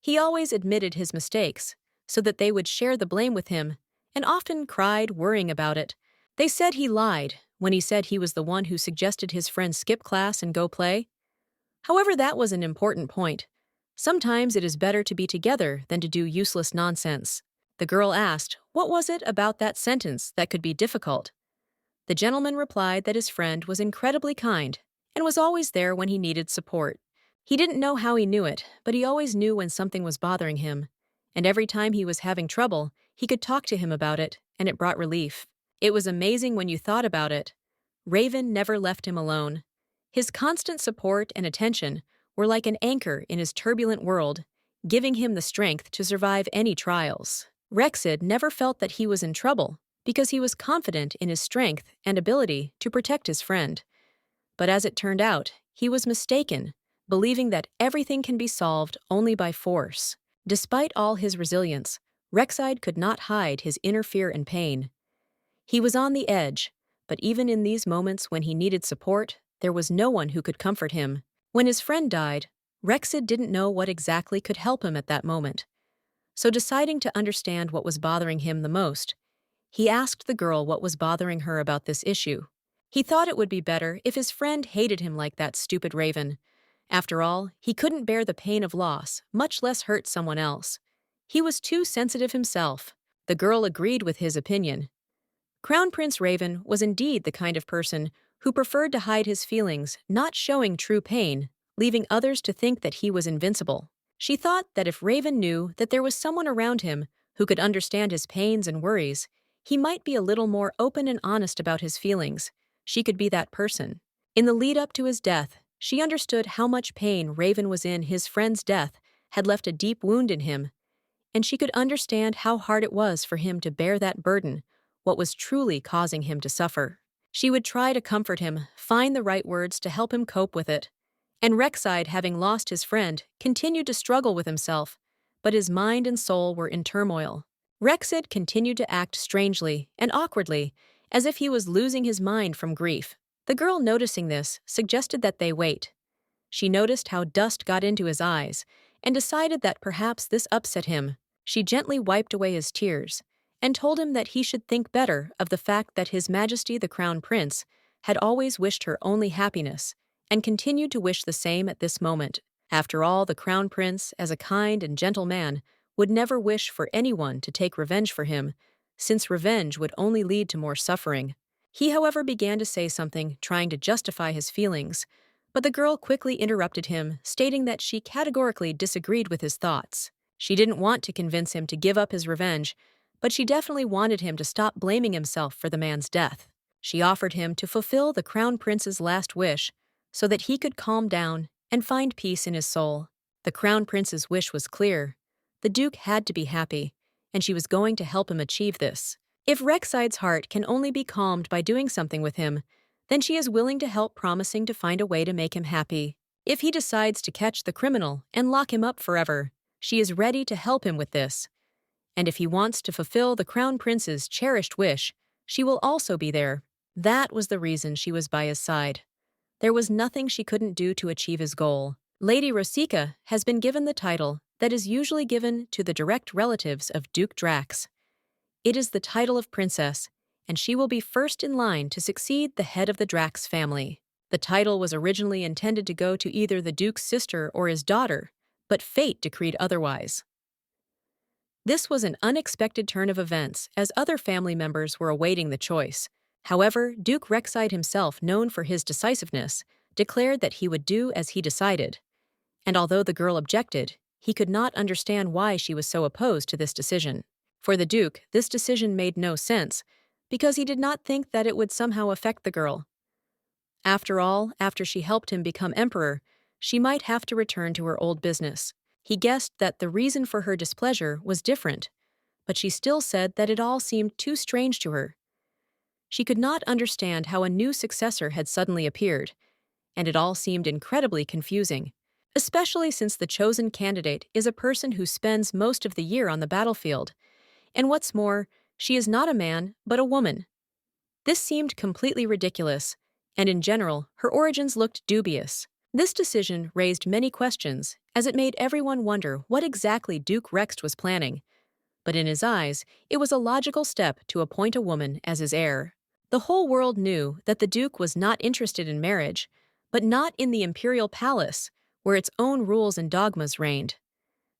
He always admitted his mistakes, so that they would share the blame with him, and often cried, worrying about it. They said he lied when he said he was the one who suggested his friends skip class and go play. However, that was an important point. Sometimes it is better to be together than to do useless nonsense. The girl asked, what was it about that sentence that could be difficult? The gentleman replied that his friend was incredibly kind and was always there when he needed support. He didn't know how he knew it, but he always knew when something was bothering him. And every time he was having trouble, he could talk to him about it, and it brought relief. It was amazing when you thought about it. Raven never left him alone. His constant support and attention were like an anchor in his turbulent world, giving him the strength to survive any trials. Rexid never felt that he was in trouble because he was confident in his strength and ability to protect his friend. But as it turned out, he was mistaken, believing that everything can be solved only by force. Despite all his resilience, Rexide could not hide his inner fear and pain. He was on the edge, but even in these moments when he needed support, there was no one who could comfort him. When his friend died, Rexid didn't know what exactly could help him at that moment. So deciding to understand what was bothering him the most, he asked the girl what was bothering her about this issue. He thought it would be better if his friend hated him like that stupid Raven. After all, he couldn't bear the pain of loss, much less hurt someone else. He was too sensitive himself. The girl agreed with his opinion. Crown Prince Raven was indeed the kind of person who preferred to hide his feelings, not showing true pain, leaving others to think that he was invincible. She thought that if Raven knew that there was someone around him who could understand his pains and worries, he might be a little more open and honest about his feelings. She could be that person. In the lead up to his death, she understood how much pain Raven was in. His friend's death had left a deep wound in him, and she could understand how hard it was for him to bear that burden, what was truly causing him to suffer. She would try to comfort him, find the right words to help him cope with it. And Rexide, having lost his friend, continued to struggle with himself, but his mind and soul were in turmoil. Rexid continued to act strangely and awkwardly, as if he was losing his mind from grief. The girl, noticing this, suggested that they wait. She noticed how dust got into his eyes and decided that perhaps this upset him. She gently wiped away his tears and told him that he should think better of the fact that His Majesty the Crown Prince had always wished her only happiness and continued to wish the same at this moment. After all, the Crown Prince, as a kind and gentle man, would never wish for anyone to take revenge for him, since revenge would only lead to more suffering. He, however, began to say something, trying to justify his feelings, but the girl quickly interrupted him, stating that she categorically disagreed with his thoughts. She didn't want to convince him to give up his revenge, but she definitely wanted him to stop blaming himself for the man's death. She offered him to fulfill the Crown Prince's last wish so that he could calm down and find peace in his soul. The Crown Prince's wish was clear. The Duke had to be happy, and she was going to help him achieve this. If Rexide's heart can only be calmed by doing something with him, then she is willing to help, promising to find a way to make him happy. If he decides to catch the criminal and lock him up forever, she is ready to help him with this. And if he wants to fulfill the Crown Prince's cherished wish, she will also be there. That was the reason she was by his side. There was nothing she couldn't do to achieve his goal. Lady Rosika has been given the title that is usually given to the direct relatives of Duke Drax. It is the title of princess, and she will be first in line to succeed the head of the Drax family. The title was originally intended to go to either the Duke's sister or his daughter, but fate decreed otherwise. This was an unexpected turn of events, as other family members were awaiting the choice. However, Duke Rexide himself, known for his decisiveness, declared that he would do as he decided. And although the girl objected, he could not understand why she was so opposed to this decision. For the Duke, this decision made no sense, because he did not think that it would somehow affect the girl. After all, after she helped him become emperor, she might have to return to her old business. He guessed that the reason for her displeasure was different, but she still said that it all seemed too strange to her. She could not understand how a new successor had suddenly appeared, and it all seemed incredibly confusing, especially since the chosen candidate is a person who spends most of the year on the battlefield. And what's more, she is not a man, but a woman. This seemed completely ridiculous, and in general, her origins looked dubious. This decision raised many questions, as it made everyone wonder what exactly Duke Rex was planning. But in his eyes, it was a logical step to appoint a woman as his heir. The whole world knew that the Duke was not interested in marriage, but not in the imperial palace, where its own rules and dogmas reigned.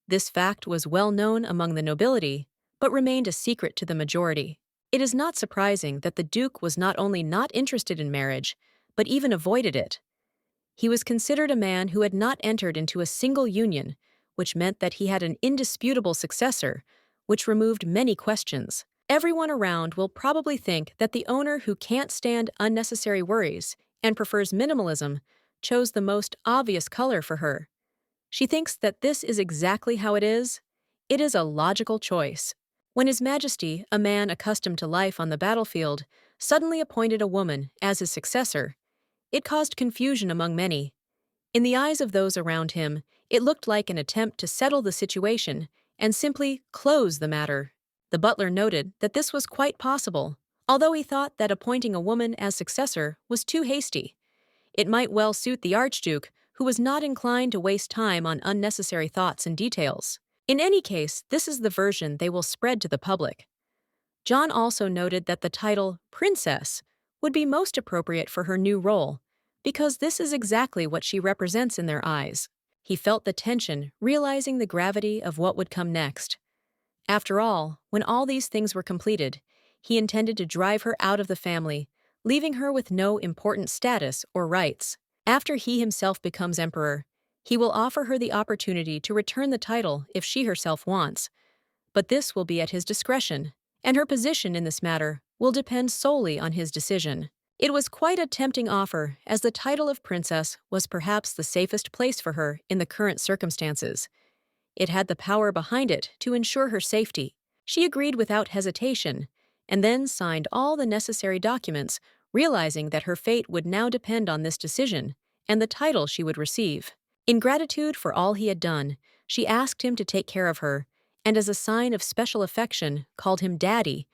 This fact was well known among the nobility, but remained a secret to the majority. It is not surprising that the Duke was not only not interested in marriage, but even avoided it. He was considered a man who had not entered into a single union, which meant that he had an indisputable successor, which removed many questions. Everyone around will probably think that the owner who can't stand unnecessary worries and prefers minimalism chose the most obvious color for her. She thinks that this is exactly how it is. It is a logical choice. When His Majesty, a man accustomed to life on the battlefield, suddenly appointed a woman as his successor, it caused confusion among many. In the eyes of those around him, it looked like an attempt to settle the situation and simply close the matter. The butler noted that this was quite possible, although he thought that appointing a woman as successor was too hasty. It might well suit the Archduke, who was not inclined to waste time on unnecessary thoughts and details. In any case, this is the version they will spread to the public. John also noted that the title Princess would be most appropriate for her new role, because this is exactly what she represents in their eyes. He felt the tension, realizing the gravity of what would come next. After all, when all these things were completed, he intended to drive her out of the family, leaving her with no important status or rights. After he himself becomes emperor, he will offer her the opportunity to return the title if she herself wants, but this will be at his discretion, and her position in this matter will depend solely on his decision. It was quite a tempting offer, as the title of princess was perhaps the safest place for her in the current circumstances. It had the power behind it to ensure her safety. She agreed without hesitation, and then signed all the necessary documents, realizing that her fate would now depend on this decision and the title she would receive. In gratitude for all he had done, she asked him to take care of her, and as a sign of special affection, called him Daddy,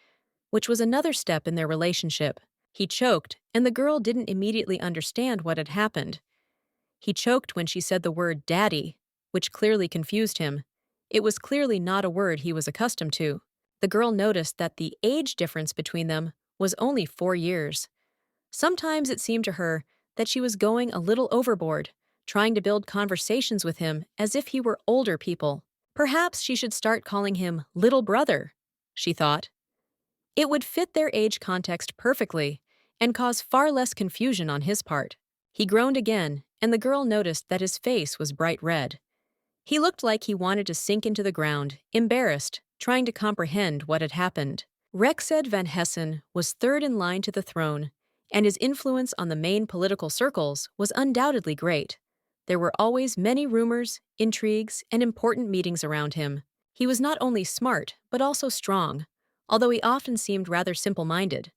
which was another step in their relationship. He choked, and the girl didn't immediately understand what had happened. He choked when she said the word Daddy, which clearly confused him. It was clearly not a word he was accustomed to. The girl noticed that the age difference between them was only 4 years. Sometimes it seemed to her that she was going a little overboard, trying to build conversations with him as if he were older people. Perhaps she should start calling him little brother, she thought. It would fit their age context perfectly and cause far less confusion on his part. He groaned again, and the girl noticed that his face was bright red. He looked like he wanted to sink into the ground, embarrassed, trying to comprehend what had happened. Rexed van Hessen was third in line to the throne, and his influence on the main political circles was undoubtedly great. There were always many rumors, intrigues, and important meetings around him. He was not only smart, but also strong, although he often seemed rather simple-minded.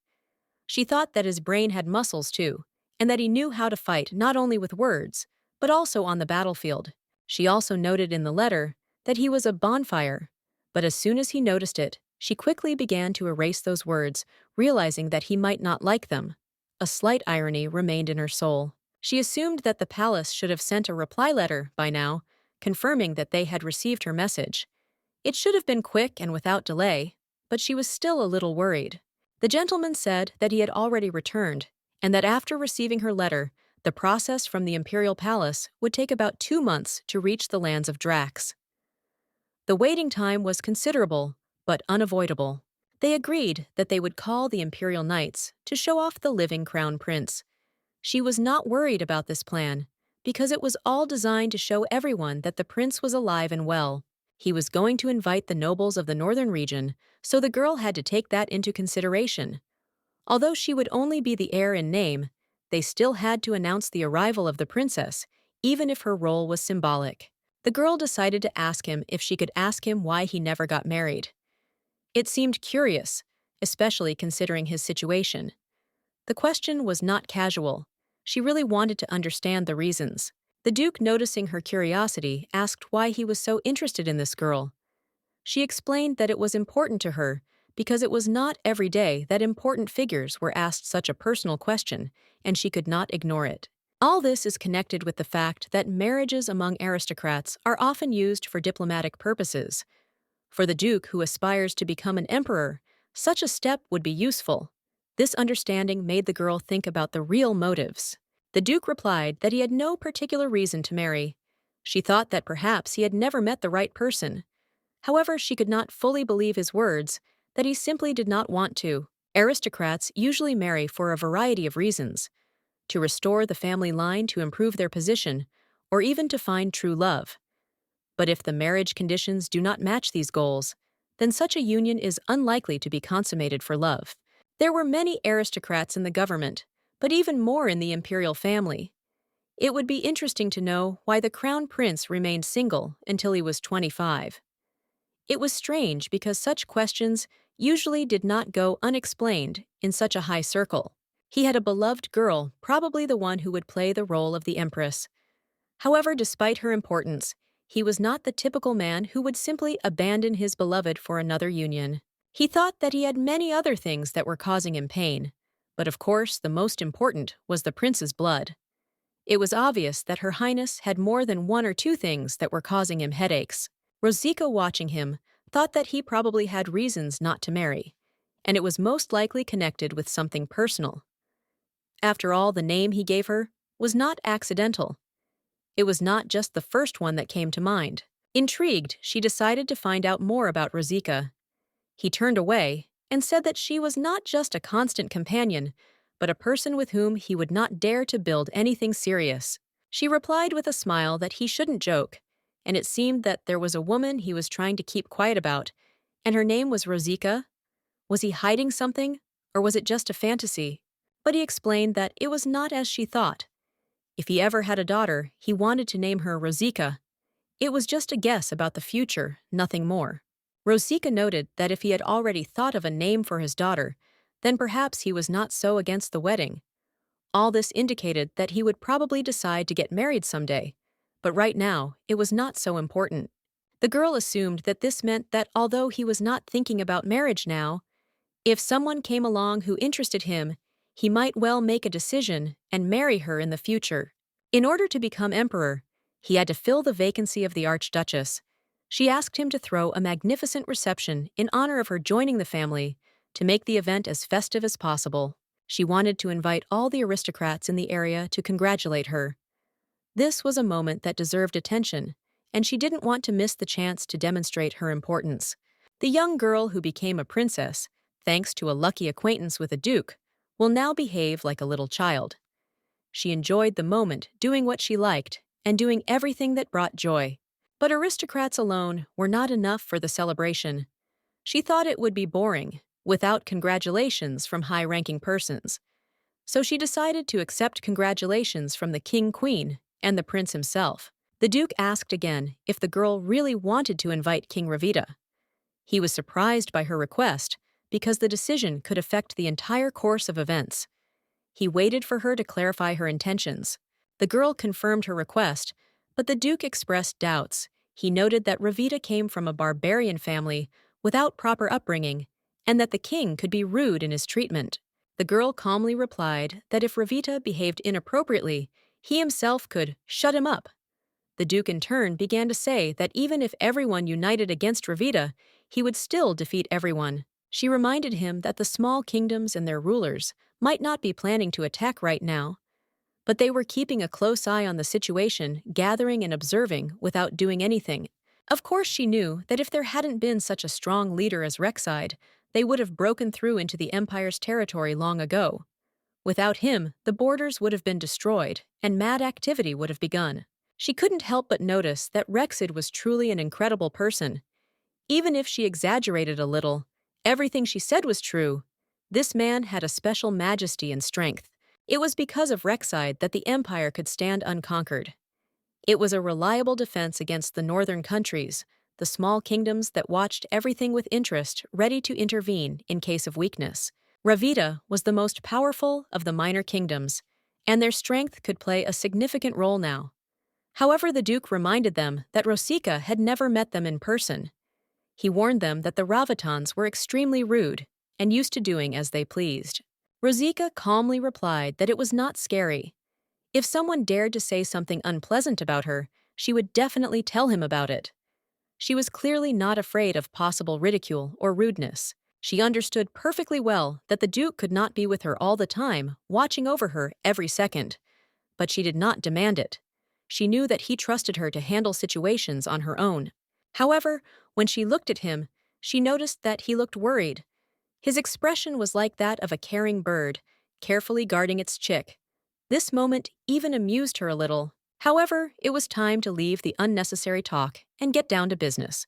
She thought that his brain had muscles too, and that he knew how to fight not only with words, but also on the battlefield. She also noted in the letter that he was a bonfire, but as soon as he noticed it, she quickly began to erase those words, realizing that he might not like them. A slight irony remained in her soul. She assumed that the palace should have sent a reply letter by now, confirming that they had received her message. It should have been quick and without delay, but she was still a little worried. The gentleman said that he had already returned, and that after receiving her letter, the process from the imperial palace would take about 2 months to reach the lands of Drax. The waiting time was considerable, but unavoidable. They agreed that they would call the imperial knights to show off the living crown prince. She was not worried about this plan, because it was all designed to show everyone that the prince was alive and well. He was going to invite the nobles of the northern region, so the girl had to take that into consideration. Although she would only be the heir in name, they still had to announce the arrival of the princess, even if her role was symbolic. The girl decided to ask him if she could ask him why he never got married. It seemed curious, especially considering his situation. The question was not casual. She really wanted to understand the reasons. The Duke, noticing her curiosity, asked why he was so interested in this girl. She explained that it was important to her because it was not every day that important figures were asked such a personal question, and she could not ignore it. All this is connected with the fact that marriages among aristocrats are often used for diplomatic purposes. For the Duke, who aspires to become an emperor, such a step would be useful. This understanding made the girl think about the real motives. The Duke replied that he had no particular reason to marry. She thought that perhaps he had never met the right person. However, she could not fully believe his words, that he simply did not want to. Aristocrats usually marry for a variety of reasons: to restore the family line, to improve their position, or even to find true love. But if the marriage conditions do not match these goals, then such a union is unlikely to be consummated for love. There were many aristocrats in the government, but even more in the imperial family. It would be interesting to know why the crown prince remained single until he was 25. It was strange because such questions usually did not go unexplained in such a high circle. He had a beloved girl, probably the one who would play the role of the Empress. However, despite her importance, he was not the typical man who would simply abandon his beloved for another union. He thought that he had many other things that were causing him pain, but of course the most important was the prince's blood. It was obvious that Her Highness had more than one or two things that were causing him headaches. Rosika, watching him, thought that he probably had reasons not to marry, and it was most likely connected with something personal. After all, the name he gave her was not accidental. It was not just the first one that came to mind. Intrigued, she decided to find out more about Rosika. He turned away and said that she was not just a constant companion, but a person with whom he would not dare to build anything serious. She replied with a smile that he shouldn't joke, and it seemed that there was a woman he was trying to keep quiet about, and her name was Rosika. Was he hiding something, or was it just a fantasy? But he explained that it was not as she thought. If he ever had a daughter, he wanted to name her Rosika. It was just a guess about the future, nothing more. Rosika noted that if he had already thought of a name for his daughter, then perhaps he was not so against the wedding. All this indicated that he would probably decide to get married someday, but right now, it was not so important. The girl assumed that this meant that although he was not thinking about marriage now, if someone came along who interested him, he might well make a decision and marry her in the future. In order to become emperor, he had to fill the vacancy of the archduchess. She asked him to throw a magnificent reception in honor of her joining the family, to make the event as festive as possible. She wanted to invite all the aristocrats in the area to congratulate her. This was a moment that deserved attention, and she didn't want to miss the chance to demonstrate her importance. The young girl who became a princess, thanks to a lucky acquaintance with a duke, will now behave like a little child. She enjoyed the moment, doing what she liked, and doing everything that brought joy. But aristocrats alone were not enough for the celebration. She thought it would be boring, without congratulations from high-ranking persons. So she decided to accept congratulations from the king-queen and the prince himself. The duke asked again if the girl really wanted to invite King Ravita. He was surprised by her request, because the decision could affect the entire course of events. He waited for her to clarify her intentions. The girl confirmed her request, but the duke expressed doubts. He noted that Ravita came from a barbarian family without proper upbringing, and that the king could be rude in his treatment. The girl calmly replied that if Ravita behaved inappropriately, he himself could shut him up. The duke in turn began to say that even if everyone united against Ravita, he would still defeat everyone. She reminded him that the small kingdoms and their rulers might not be planning to attack right now, but they were keeping a close eye on the situation, gathering and observing without doing anything. Of course, she knew that if there hadn't been such a strong leader as Rexide, they would have broken through into the Empire's territory long ago. Without him, the borders would have been destroyed, and mad activity would have begun. She couldn't help but notice that Rexide was truly an incredible person. Even if she exaggerated a little, everything she said was true. This man had a special majesty and strength. It was because of Rexide that the Empire could stand unconquered. It was a reliable defense against the northern countries, the small kingdoms that watched everything with interest, ready to intervene in case of weakness. Ravita was the most powerful of the minor kingdoms, and their strength could play a significant role now. However, the Duke reminded them that Rosika had never met them in person. He warned them that the Ravitans were extremely rude and used to doing as they pleased. Rosika calmly replied that it was not scary. If someone dared to say something unpleasant about her, she would definitely tell him about it. She was clearly not afraid of possible ridicule or rudeness. She understood perfectly well that the Duke could not be with her all the time, watching over her every second. But she did not demand it. She knew that he trusted her to handle situations on her own. However, When she looked at him, she noticed that he looked worried. His expression was like that of a caring bird, carefully guarding its chick. This moment even amused her a little. However, it was time to leave the unnecessary talk and get down to business.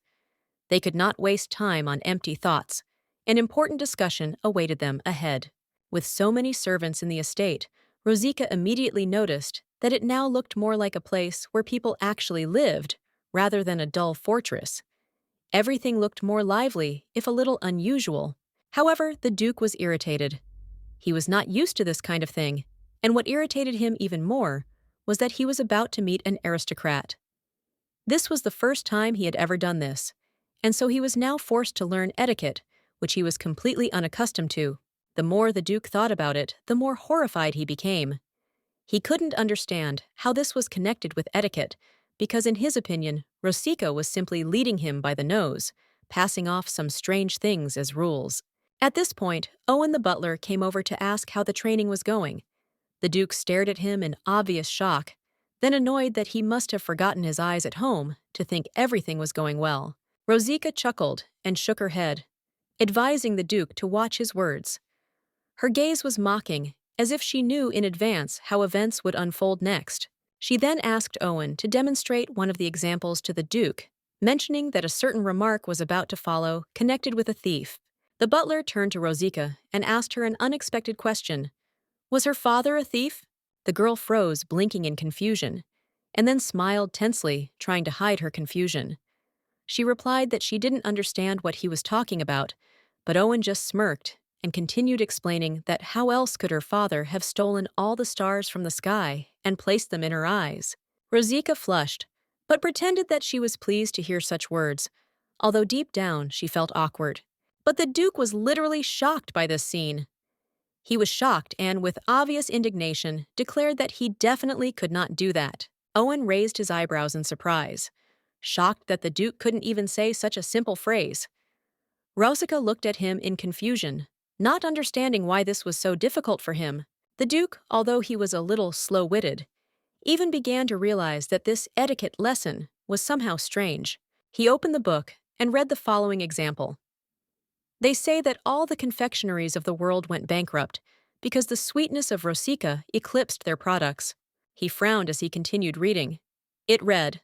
They could not waste time on empty thoughts. An important discussion awaited them ahead. With so many servants in the estate, Rosika immediately noticed that it now looked more like a place where people actually lived, rather than a dull fortress. Everything looked more lively, if a little unusual. However, the Duke was irritated. He was not used to this kind of thing, and what irritated him even more was that he was about to meet an aristocrat. This was the first time he had ever done this, and so he was now forced to learn etiquette, which he was completely unaccustomed to. The more the Duke thought about it, the more horrified he became. He couldn't understand how this was connected with etiquette, because in his opinion, Rosika was simply leading him by the nose, passing off some strange things as rules. At this point, Owen the butler came over to ask how the training was going. The Duke stared at him in obvious shock, then annoyed that he must have forgotten his eyes at home to think everything was going well. Rosika chuckled and shook her head, advising the Duke to watch his words. Her gaze was mocking, as if she knew in advance how events would unfold next. She then asked Owen to demonstrate one of the examples to the Duke, mentioning that a certain remark was about to follow connected with a thief. The butler turned to Rosika and asked her an unexpected question. Was her father a thief? The girl froze, blinking in confusion, and then smiled tensely, trying to hide her confusion. She replied that she didn't understand what he was talking about, but Owen just smirked and continued explaining that how else could her father have stolen all the stars from the sky and placed them in her eyes. Rosika flushed, but pretended that she was pleased to hear such words, although deep down she felt awkward. But the Duke was literally shocked by this scene. He was shocked and, with obvious indignation, declared that he definitely could not do that. Owen raised his eyebrows in surprise, shocked that the Duke couldn't even say such a simple phrase. Rosika looked at him in confusion, not understanding why this was so difficult for him. The Duke, although he was a little slow-witted, even began to realize that this etiquette lesson was somehow strange. He opened the book and read the following example. They say that all the confectionaries of the world went bankrupt because the sweetness of Rosika eclipsed their products. He frowned as he continued reading. It read,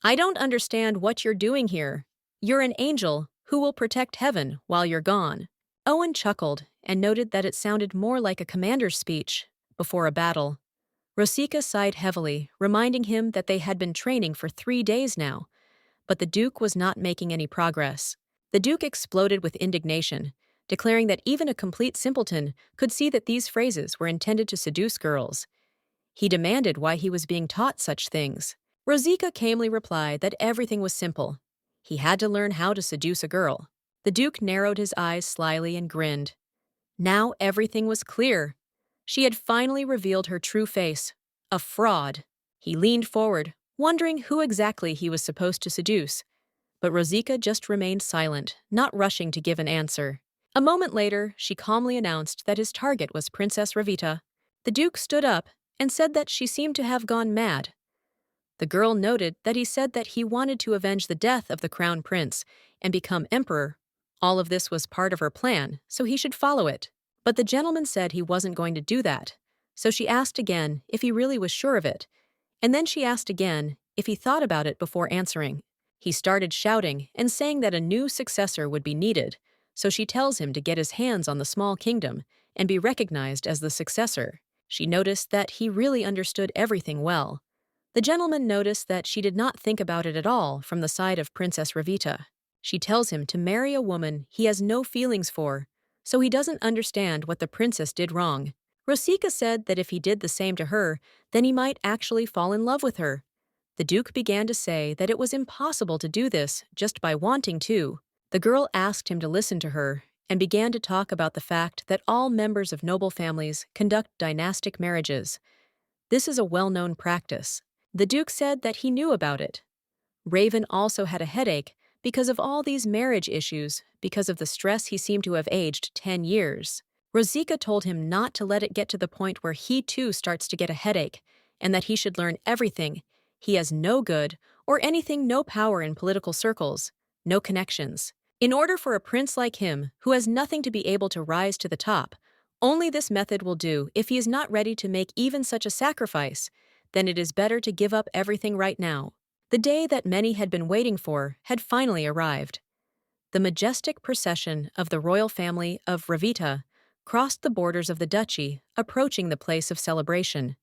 I don't understand what you're doing here. You're an angel who will protect heaven while you're gone. Owen chuckled and noted that it sounded more like a commander's speech before a battle. Rosika sighed heavily, reminding him that they had been training for 3 days now, but the Duke was not making any progress. The Duke exploded with indignation, declaring that even a complete simpleton could see that these phrases were intended to seduce girls. He demanded why he was being taught such things. Rosika calmly replied that everything was simple. He had to learn how to seduce a girl. The Duke narrowed his eyes slyly and grinned. Now everything was clear. She had finally revealed her true face, a fraud. He leaned forward, wondering who exactly he was supposed to seduce. But Rosika just remained silent, not rushing to give an answer. A moment later, she calmly announced that his target was Princess Ravita. The Duke stood up and said that she seemed to have gone mad. The girl noted that he said that he wanted to avenge the death of the crown prince and become emperor. All of this was part of her plan, so he should follow it. But the gentleman said he wasn't going to do that, so she asked again if he really was sure of it, and then she asked again if he thought about it before answering. He started shouting and saying that a new successor would be needed, so she tells him to get his hands on the small kingdom and be recognized as the successor. She noticed that he really understood everything well. The gentleman noticed that she did not think about it at all from the side of Princess Ravita. She tells him to marry a woman he has no feelings for, so he doesn't understand what the princess did wrong. Rosika said that if he did the same to her, then he might actually fall in love with her. The Duke began to say that it was impossible to do this just by wanting to. The girl asked him to listen to her and began to talk about the fact that all members of noble families conduct dynastic marriages. This is a well-known practice. The Duke said that he knew about it. Raven also had a headache because of all these marriage issues, because of the stress he seemed to have aged 10 years. Rosika told him not to let it get to the point where he too starts to get a headache, and that he should learn everything. He has no good or anything, no power in political circles. no connections. In order for a prince like him, who has nothing to be able to rise to the top, only this method will do. If he is not ready to make even such a sacrifice, then it is better to give up everything right now. The day that many had been waiting for had finally arrived. The majestic procession of the royal family of Ravita crossed the borders of the duchy, approaching the place of celebration.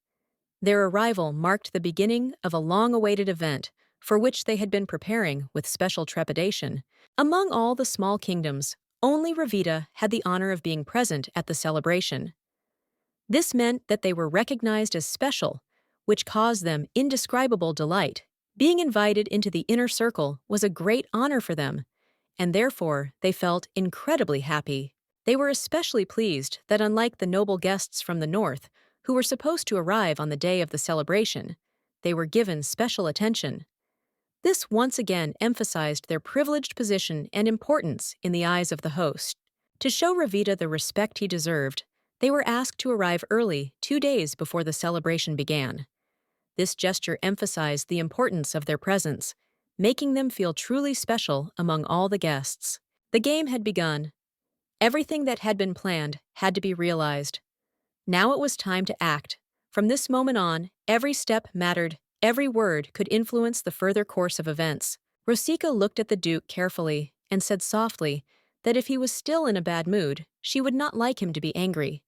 Their arrival marked the beginning of a long-awaited event for which they had been preparing with special trepidation. Among all the small kingdoms, only Ravita had the honor of being present at the celebration. This meant that they were recognized as special, which caused them indescribable delight. Being invited into the inner circle was a great honor for them, and therefore they felt incredibly happy. They were especially pleased that, unlike the noble guests from the north, who were supposed to arrive on the day of the celebration, they were given special attention. This once again emphasized their privileged position and importance in the eyes of the host. To show Ravita the respect he deserved, they were asked to arrive early, 2 days before the celebration began. This gesture emphasized the importance of their presence, making them feel truly special among all the guests. The game had begun. Everything that had been planned had to be realized. Now it was time to act. From this moment on, every step mattered, every word could influence the further course of events. Rosika looked at the Duke carefully and said softly that if he was still in a bad mood, she would not like him to be angry.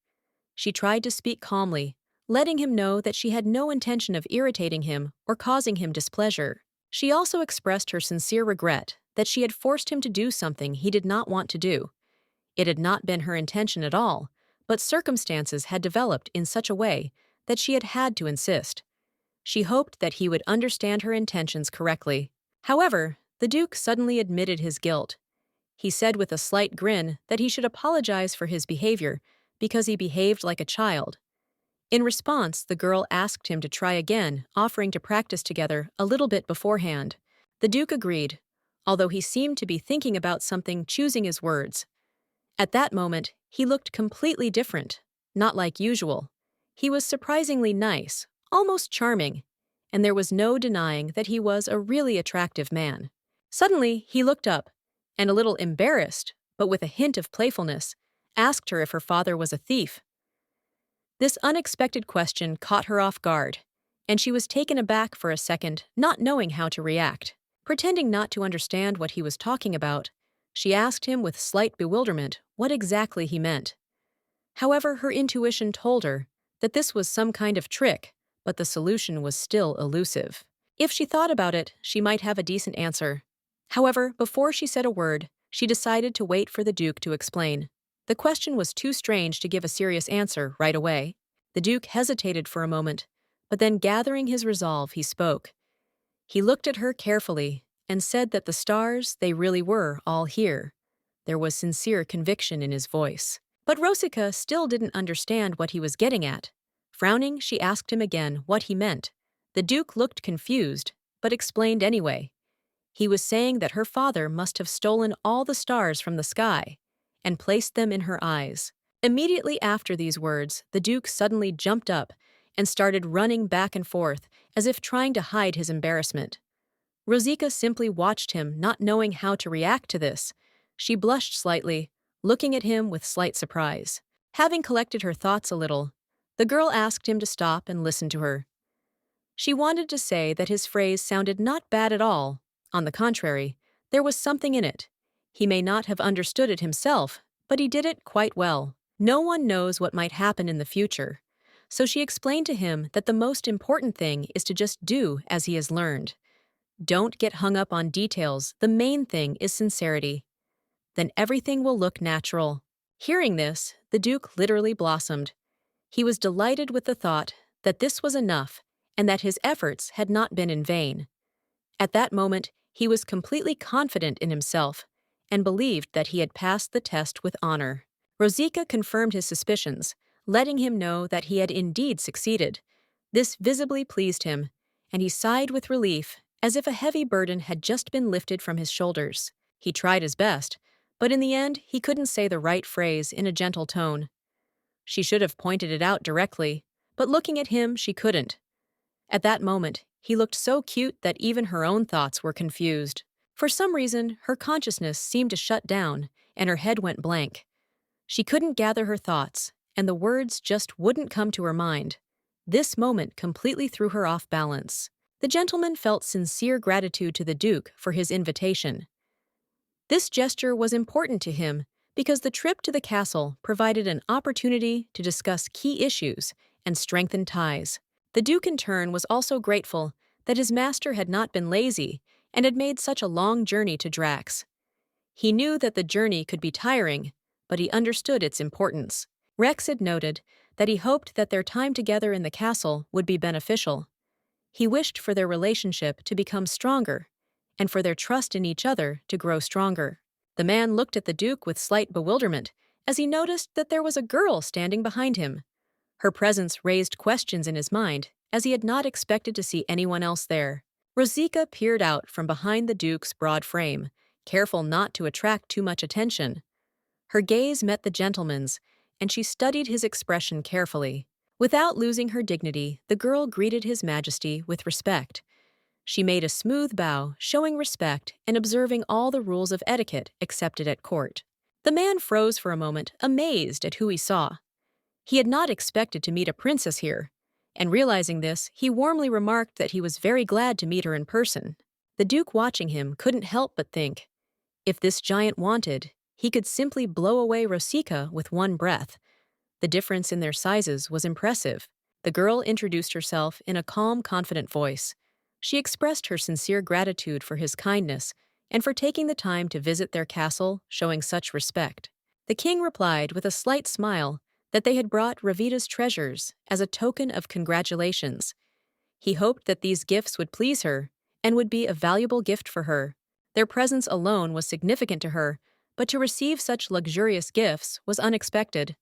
She tried to speak calmly, letting him know that she had no intention of irritating him or causing him displeasure. She also expressed her sincere regret that she had forced him to do something he did not want to do. It had not been her intention at all, but circumstances had developed in such a way that she had had to insist. She hoped that he would understand her intentions correctly. However, the Duke suddenly admitted his guilt. He said with a slight grin that he should apologize for his behavior because he behaved like a child. In response, the girl asked him to try again, offering to practice together a little bit beforehand. The Duke agreed, although he seemed to be thinking about something, choosing his words. At that moment, he looked completely different, not like usual. He was surprisingly nice, almost charming, and there was no denying that he was a really attractive man. Suddenly, he looked up, and a little embarrassed, but with a hint of playfulness, asked her if her father was a thief. This unexpected question caught her off guard, and she was taken aback for a second, not knowing how to react. Pretending not to understand what he was talking about, she asked him with slight bewilderment what exactly he meant. However, her intuition told her that this was some kind of trick, but the solution was still elusive. If she thought about it, she might have a decent answer. However, before she said a word, she decided to wait for the Duke to explain. The question was too strange to give a serious answer right away. The Duke hesitated for a moment, but then gathering his resolve, he spoke. He looked at her carefully and said that the stars, they really were all here. There was sincere conviction in his voice. But Rosika still didn't understand what he was getting at. Frowning, she asked him again what he meant. The Duke looked confused, but explained anyway. He was saying that her father must have stolen all the stars from the sky and placed them in her eyes. Immediately after these words, the Duke suddenly jumped up and started running back and forth as if trying to hide his embarrassment. Rosika simply watched him, not knowing how to react to this. She blushed slightly, looking at him with slight surprise. Having collected her thoughts a little, the girl asked him to stop and listen to her. She wanted to say that his phrase sounded not bad at all. On the contrary, there was something in it. He may not have understood it himself, but he did it quite well. No one knows what might happen in the future, so she explained to him that the most important thing is to just do as he has learned. Don't get hung up on details, the main thing is sincerity. Then everything will look natural. Hearing this, the Duke literally blossomed. He was delighted with the thought that this was enough and that his efforts had not been in vain. At that moment, he was completely confident in himself and believed that he had passed the test with honor. Rosika confirmed his suspicions, letting him know that he had indeed succeeded. This visibly pleased him, and he sighed with relief, as if a heavy burden had just been lifted from his shoulders. He tried his best, but in the end, he couldn't say the right phrase in a gentle tone. She should have pointed it out directly, but looking at him, she couldn't. At that moment, he looked so cute that even her own thoughts were confused. For some reason, her consciousness seemed to shut down, and her head went blank. She couldn't gather her thoughts, and the words just wouldn't come to her mind. This moment completely threw her off balance. The gentleman felt sincere gratitude to the Duke for his invitation. This gesture was important to him because the trip to the castle provided an opportunity to discuss key issues and strengthen ties. The Duke, in turn, was also grateful that his master had not been lazy and had made such a long journey to Drax. He knew that the journey could be tiring, but he understood its importance. Rex had noted that he hoped that their time together in the castle would be beneficial. He wished for their relationship to become stronger, and for their trust in each other to grow stronger. The man looked at the Duke with slight bewilderment as he noticed that there was a girl standing behind him. Her presence raised questions in his mind, as he had not expected to see anyone else there. Rosika peered out from behind the Duke's broad frame, careful not to attract too much attention. Her gaze met the gentleman's, and she studied his expression carefully. Without losing her dignity, the girl greeted His Majesty with respect. She made a smooth bow, showing respect and observing all the rules of etiquette accepted at court. The man froze for a moment, amazed at who he saw. He had not expected to meet a princess here, and realizing this, he warmly remarked that he was very glad to meet her in person. The Duke, watching him, couldn't help but think, if this giant wanted, he could simply blow away Rosika with one breath. The difference in their sizes was impressive. The girl introduced herself in a calm, confident voice. She expressed her sincere gratitude for his kindness and for taking the time to visit their castle, showing such respect. The king replied with a slight smile that they had brought Ravita's treasures as a token of congratulations. He hoped that these gifts would please her and would be a valuable gift for her. Their presence alone was significant to her, but to receive such luxurious gifts was unexpected.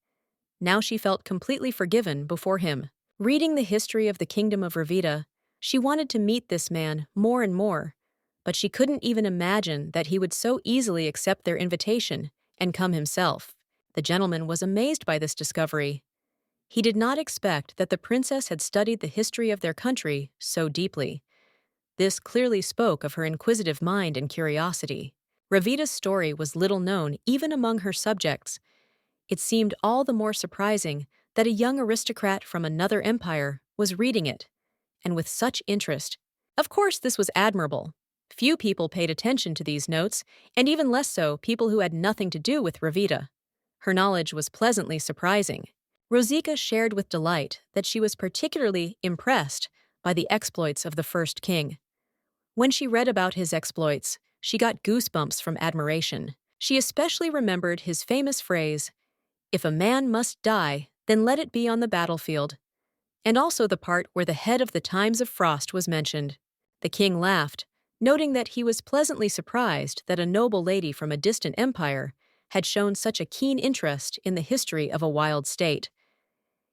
Now she felt completely forgiven before him. Reading the history of the kingdom of Ravita, she wanted to meet this man more and more, but she couldn't even imagine that he would so easily accept their invitation and come himself. The gentleman was amazed by this discovery. He did not expect that the princess had studied the history of their country so deeply. This clearly spoke of her inquisitive mind and curiosity. Ravita's story was little known even among her subjects. It seemed all the more surprising that a young aristocrat from another empire was reading it, and with such interest. Of course, this was admirable. Few people paid attention to these notes, and even less so people who had nothing to do with Ravita. Her knowledge was pleasantly surprising. Rosika shared with delight that she was particularly impressed by the exploits of the first king. When she read about his exploits, she got goosebumps from admiration. She especially remembered his famous phrase, "If a man must die, then let it be on the battlefield," and also the part where the head of the times of frost was mentioned. The king laughed, noting that he was pleasantly surprised that a noble lady from a distant empire had shown such a keen interest in the history of a wild state.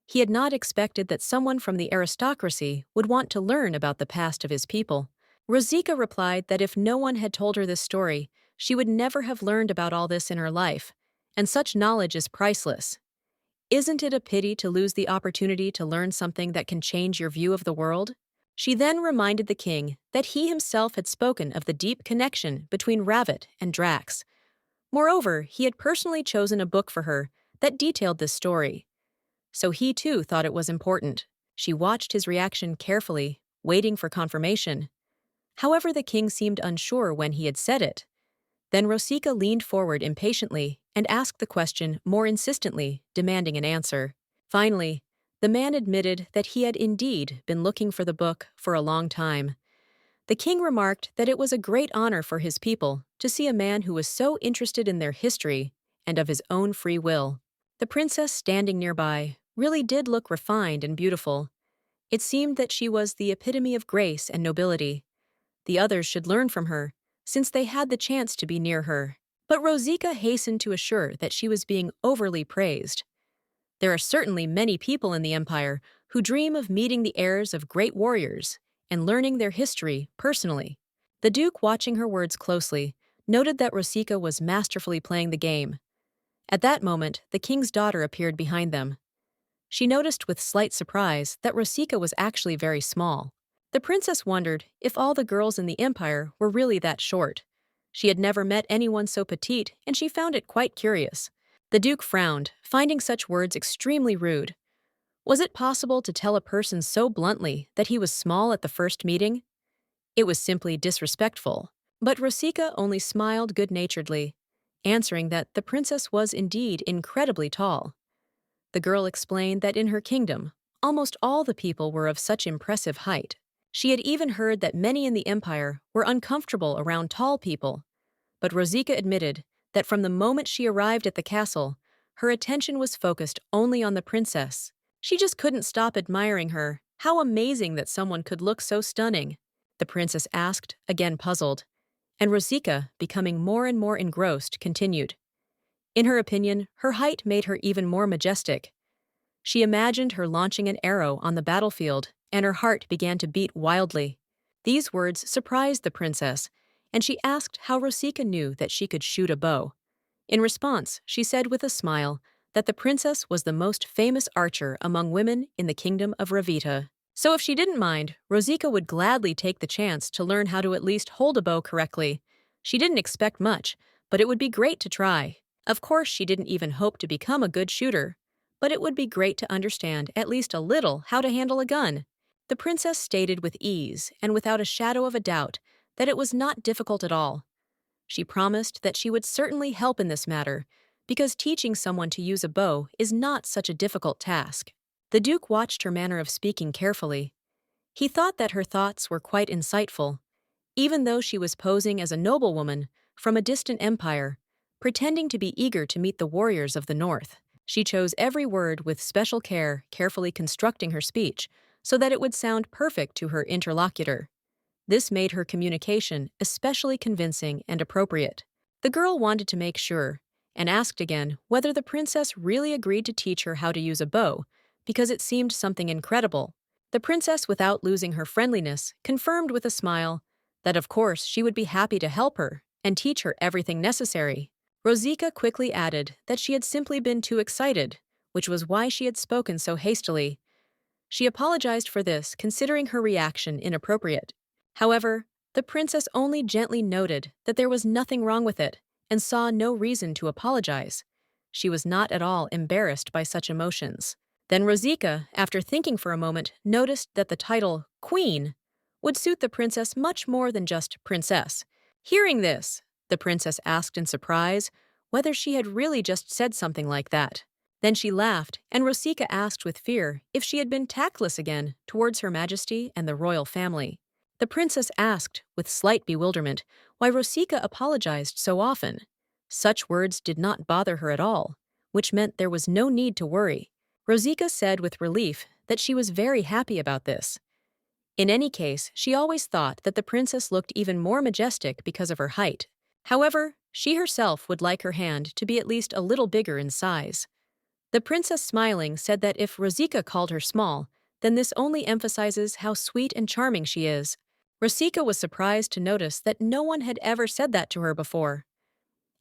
He had not expected that someone from the aristocracy would want to learn about the past of his people. Rosika replied that if no one had told her this story, she would never have learned about all this in her life, and such knowledge is priceless. Isn't it a pity to lose the opportunity to learn something that can change your view of the world? She then reminded the king that he himself had spoken of the deep connection between Ravit and Drax. Moreover, he had personally chosen a book for her that detailed this story. So he too thought it was important. She watched his reaction carefully, waiting for confirmation. However, the king seemed unsure when he had said it. Then Rosika leaned forward impatiently and asked the question more insistently, demanding an answer. Finally, the man admitted that he had indeed been looking for the book for a long time. The king remarked that it was a great honor for his people to see a man who was so interested in their history and of his own free will. The princess standing nearby really did look refined and beautiful. It seemed that she was the epitome of grace and nobility. The others should learn from her, since they had the chance to be near her. But Rosika hastened to assure that she was being overly praised. There are certainly many people in the empire who dream of meeting the heirs of great warriors and learning their history personally. The Duke, watching her words closely, noted that Rosika was masterfully playing the game. At that moment, the king's daughter appeared behind them. She noticed with slight surprise that Rosika was actually very small. The princess wondered if all the girls in the empire were really that short. She had never met anyone so petite, and she found it quite curious. The Duke frowned, finding such words extremely rude. Was it possible to tell a person so bluntly that he was small at the first meeting? It was simply disrespectful. But Rosika only smiled good-naturedly, answering that the princess was indeed incredibly tall. The girl explained that in her kingdom, almost all the people were of such impressive height. She had even heard that many in the empire were uncomfortable around tall people. But Rosika admitted that from the moment she arrived at the castle, her attention was focused only on the princess. She just couldn't stop admiring her. How amazing that someone could look so stunning. The princess asked, again puzzled. And Rosika, becoming more and more engrossed, continued. In her opinion, her height made her even more majestic. She imagined her launching an arrow on the battlefield, and her heart began to beat wildly. These words surprised the princess, and she asked how Rosika knew that she could shoot a bow. In response, she said with a smile that the princess was the most famous archer among women in the kingdom of Ravita. So if she didn't mind, Rosika would gladly take the chance to learn how to at least hold a bow correctly. She didn't expect much, but it would be great to try. Of course, she didn't even hope to become a good shooter, but it would be great to understand at least a little how to handle a gun. The princess stated with ease and without a shadow of a doubt that it was not difficult at all. She promised that she would certainly help in this matter, because teaching someone to use a bow is not such a difficult task. The Duke watched her manner of speaking carefully. He thought that her thoughts were quite insightful, even though she was posing as a noblewoman from a distant empire, pretending to be eager to meet the warriors of the north. She chose every word with special care, carefully constructing her speech so that it would sound perfect to her interlocutor. This made her communication especially convincing and appropriate. The girl wanted to make sure, and asked again whether the princess really agreed to teach her how to use a bow, because it seemed something incredible. The princess, without losing her friendliness, confirmed with a smile that of course she would be happy to help her and teach her everything necessary. Rosika quickly added that she had simply been too excited, which was why she had spoken so hastily. She apologized for this, considering her reaction inappropriate. However, the princess only gently noted that there was nothing wrong with it and saw no reason to apologize. She was not at all embarrassed by such emotions. Then Rosika, after thinking for a moment, noticed that the title Queen would suit the princess much more than just princess. Hearing this, the princess asked in surprise whether she had really just said something like that. Then she laughed, and Rosika asked with fear if she had been tactless again towards Her Majesty and the royal family. The princess asked, with slight bewilderment, why Rosika apologized so often. Such words did not bother her at all, which meant there was no need to worry. Rosika said with relief that she was very happy about this. In any case, she always thought that the princess looked even more majestic because of her height. However, she herself would like her hand to be at least a little bigger in size. The princess, smiling, said that if Rosika called her small, then this only emphasizes how sweet and charming she is. Rosika was surprised to notice that no one had ever said that to her before.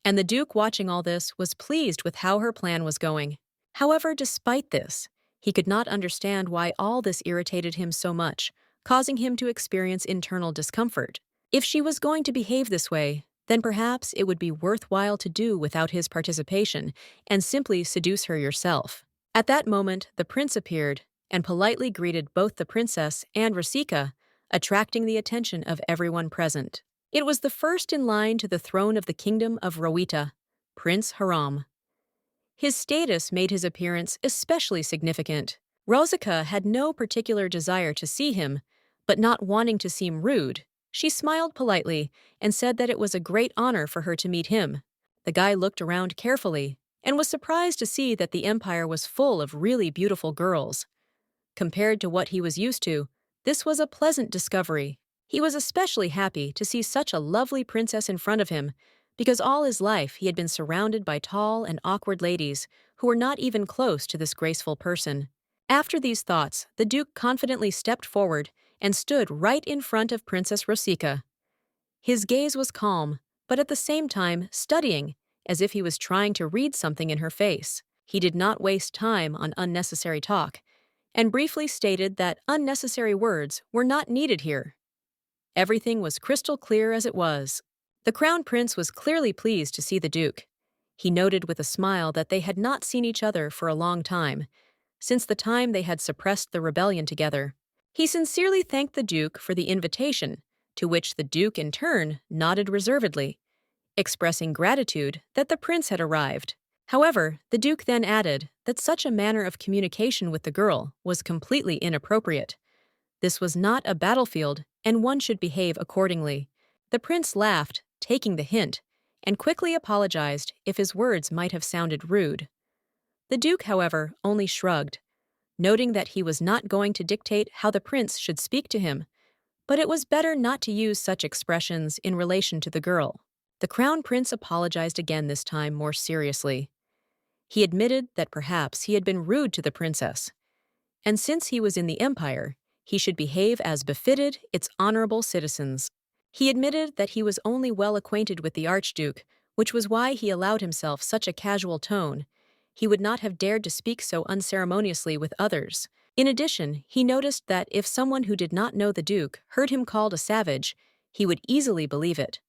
And the Duke, watching all this, was pleased with how her plan was going. However, despite this, he could not understand why all this irritated him so much, causing him to experience internal discomfort. If she was going to behave this way, then perhaps it would be worthwhile to do without his participation and simply seduce her yourself. At that moment, the prince appeared and politely greeted both the princess and Rosika, attracting the attention of everyone present. It was the first in line to the throne of the kingdom of Rawita, Prince Haram. His status made his appearance especially significant. Rosika had no particular desire to see him, but not wanting to seem rude, she smiled politely and said that it was a great honor for her to meet him. The guy looked around carefully and was surprised to see that the empire was full of really beautiful girls. Compared to what he was used to, this was a pleasant discovery. He was especially happy to see such a lovely princess in front of him, because all his life he had been surrounded by tall and awkward ladies who were not even close to this graceful person. After these thoughts, the Duke confidently stepped forward and stood right in front of Princess Rosika. His gaze was calm, but at the same time studying, as if he was trying to read something in her face. He did not waste time on unnecessary talk, and briefly stated that unnecessary words were not needed here. Everything was crystal clear as it was. The crown prince was clearly pleased to see the duke. He noted with a smile that they had not seen each other for a long time, since the time they had suppressed the rebellion together. He sincerely thanked the duke for the invitation, to which the duke in turn nodded reservedly, expressing gratitude that the prince had arrived. However, the duke then added that such a manner of communication with the girl was completely inappropriate. This was not a battlefield, and one should behave accordingly. The prince laughed, taking the hint, and quickly apologized if his words might have sounded rude. The duke, however, only shrugged, noting that he was not going to dictate how the prince should speak to him, but it was better not to use such expressions in relation to the girl. The crown prince apologized again, this time more seriously. He admitted that perhaps he had been rude to the princess, and since he was in the empire, he should behave as befitted its honorable citizens. He admitted that he was only well acquainted with the archduke, which was why he allowed himself such a casual tone. He would not have dared to speak so unceremoniously with others. In addition, he noticed that if someone who did not know the duke heard him called a savage, he would easily believe it.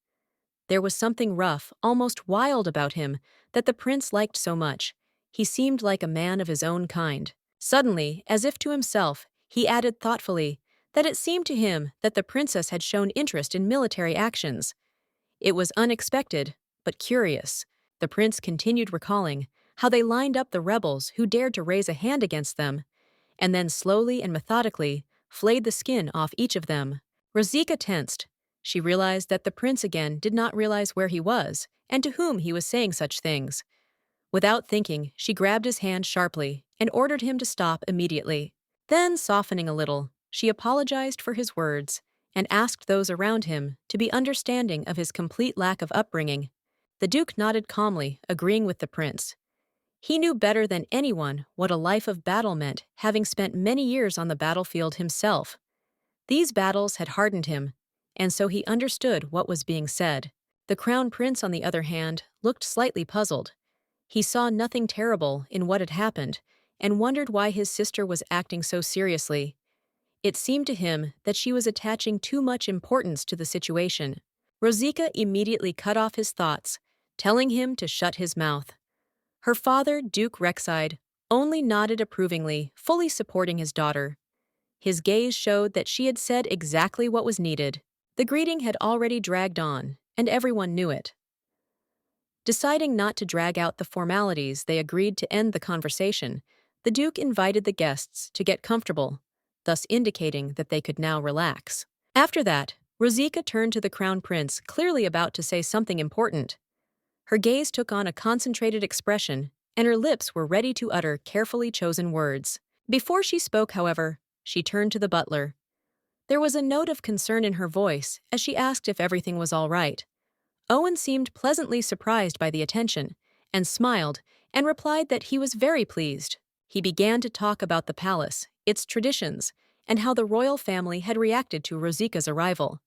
There was something rough, almost wild about him that the prince liked so much. He seemed like a man of his own kind. Suddenly, as if to himself, he added thoughtfully that it seemed to him that the princess had shown interest in military actions. It was unexpected, but curious. The prince continued recalling how they lined up the rebels who dared to raise a hand against them, and then slowly and methodically flayed the skin off each of them. Rosika tensed. She realized that the prince again did not realize where he was and to whom he was saying such things. Without thinking, she grabbed his hand sharply and ordered him to stop immediately. Then, softening a little, she apologized for his words and asked those around him to be understanding of his complete lack of upbringing. The duke nodded calmly, agreeing with the prince. He knew better than anyone what a life of battle meant, having spent many years on the battlefield himself. These battles had hardened him, and so he understood what was being said. The crown prince, on the other hand, looked slightly puzzled. He saw nothing terrible in what had happened and wondered why his sister was acting so seriously. It seemed to him that she was attaching too much importance to the situation. Rosika immediately cut off his thoughts, telling him to shut his mouth. Her father, Duke Rexide, only nodded approvingly, fully supporting his daughter. His gaze showed that she had said exactly what was needed. The greeting had already dragged on, and everyone knew it. Deciding not to drag out the formalities, they agreed to end the conversation. The Duke invited the guests to get comfortable, thus indicating that they could now relax. After that, Rosika turned to the crown prince, clearly about to say something important. Her gaze took on a concentrated expression, and her lips were ready to utter carefully chosen words. Before she spoke, however, she turned to the butler. There was a note of concern in her voice as she asked if everything was all right. Owen seemed pleasantly surprised by the attention, and smiled, and replied that he was very pleased. He began to talk about the palace, its traditions, and how the royal family had reacted to Rosika's arrival.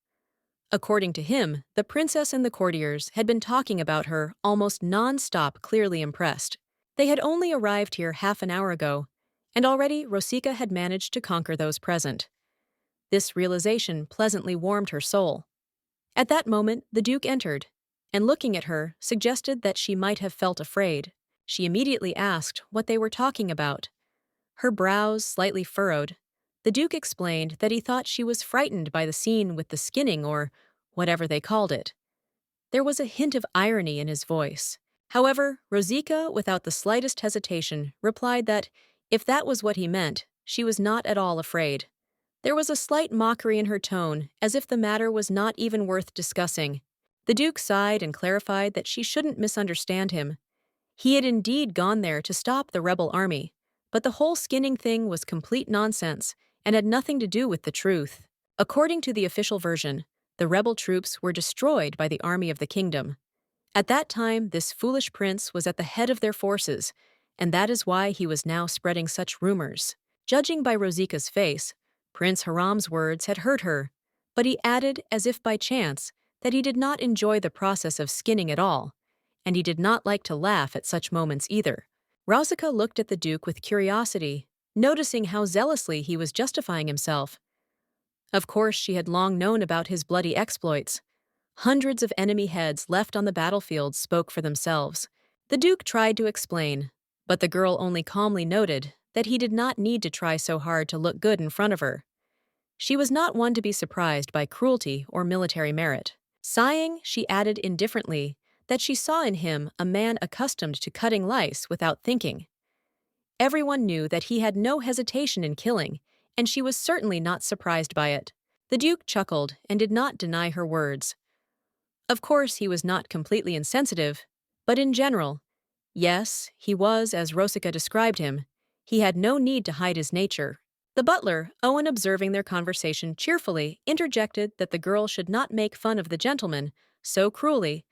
According to him, the princess and the courtiers had been talking about her almost non-stop, clearly impressed. They had only arrived here half an hour ago, and already Rosika had managed to conquer those present. This realization pleasantly warmed her soul. At that moment, the Duke entered, and looking at her, suggested that she might have felt afraid. She immediately asked what they were talking about. Her brows slightly furrowed. The Duke explained that he thought she was frightened by the scene with the skinning or whatever they called it. There was a hint of irony in his voice. However, Rosika, without the slightest hesitation, replied that, if that was what he meant, she was not at all afraid. There was a slight mockery in her tone, as if the matter was not even worth discussing. The Duke sighed and clarified that she shouldn't misunderstand him. He had indeed gone there to stop the rebel army, but the whole skinning thing was complete nonsense and had nothing to do with the truth. According to the official version, the rebel troops were destroyed by the army of the kingdom. At that time, this foolish prince was at the head of their forces, and that is why he was now spreading such rumors. Judging by Rosika's face, Prince Haram's words had hurt her, but he added, as if by chance, that he did not enjoy the process of skinning at all, and he did not like to laugh at such moments either. Rosika looked at the Duke with curiosity, noticing how zealously he was justifying himself. Of course, she had long known about his bloody exploits. Hundreds of enemy heads left on the battlefield spoke for themselves. The Duke tried to explain, but the girl only calmly noted that he did not need to try so hard to look good in front of her. She was not one to be surprised by cruelty or military merit. Sighing, she added indifferently that she saw in him a man accustomed to cutting lice without thinking. Everyone knew that he had no hesitation in killing, and she was certainly not surprised by it. The Duke chuckled and did not deny her words. Of course, he was not completely insensitive, but in general, yes, he was as Rosica described him. He had no need to hide his nature. The butler, Owen, observing their conversation cheerfully, interjected that the girl should not make fun of the gentleman so cruelly,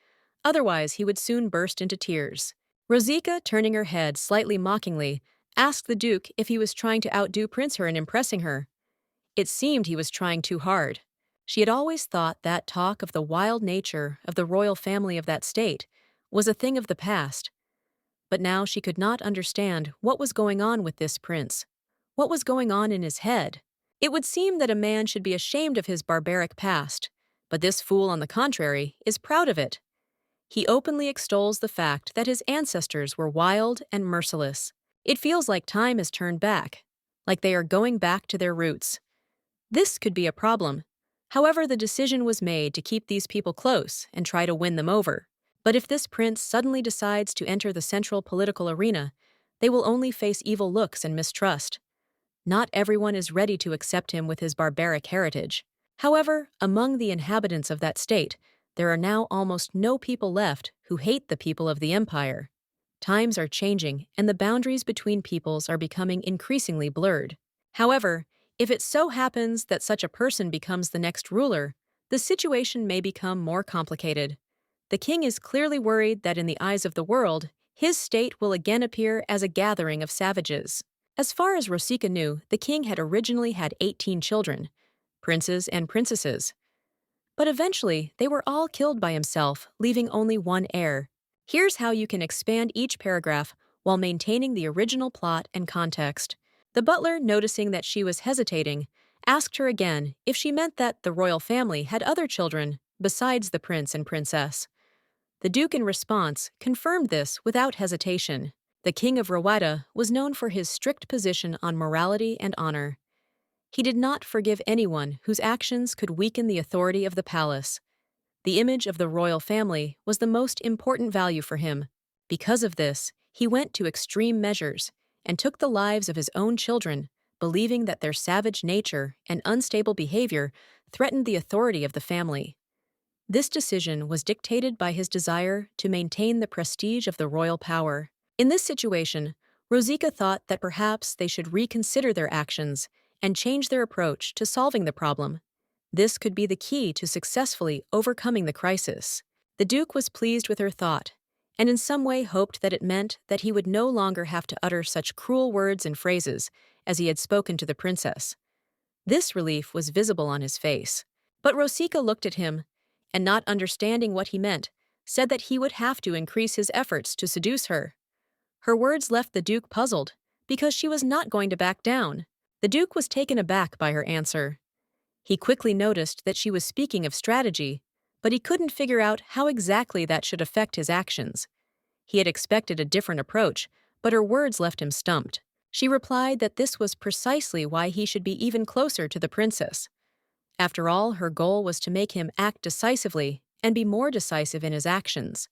otherwise he would soon burst into tears. Rosica, turning her head slightly mockingly, asked the Duke if he was trying to outdo Prince her in impressing her. It seemed he was trying too hard. She had always thought that talk of the wild nature of the royal family of that state was a thing of the past. But now she could not understand what was going on with this prince. What was going on in his head? It would seem that a man should be ashamed of his barbaric past, but this fool, on the contrary, is proud of it. He openly extols the fact that his ancestors were wild and merciless. It feels like time has turned back, like they are going back to their roots. This could be a problem. However, the decision was made to keep these people close and try to win them over. But if this prince suddenly decides to enter the central political arena, they will only face evil looks and mistrust. Not everyone is ready to accept him with his barbaric heritage. However, among the inhabitants of that state, there are now almost no people left who hate the people of the empire. Times are changing, and the boundaries between peoples are becoming increasingly blurred. However, if it so happens that such a person becomes the next ruler, the situation may become more complicated. The king is clearly worried that in the eyes of the world, his state will again appear as a gathering of savages. As far as Rosica knew, the king had originally had 18 children, princes and princesses. But eventually, they were all killed by himself, leaving only one heir. Here's how you can expand each paragraph while maintaining the original plot and context. The butler, noticing that she was hesitating, asked her again if she meant that the royal family had other children besides the prince and princess. The Duke, in response, confirmed this without hesitation. The King of Rowetta was known for his strict position on morality and honor. He did not forgive anyone whose actions could weaken the authority of the palace. The image of the royal family was the most important value for him. Because of this, he went to extreme measures and took the lives of his own children, believing that their savage nature and unstable behavior threatened the authority of the family. This decision was dictated by his desire to maintain the prestige of the royal power. In this situation, Rosica thought that perhaps they should reconsider their actions and change their approach to solving the problem. This could be the key to successfully overcoming the crisis. The Duke was pleased with her thought, and in some way hoped that it meant that he would no longer have to utter such cruel words and phrases as he had spoken to the princess. This relief was visible on his face. But Rosica looked at him, and not understanding what he meant, said that he would have to increase his efforts to seduce her. Her words left the Duke puzzled, because she was not going to back down. The Duke was taken aback by her answer. He quickly noticed that she was speaking of strategy, but he couldn't figure out how exactly that should affect his actions. He had expected a different approach, but her words left him stumped. She replied that this was precisely why he should be even closer to the princess. After all, her goal was to make him act decisively and be more decisive in his actions.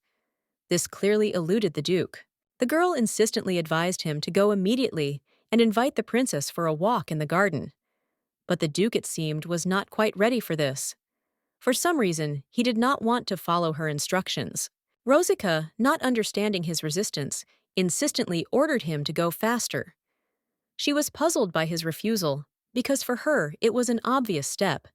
This clearly eluded the Duke. The girl insistently advised him to go immediately and invite the princess for a walk in the garden. But the Duke, it seemed, was not quite ready for this. For some reason, he did not want to follow her instructions. Rosica, not understanding his resistance, insistently ordered him to go faster. She was puzzled by his refusal, because for her it was an obvious step.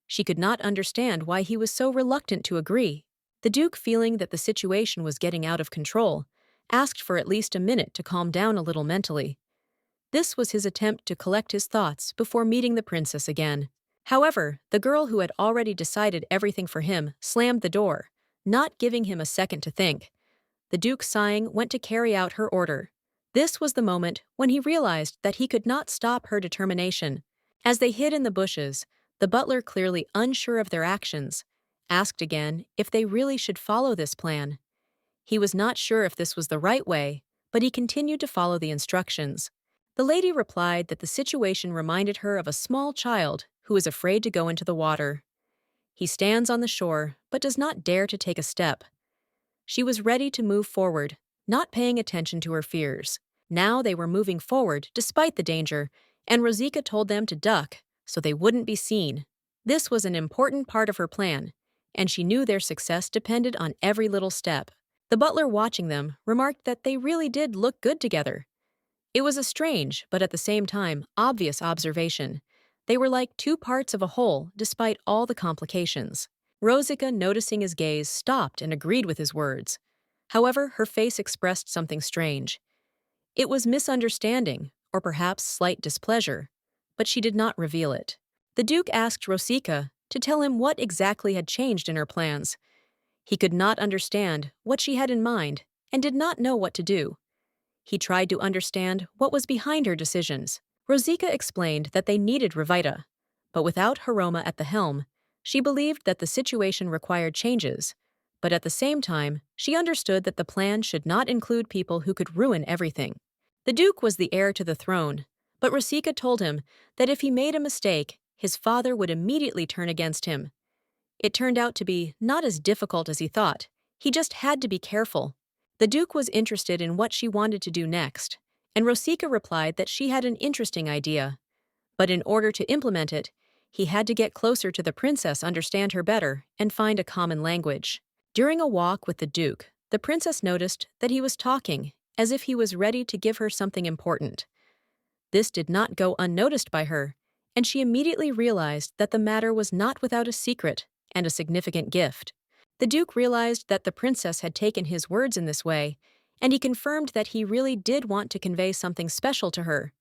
She could not understand why he was so reluctant to agree. The Duke, feeling that the situation was getting out of control, asked for at least a minute to calm down a little mentally. This was his attempt to collect his thoughts before meeting the princess again. However, the girl, who had already decided everything for him, slammed the door, not giving him a second to think. The Duke, sighing, went to carry out her order. This was the moment when he realized that he could not stop her determination. As they hid in the bushes, the butler, clearly unsure of their actions, asked again if they really should follow this plan. He was not sure if this was the right way, but he continued to follow the instructions. The lady replied that the situation reminded her of a small child who is afraid to go into the water. He stands on the shore, but does not dare to take a step. She was ready to move forward, not paying attention to her fears. Now they were moving forward despite the danger, and Rosika told them to duck so they wouldn't be seen. This was an important part of her plan, and she knew their success depended on every little step. The butler watching them remarked that they really did look good together. It was a strange, but at the same time, obvious observation. They were like two parts of a whole, despite all the complications. Rosika, noticing his gaze, stopped and agreed with his words. However, her face expressed something strange. It was misunderstanding, or perhaps slight displeasure, but she did not reveal it. The Duke asked Rosika to tell him what exactly had changed in her plans. He could not understand what she had in mind and did not know what to do. He tried to understand what was behind her decisions. Rosika explained that they needed Revita, but without Haroma at the helm, she believed that the situation required changes. But at the same time, she understood that the plan should not include people who could ruin everything. The Duke was the heir to the throne, but Rosika told him that if he made a mistake, his father would immediately turn against him. It turned out to be not as difficult as he thought. He just had to be careful. The Duke was interested in what she wanted to do next, and Rosika replied that she had an interesting idea. But in order to implement it, he had to get closer to the princess, understand her better, and find a common language. During a walk with the Duke, the princess noticed that he was talking, as if he was ready to give her something important. This did not go unnoticed by her, and she immediately realized that the matter was not without a secret and a significant gift. The Duke realized that the princess had taken his words in this way, and he confirmed that he really did want to convey something special to her.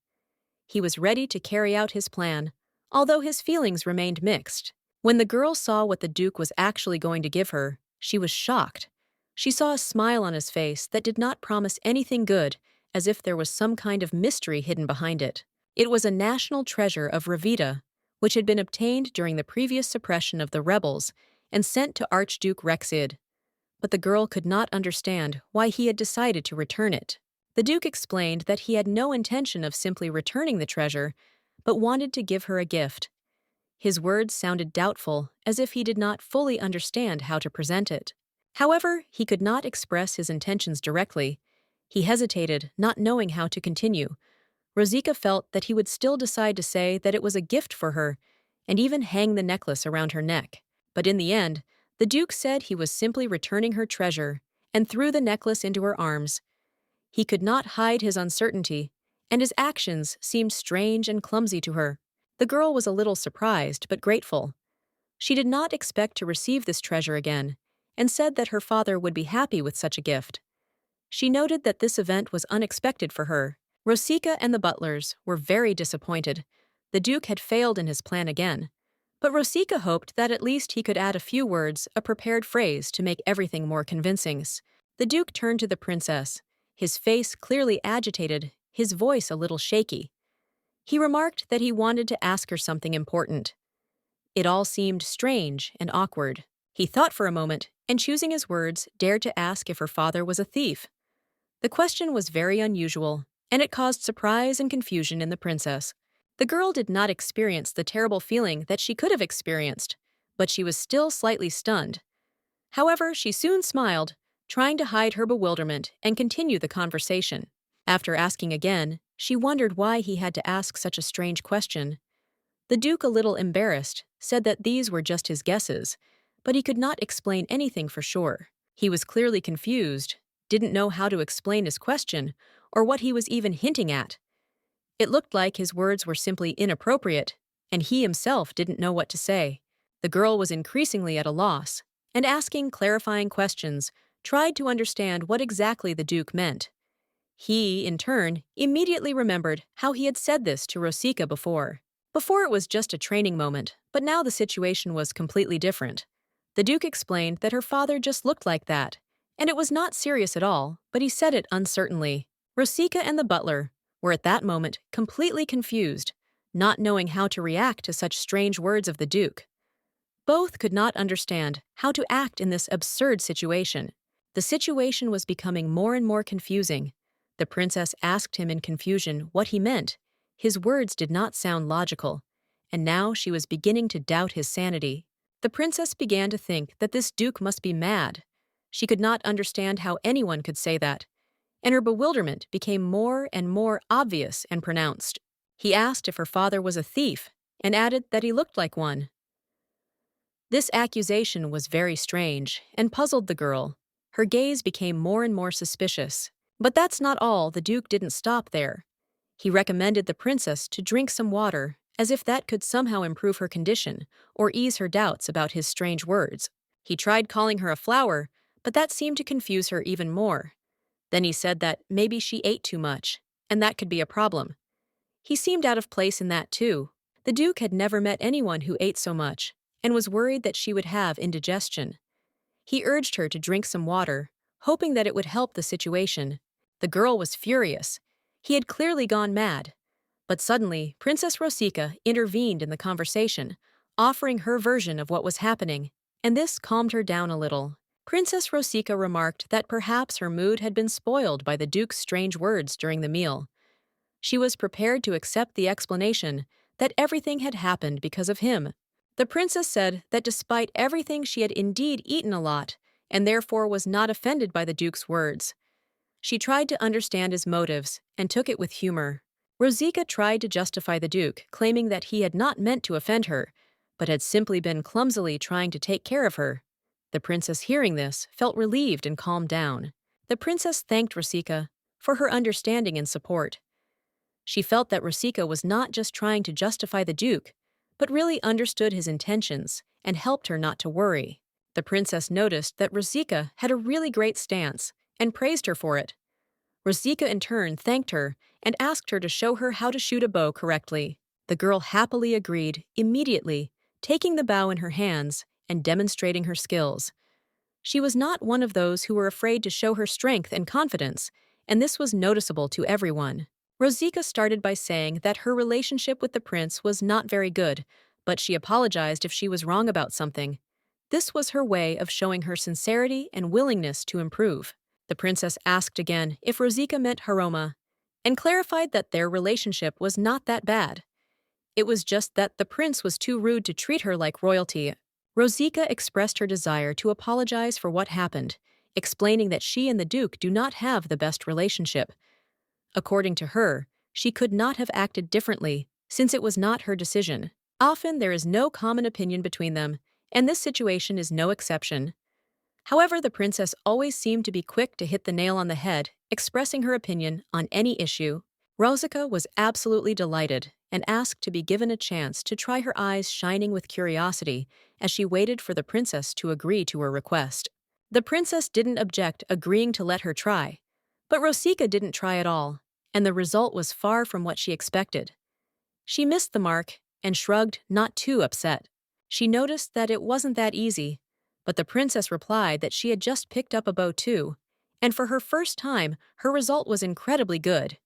He was ready to carry out his plan, although his feelings remained mixed. When the girl saw what the Duke was actually going to give her, she was shocked. She saw a smile on his face that did not promise anything good, as if there was some kind of mystery hidden behind it. It was a national treasure of Revita, which had been obtained during the previous suppression of the rebels and sent to Archduke Rexid. But the girl could not understand why he had decided to return it. The Duke explained that he had no intention of simply returning the treasure, but wanted to give her a gift. His words sounded doubtful, as if he did not fully understand how to present it. However, he could not express his intentions directly. He hesitated, not knowing how to continue. Rosika felt that he would still decide to say that it was a gift for her, and even hang the necklace around her neck. But in the end, the Duke said he was simply returning her treasure, and threw the necklace into her arms. He could not hide his uncertainty, and his actions seemed strange and clumsy to her. The girl was a little surprised but grateful. She did not expect to receive this treasure again, and said that her father would be happy with such a gift. She noted that this event was unexpected for her. Rosika and the butlers were very disappointed. The Duke had failed in his plan again. But Rosika hoped that at least he could add a few words, a prepared phrase, to make everything more convincing. The Duke turned to the princess, his face clearly agitated, his voice a little shaky. He remarked that he wanted to ask her something important. It all seemed strange and awkward. He thought for a moment, and choosing his words, dared to ask if her father was a thief. The question was very unusual, and it caused surprise and confusion in the princess. The girl did not experience the terrible feeling that she could have experienced, but she was still slightly stunned. However, she soon smiled, trying to hide her bewilderment and continue the conversation. After asking again, she wondered why he had to ask such a strange question. The Duke, a little embarrassed, said that these were just his guesses, but he could not explain anything for sure. He was clearly confused, didn't know how to explain his question, or what he was even hinting at. It looked like his words were simply inappropriate, and he himself didn't know what to say. The girl was increasingly at a loss, and asking clarifying questions, tried to understand what exactly the Duke meant. He, in turn, immediately remembered how he had said this to Rosika before. Before it was just a training moment, but now the situation was completely different. The Duke explained that her father just looked like that, and it was not serious at all, but he said it uncertainly. Rosika and the butler were at that moment completely confused, not knowing how to react to such strange words of the Duke. Both could not understand how to act in this absurd situation. The situation was becoming more and more confusing. The princess asked him in confusion what he meant. His words did not sound logical, and now she was beginning to doubt his sanity. The princess began to think that this duke must be mad. She could not understand how anyone could say that, and her bewilderment became more and more obvious and pronounced. He asked if her father was a thief, and added that he looked like one. This accusation was very strange and puzzled the girl. Her gaze became more and more suspicious. But that's not all, the duke didn't stop there. He recommended the princess to drink some water, as if that could somehow improve her condition or ease her doubts about his strange words. He tried calling her a flower, but that seemed to confuse her even more. Then he said that maybe she ate too much, and that could be a problem. He seemed out of place in that too. The duke had never met anyone who ate so much, and was worried that she would have indigestion. He urged her to drink some water, hoping that it would help the situation. The girl was furious. He had clearly gone mad. But suddenly, Princess Rosika intervened in the conversation, offering her version of what was happening, and this calmed her down a little. Princess Rosika remarked that perhaps her mood had been spoiled by the duke's strange words during the meal. She was prepared to accept the explanation that everything had happened because of him. The princess said that despite everything she had indeed eaten a lot, and therefore was not offended by the duke's words. She tried to understand his motives and took it with humor. Rosika tried to justify the duke, claiming that he had not meant to offend her, but had simply been clumsily trying to take care of her. The princess, hearing this, felt relieved and calmed down. The princess thanked Rosika for her understanding and support. She felt that Rosika was not just trying to justify the duke, but really understood his intentions and helped her not to worry. The princess noticed that Rosika had a really great stance and praised her for it. Rosika in turn thanked her and asked her to show her how to shoot a bow correctly. The girl happily agreed immediately, taking the bow in her hands and demonstrating her skills. She was not one of those who were afraid to show her strength and confidence, and this was noticeable to everyone. Rosika started by saying that her relationship with the prince was not very good, but she apologized if she was wrong about something. This was her way of showing her sincerity and willingness to improve. The princess asked again if Rosika meant Haroma, and clarified that their relationship was not that bad. It was just that the prince was too rude to treat her like royalty. Rosika expressed her desire to apologize for what happened, explaining that she and the duke do not have the best relationship. According to her, she could not have acted differently, since it was not her decision. Often there is no common opinion between them, and this situation is no exception. However, the princess always seemed to be quick to hit the nail on the head, expressing her opinion on any issue. Rosika was absolutely delighted and asked to be given a chance to try, her eyes shining with curiosity as she waited for the princess to agree to her request. The princess didn't object, agreeing to let her try. But Rosika didn't try at all, and the result was far from what she expected. She missed the mark and shrugged, not too upset. She noticed that it wasn't that easy, but the princess replied that she had just picked up a bow too, and for her first time, her result was incredibly good.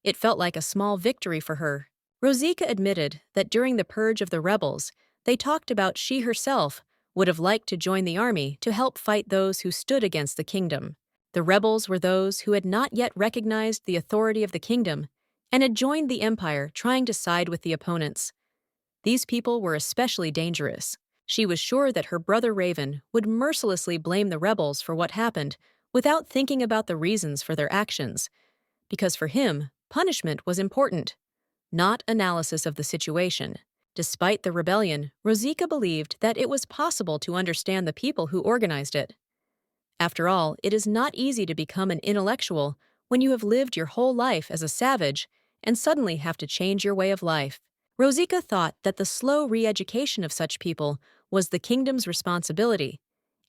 It felt like a small victory for her. Rosika admitted that during the purge of the rebels, they talked about she herself would have liked to join the army to help fight those who stood against the kingdom. The rebels were those who had not yet recognized the authority of the kingdom and had joined the empire, trying to side with the opponents. These people were especially dangerous. She was sure that her brother Raven would mercilessly blame the rebels for what happened without thinking about the reasons for their actions, because for him, punishment was important, not analysis of the situation. Despite the rebellion, Rosika believed that it was possible to understand the people who organized it. After all, it is not easy to become an intellectual when you have lived your whole life as a savage and suddenly have to change your way of life. Rosika thought that the slow re-education of such people was the kingdom's responsibility,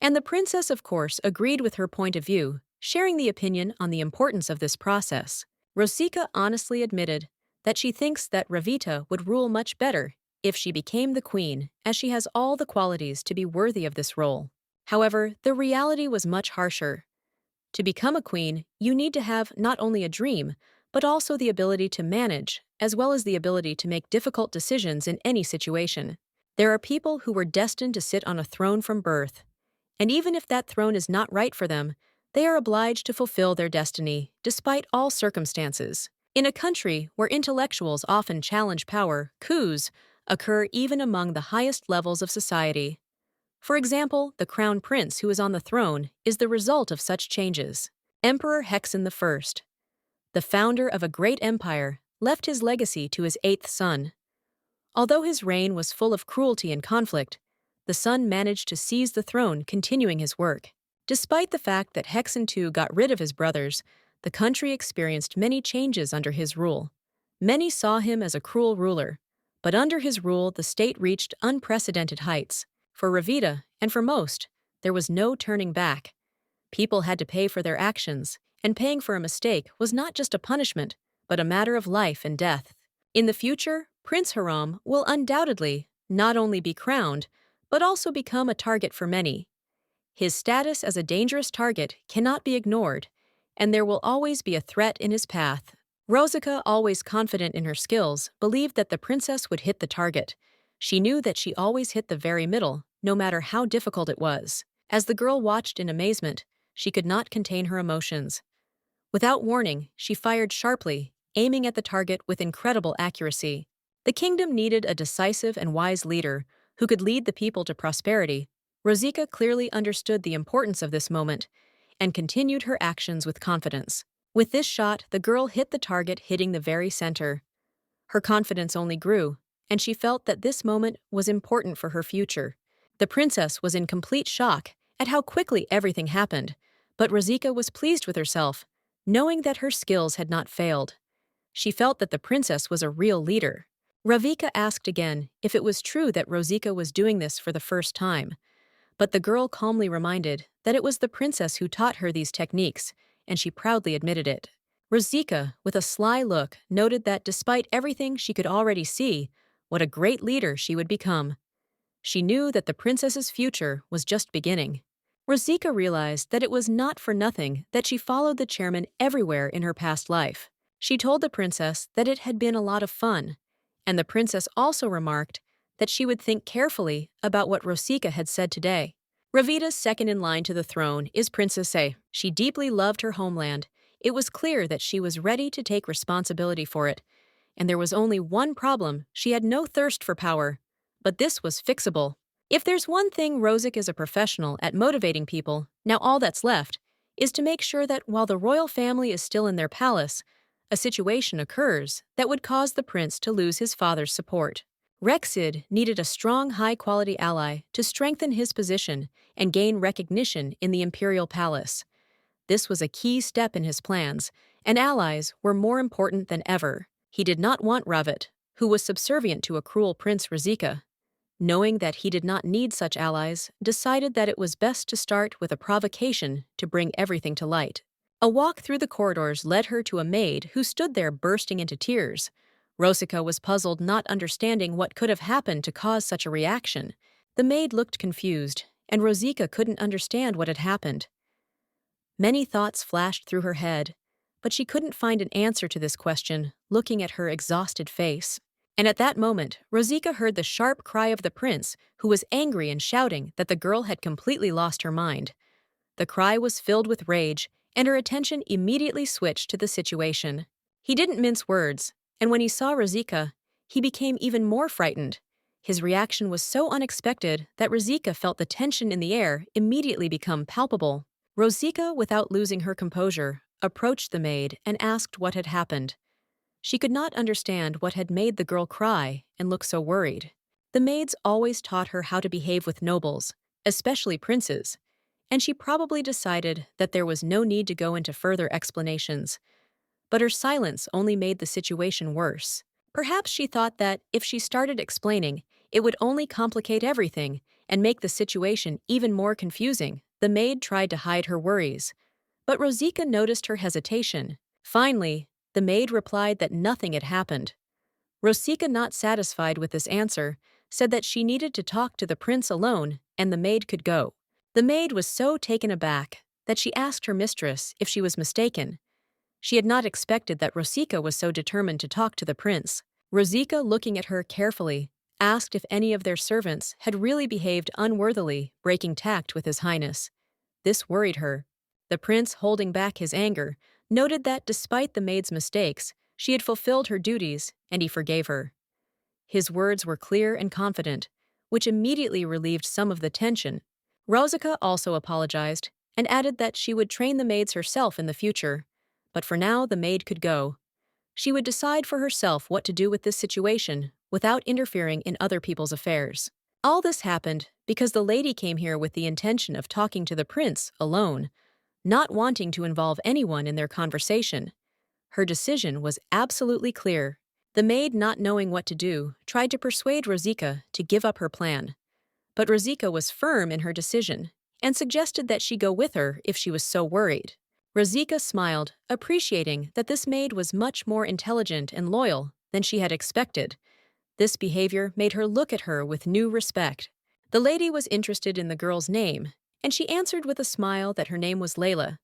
and the princess, of course, agreed with her point of view, sharing the opinion on the importance of this process. Rosika honestly admitted that she thinks that Ravita would rule much better if she became the queen, as she has all the qualities to be worthy of this role. However, the reality was much harsher. To become a queen, you need to have not only a dream, but also the ability to manage, as well as the ability to make difficult decisions in any situation. There are people who were destined to sit on a throne from birth, and even if that throne is not right for them, they are obliged to fulfill their destiny, despite all circumstances. In a country where intellectuals often challenge power, coups occur even among the highest levels of society. For example, the crown prince who is on the throne is the result of such changes. Emperor Hexen I, the founder of a great empire, left his legacy to his eighth son. Although his reign was full of cruelty and conflict, the son managed to seize the throne, continuing his work. Despite the fact that Hexen II got rid of his brothers, the country experienced many changes under his rule. Many saw him as a cruel ruler, but under his rule the state reached unprecedented heights. For Ravita, and for most, there was no turning back. People had to pay for their actions, and paying for a mistake was not just a punishment, but a matter of life and death. In the future, Prince Haram will undoubtedly not only be crowned, but also become a target for many. His status as a dangerous target cannot be ignored, and there will always be a threat in his path. Rosica, always confident in her skills, believed that the princess would hit the target. She knew that she always hit the very middle, no matter how difficult it was. As the girl watched in amazement, she could not contain her emotions. Without warning, she fired sharply, aiming at the target with incredible accuracy. The kingdom needed a decisive and wise leader who could lead the people to prosperity. Rosica clearly understood the importance of this moment and continued her actions with confidence. With this shot, the girl hit the target, hitting the very center. Her confidence only grew, and she felt that this moment was important for her future. The princess was in complete shock at how quickly everything happened, but Rosica was pleased with herself, knowing that her skills had not failed. She felt that the princess was a real leader. Ravika asked again if it was true that Rosica was doing this for the first time, but the girl calmly reminded that it was the princess who taught her these techniques, and she proudly admitted it. Rosica, with a sly look, noted that despite everything she could already see, what a great leader she would become. She knew that the princess's future was just beginning. Rosica realized that it was not for nothing that she followed the chairman everywhere in her past life. She told the princess that it had been a lot of fun, and the princess also remarked that she would think carefully about what Rosica had said today. Ravita's second in line to the throne is Princess A. She deeply loved her homeland. It was clear that she was ready to take responsibility for it, and there was only one problem: she had no thirst for power. But this was fixable. If there's one thing Rosic is a professional at motivating people, now all that's left is to make sure that while the royal family is still in their palace, a situation occurs that would cause the prince to lose his father's support. Rexid needed a strong, high-quality ally to strengthen his position and gain recognition in the imperial palace. This was a key step in his plans, and allies were more important than ever. He did not want Ravit, who was subservient to a cruel Prince Rizika. Knowing that he did not need such allies, decided that it was best to start with a provocation to bring everything to light. A walk through the corridors led her to a maid who stood there bursting into tears. Rosica was puzzled, not understanding what could have happened to cause such a reaction. The maid looked confused, and Rosica couldn't understand what had happened. Many thoughts flashed through her head, but she couldn't find an answer to this question, looking at her exhausted face. And at that moment, Rosica heard the sharp cry of the prince, who was angry and shouting that the girl had completely lost her mind. The cry was filled with rage, and her attention immediately switched to the situation. He didn't mince words, and when he saw Rosica, he became even more frightened. His reaction was so unexpected that Rosica felt the tension in the air immediately become palpable. Rosica, without losing her composure, approached the maid and asked what had happened. She could not understand what had made the girl cry and look so worried. The maids always taught her how to behave with nobles, especially princes, and she probably decided that there was no need to go into further explanations. But her silence only made the situation worse. Perhaps she thought that if she started explaining, it would only complicate everything and make the situation even more confusing. The maid tried to hide her worries, but Rosica noticed her hesitation. Finally, the maid replied that nothing had happened. Rosica, not satisfied with this answer, said that she needed to talk to the prince alone and the maid could go. The maid was so taken aback that she asked her mistress if she was mistaken. She had not expected that Rosica was so determined to talk to the prince. Rosica, looking at her carefully, asked if any of their servants had really behaved unworthily, breaking tact with His Highness. This worried her. The prince, holding back his anger, noted that despite the maid's mistakes, she had fulfilled her duties, and he forgave her. His words were clear and confident, which immediately relieved some of the tension. Rosika also apologized and added that she would train the maids herself in the future, but for now the maid could go. She would decide for herself what to do with this situation without interfering in other people's affairs. All this happened because the lady came here with the intention of talking to the prince alone, not wanting to involve anyone in their conversation. Her decision was absolutely clear. The maid, not knowing what to do, tried to persuade Rosika to give up her plan. But Rosika was firm in her decision and suggested that she go with her if she was so worried. Rosika smiled, appreciating that this maid was much more intelligent and loyal than she had expected. This behavior made her look at her with new respect. The lady was interested in the girl's name, and she answered with a smile that her name was Layla.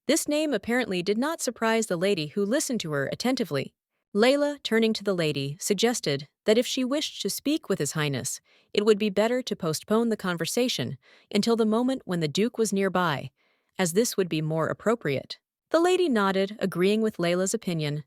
This name apparently did not surprise the lady, who listened to her attentively. Layla, turning to the lady, suggested that if she wished to speak with His Highness, it would be better to postpone the conversation until the moment when the Duke was nearby, as this would be more appropriate. The lady nodded, agreeing with Layla's opinion.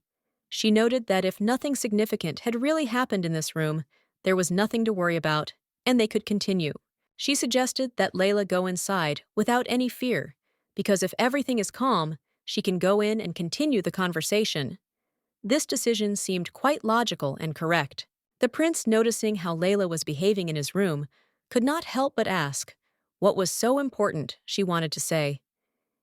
She noted that if nothing significant had really happened in this room, there was nothing to worry about, and they could continue. She suggested that Layla go inside without any fear, because if everything is calm, she can go in and continue the conversation. This decision seemed quite logical and correct. The prince, noticing how Layla was behaving in his room, could not help but ask what was so important she wanted to say.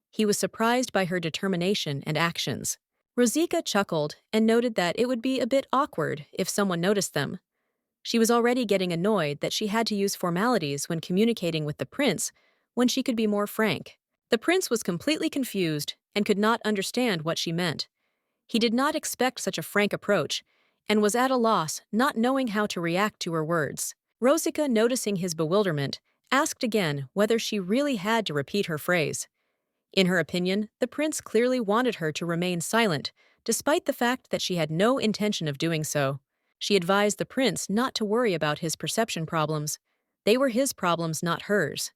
He was surprised by her determination and actions. Rosika chuckled and noted that it would be a bit awkward if someone noticed them. She was already getting annoyed that she had to use formalities when communicating with the prince when she could be more frank. The prince was completely confused and could not understand what she meant. He did not expect such a frank approach and was at a loss, not knowing how to react to her words. Rosika, noticing his bewilderment, asked again whether she really had to repeat her phrase. In her opinion, the prince clearly wanted her to remain silent, despite the fact that she had no intention of doing so. She advised the prince not to worry about his perception problems. They were his problems, not hers.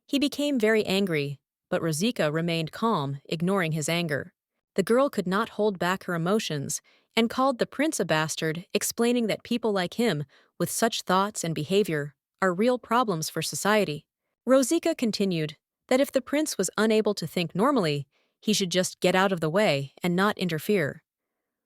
He became very angry, but Rosika remained calm, ignoring his anger. The girl could not hold back her emotions and called the prince a bastard, explaining that people like him, with such thoughts and behavior, are real problems for society. Rosika continued that if the prince was unable to think normally, he should just get out of the way and not interfere.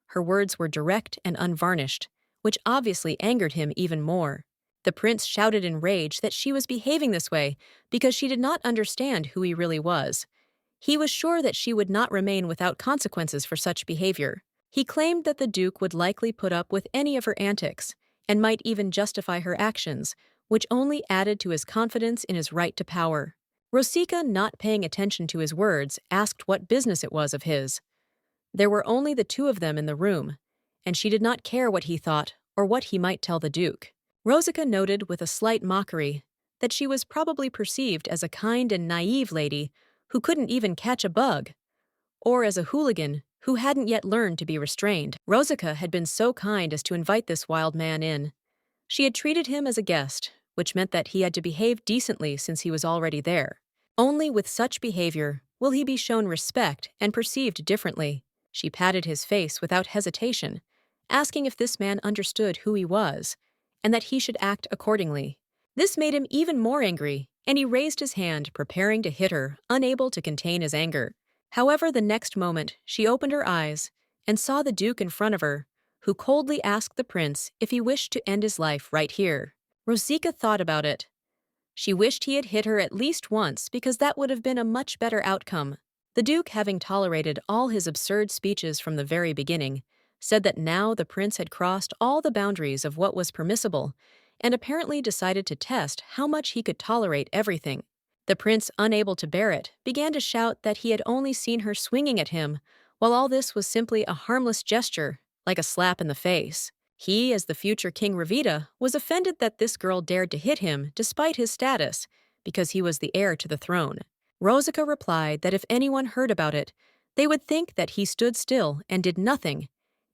Her words were direct and unvarnished, which obviously angered him even more. The prince shouted in rage that she was behaving this way because she did not understand who he really was. He was sure that she would not remain without consequences for such behavior. He claimed that the Duke would likely put up with any of her antics and might even justify her actions, which only added to his confidence in his right to power. Rosika, not paying attention to his words, asked what business it was of his. There were only the two of them in the room, and she did not care what he thought or what he might tell the Duke. Rosika noted with a slight mockery that she was probably perceived as a kind and naive lady who couldn't even catch a bug, or as a hooligan who hadn't yet learned to be restrained. Rosika had been so kind as to invite this wild man in. She had treated him as a guest, which meant that he had to behave decently since he was already there. Only with such behavior will he be shown respect and perceived differently. She patted his face without hesitation, asking if this man understood who he was, and that he should act accordingly. This made him even more angry, and he raised his hand, preparing to hit her, unable to contain his anger. However, the next moment, she opened her eyes and saw the Duke in front of her, who coldly asked the prince if he wished to end his life right here. Rosika thought about it. She wished he had hit her at least once because that would have been a much better outcome. The Duke, having tolerated all his absurd speeches from the very beginning, said that now the prince had crossed all the boundaries of what was permissible and apparently decided to test how much he could tolerate everything. The prince, unable to bear it, began to shout that he had only seen her swinging at him, while all this was simply a harmless gesture, like a slap in the face. He, as the future King Ravita, was offended that this girl dared to hit him despite his status, because he was the heir to the throne. Rosika replied that if anyone heard about it, they would think that he stood still and did nothing,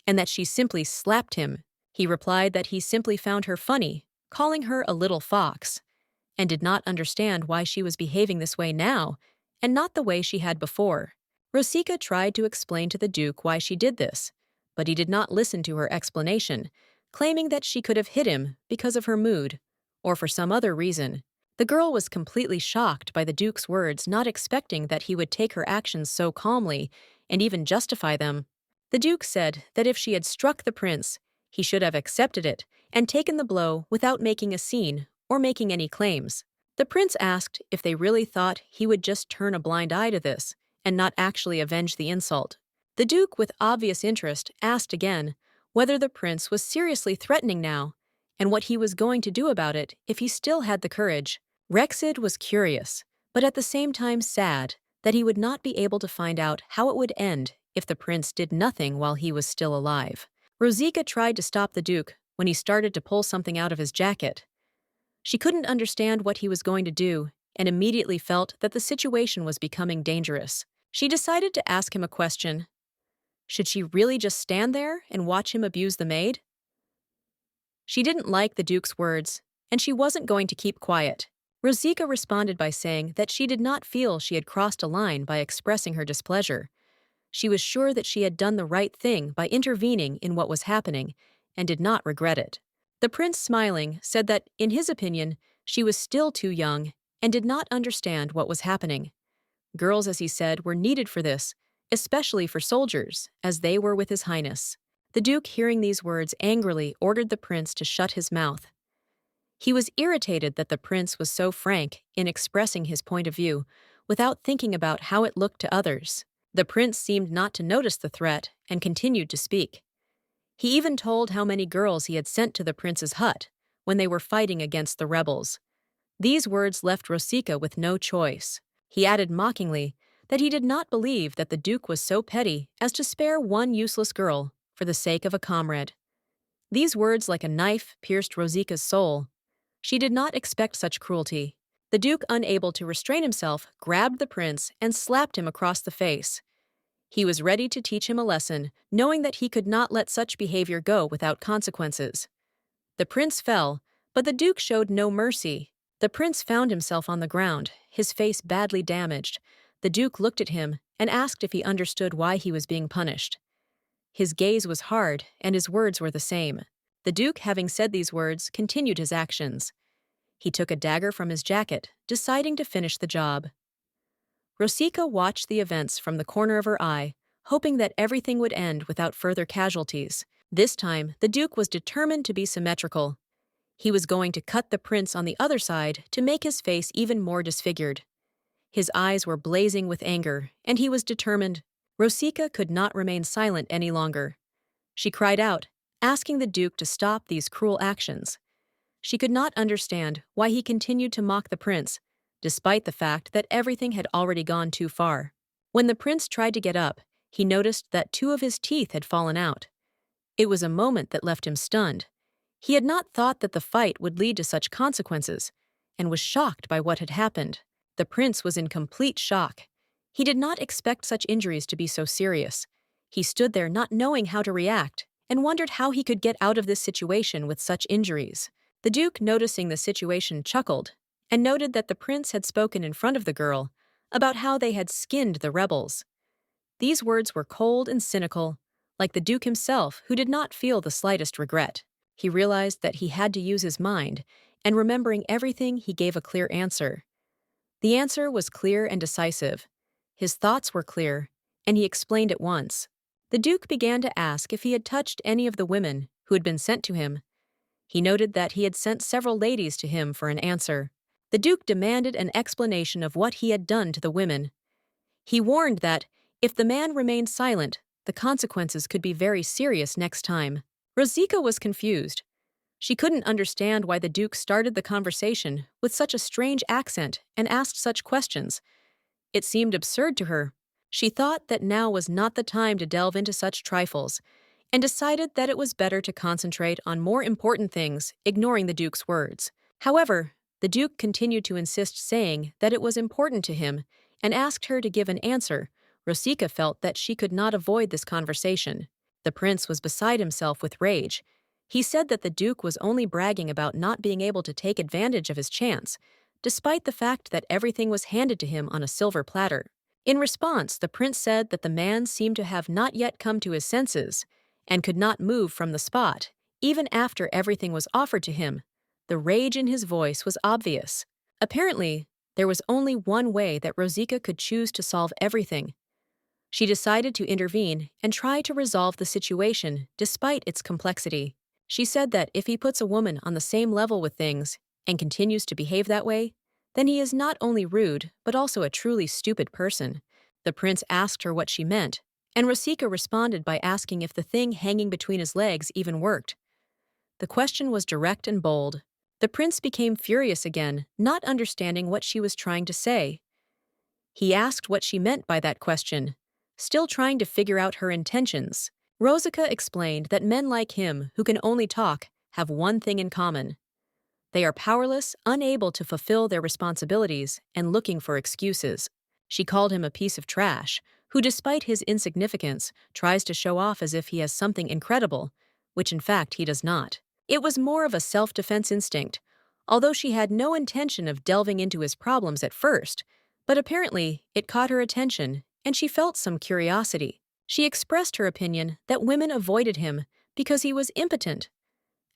and that she simply slapped him. He replied that he simply found her funny, calling her a little fox, and did not understand why she was behaving this way now, and not the way she had before. Rosika tried to explain to the Duke why she did this, but he did not listen to her explanation, claiming that she could have hit him because of her mood, or for some other reason. The girl was completely shocked by the Duke's words, not expecting that he would take her actions so calmly and even justify them. The Duke said that if she had struck the prince, he should have accepted it and taken the blow without making a scene or making any claims. The prince asked if they really thought he would just turn a blind eye to this and not actually avenge the insult. The Duke, with obvious interest, asked again whether the prince was seriously threatening now and what he was going to do about it if he still had the courage. Rexid was curious, but at the same time sad that he would not be able to find out how it would end if the prince did nothing while he was still alive. Rosika tried to stop the Duke when he started to pull something out of his jacket. She couldn't understand what he was going to do and immediately felt that the situation was becoming dangerous. She decided to ask him a question. Should she really just stand there and watch him abuse the maid? She didn't like the Duke's words, and she wasn't going to keep quiet. Rosika responded by saying that she did not feel she had crossed a line by expressing her displeasure. She was sure that she had done the right thing by intervening in what was happening and did not regret it. The prince, smiling, said that, in his opinion, she was still too young and did not understand what was happening. Girls, as he said, were needed for this, especially for soldiers, as they were with His Highness. The Duke, hearing these words, angrily ordered the prince to shut his mouth. He was irritated that the prince was so frank in expressing his point of view without thinking about how it looked to others. The prince seemed not to notice the threat and continued to speak. He even told how many girls he had sent to the prince's hut when they were fighting against the rebels. These words left Rosika with no choice. He added mockingly that he did not believe that the Duke was so petty as to spare one useless girl for the sake of a comrade. These words, like a knife, pierced Rosika's soul. She did not expect such cruelty. The Duke, unable to restrain himself, grabbed the prince and slapped him across the face. He was ready to teach him a lesson, knowing that he could not let such behavior go without consequences. The prince fell, but the Duke showed no mercy. The prince found himself on the ground, his face badly damaged. The Duke looked at him and asked if he understood why he was being punished. His gaze was hard, and his words were the same. The Duke, having said these words, continued his actions. He took a dagger from his jacket, deciding to finish the job. Rosika watched the events from the corner of her eye, hoping that everything would end without further casualties. This time, the Duke was determined to be symmetrical. He was going to cut the prince on the other side to make his face even more disfigured. His eyes were blazing with anger, and he was determined. Rosika could not remain silent any longer. She cried out, asking the Duke to stop these cruel actions. She could not understand why he continued to mock the prince, despite the fact that everything had already gone too far. When the prince tried to get up, he noticed that 2 of his teeth had fallen out. It was a moment that left him stunned. He had not thought that the fight would lead to such consequences, and was shocked by what had happened. The prince was in complete shock. He did not expect such injuries to be so serious. He stood there not knowing how to react, and wondered how he could get out of this situation with such injuries. The Duke, noticing the situation, chuckled, and noted that the prince had spoken in front of the girl about how they had skinned the rebels. These words were cold and cynical, like the Duke himself, who did not feel the slightest regret. He realized that he had to use his mind, and remembering everything, he gave a clear answer. The answer was clear and decisive. His thoughts were clear, and he explained at once. The Duke began to ask if he had touched any of the women who had been sent to him. He noted that he had sent several ladies to him for an answer. The Duke demanded an explanation of what he had done to the women. He warned that, if the man remained silent, the consequences could be very serious next time. Rosika was confused. She couldn't understand why the Duke started the conversation with such a strange accent and asked such questions. It seemed absurd to her. She thought that now was not the time to delve into such trifles, and decided that it was better to concentrate on more important things, ignoring the Duke's words. However, the Duke continued to insist, saying that it was important to him, and asked her to give an answer. Rosika felt that she could not avoid this conversation. The prince was beside himself with rage. He said that the Duke was only bragging about not being able to take advantage of his chance, despite the fact that everything was handed to him on a silver platter. In response, the prince said that the man seemed to have not yet come to his senses and could not move from the spot, even after everything was offered to him. The rage in his voice was obvious. Apparently, there was only one way that Rosika could choose to solve everything. She decided to intervene and try to resolve the situation despite its complexity. She said that if he puts a woman on the same level with things and continues to behave that way, then he is not only rude but also a truly stupid person. The prince asked her what she meant, and Rosika responded by asking if the thing hanging between his legs even worked. The question was direct and bold. The prince became furious again, not understanding what she was trying to say. He asked what she meant by that question, still trying to figure out her intentions. Rosika explained that men like him, who can only talk, have one thing in common. They are powerless, unable to fulfill their responsibilities, and looking for excuses. She called him a piece of trash, who despite his insignificance, tries to show off as if he has something incredible, which in fact he does not. It was more of a self-defense instinct, although she had no intention of delving into his problems at first, but apparently it caught her attention, and she felt some curiosity. She expressed her opinion that women avoided him because he was impotent.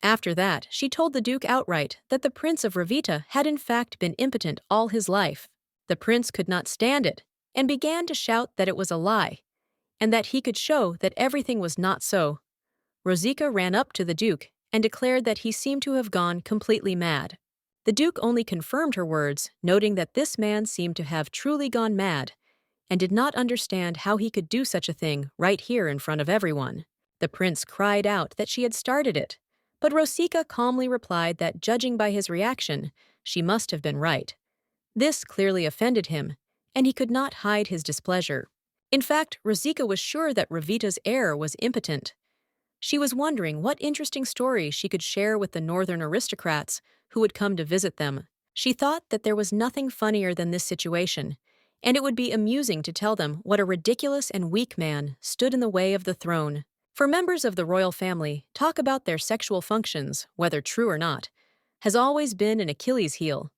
After that, she told the Duke outright that the Prince of Ravita had in fact been impotent all his life. The prince could not stand it, and began to shout that it was a lie, and that he could show that everything was not so. Rosika ran up to the Duke and declared that he seemed to have gone completely mad. The Duke only confirmed her words, noting that this man seemed to have truly gone mad, and did not understand how he could do such a thing right here in front of everyone. The prince cried out that she had started it, but Rosika calmly replied that judging by his reaction, she must have been right. This clearly offended him, and he could not hide his displeasure. In fact, Rosika was sure that Ravita's heir was impotent. She was wondering what interesting story she could share with the northern aristocrats who would come to visit them. She thought that there was nothing funnier than this situation, and it would be amusing to tell them what a ridiculous and weak man stood in the way of the throne. For members of the royal family, talk about their sexual functions, whether true or not, has always been an Achilles heel,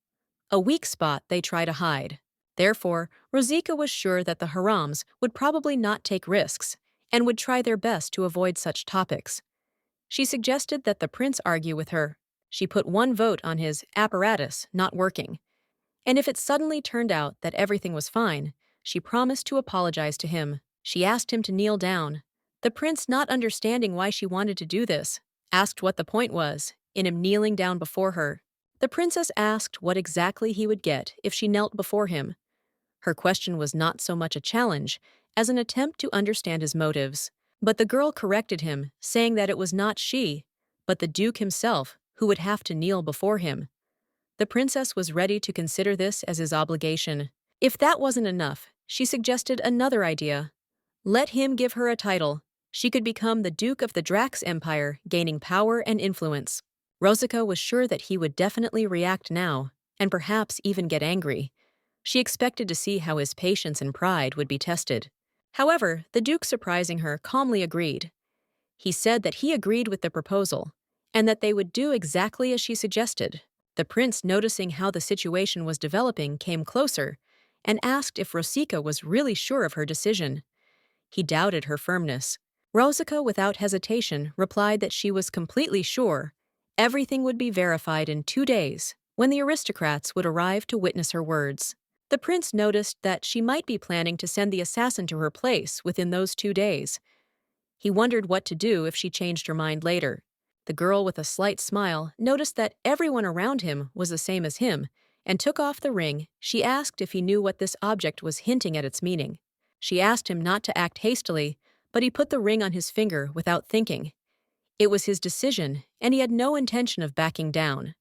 a weak spot they try to hide. Therefore, Rosika was sure that the Harams would probably not take risks and would try their best to avoid such topics. She suggested that the prince argue with her. She put one vote on his apparatus not working, and if it suddenly turned out that everything was fine, she promised to apologize to him. She asked him to kneel down. The prince, not understanding why she wanted to do this, asked what the point was in him kneeling down before her. The princess asked what exactly he would get if she knelt before him. Her question was not so much a challenge as an attempt to understand his motives. But the girl corrected him, saying that it was not she, but the Duke himself, who would have to kneel before him. The princess was ready to consider this as his obligation. If that wasn't enough, she suggested another idea. Let him give her a title. She could become the Duke of the Drax Empire, gaining power and influence. Rosika was sure that he would definitely react now, and perhaps even get angry. She expected to see how his patience and pride would be tested. However, the Duke, surprising her, calmly agreed. He said that he agreed with the proposal, and that they would do exactly as she suggested. The prince, noticing how the situation was developing, came closer and asked if Rosika was really sure of her decision. He doubted her firmness. Rosika, without hesitation, replied that she was completely sure. Everything would be verified in 2 days, when the aristocrats would arrive to witness her words. The prince noticed that she might be planning to send the assassin to her place within those 2 days. He wondered what to do if she changed her mind later. The girl, with a slight smile, noticed that everyone around him was the same as him, and took off the ring. She asked if he knew what this object was hinting at its meaning. She asked him not to act hastily, but he put the ring on his finger without thinking. It was his decision, and he had no intention of backing down.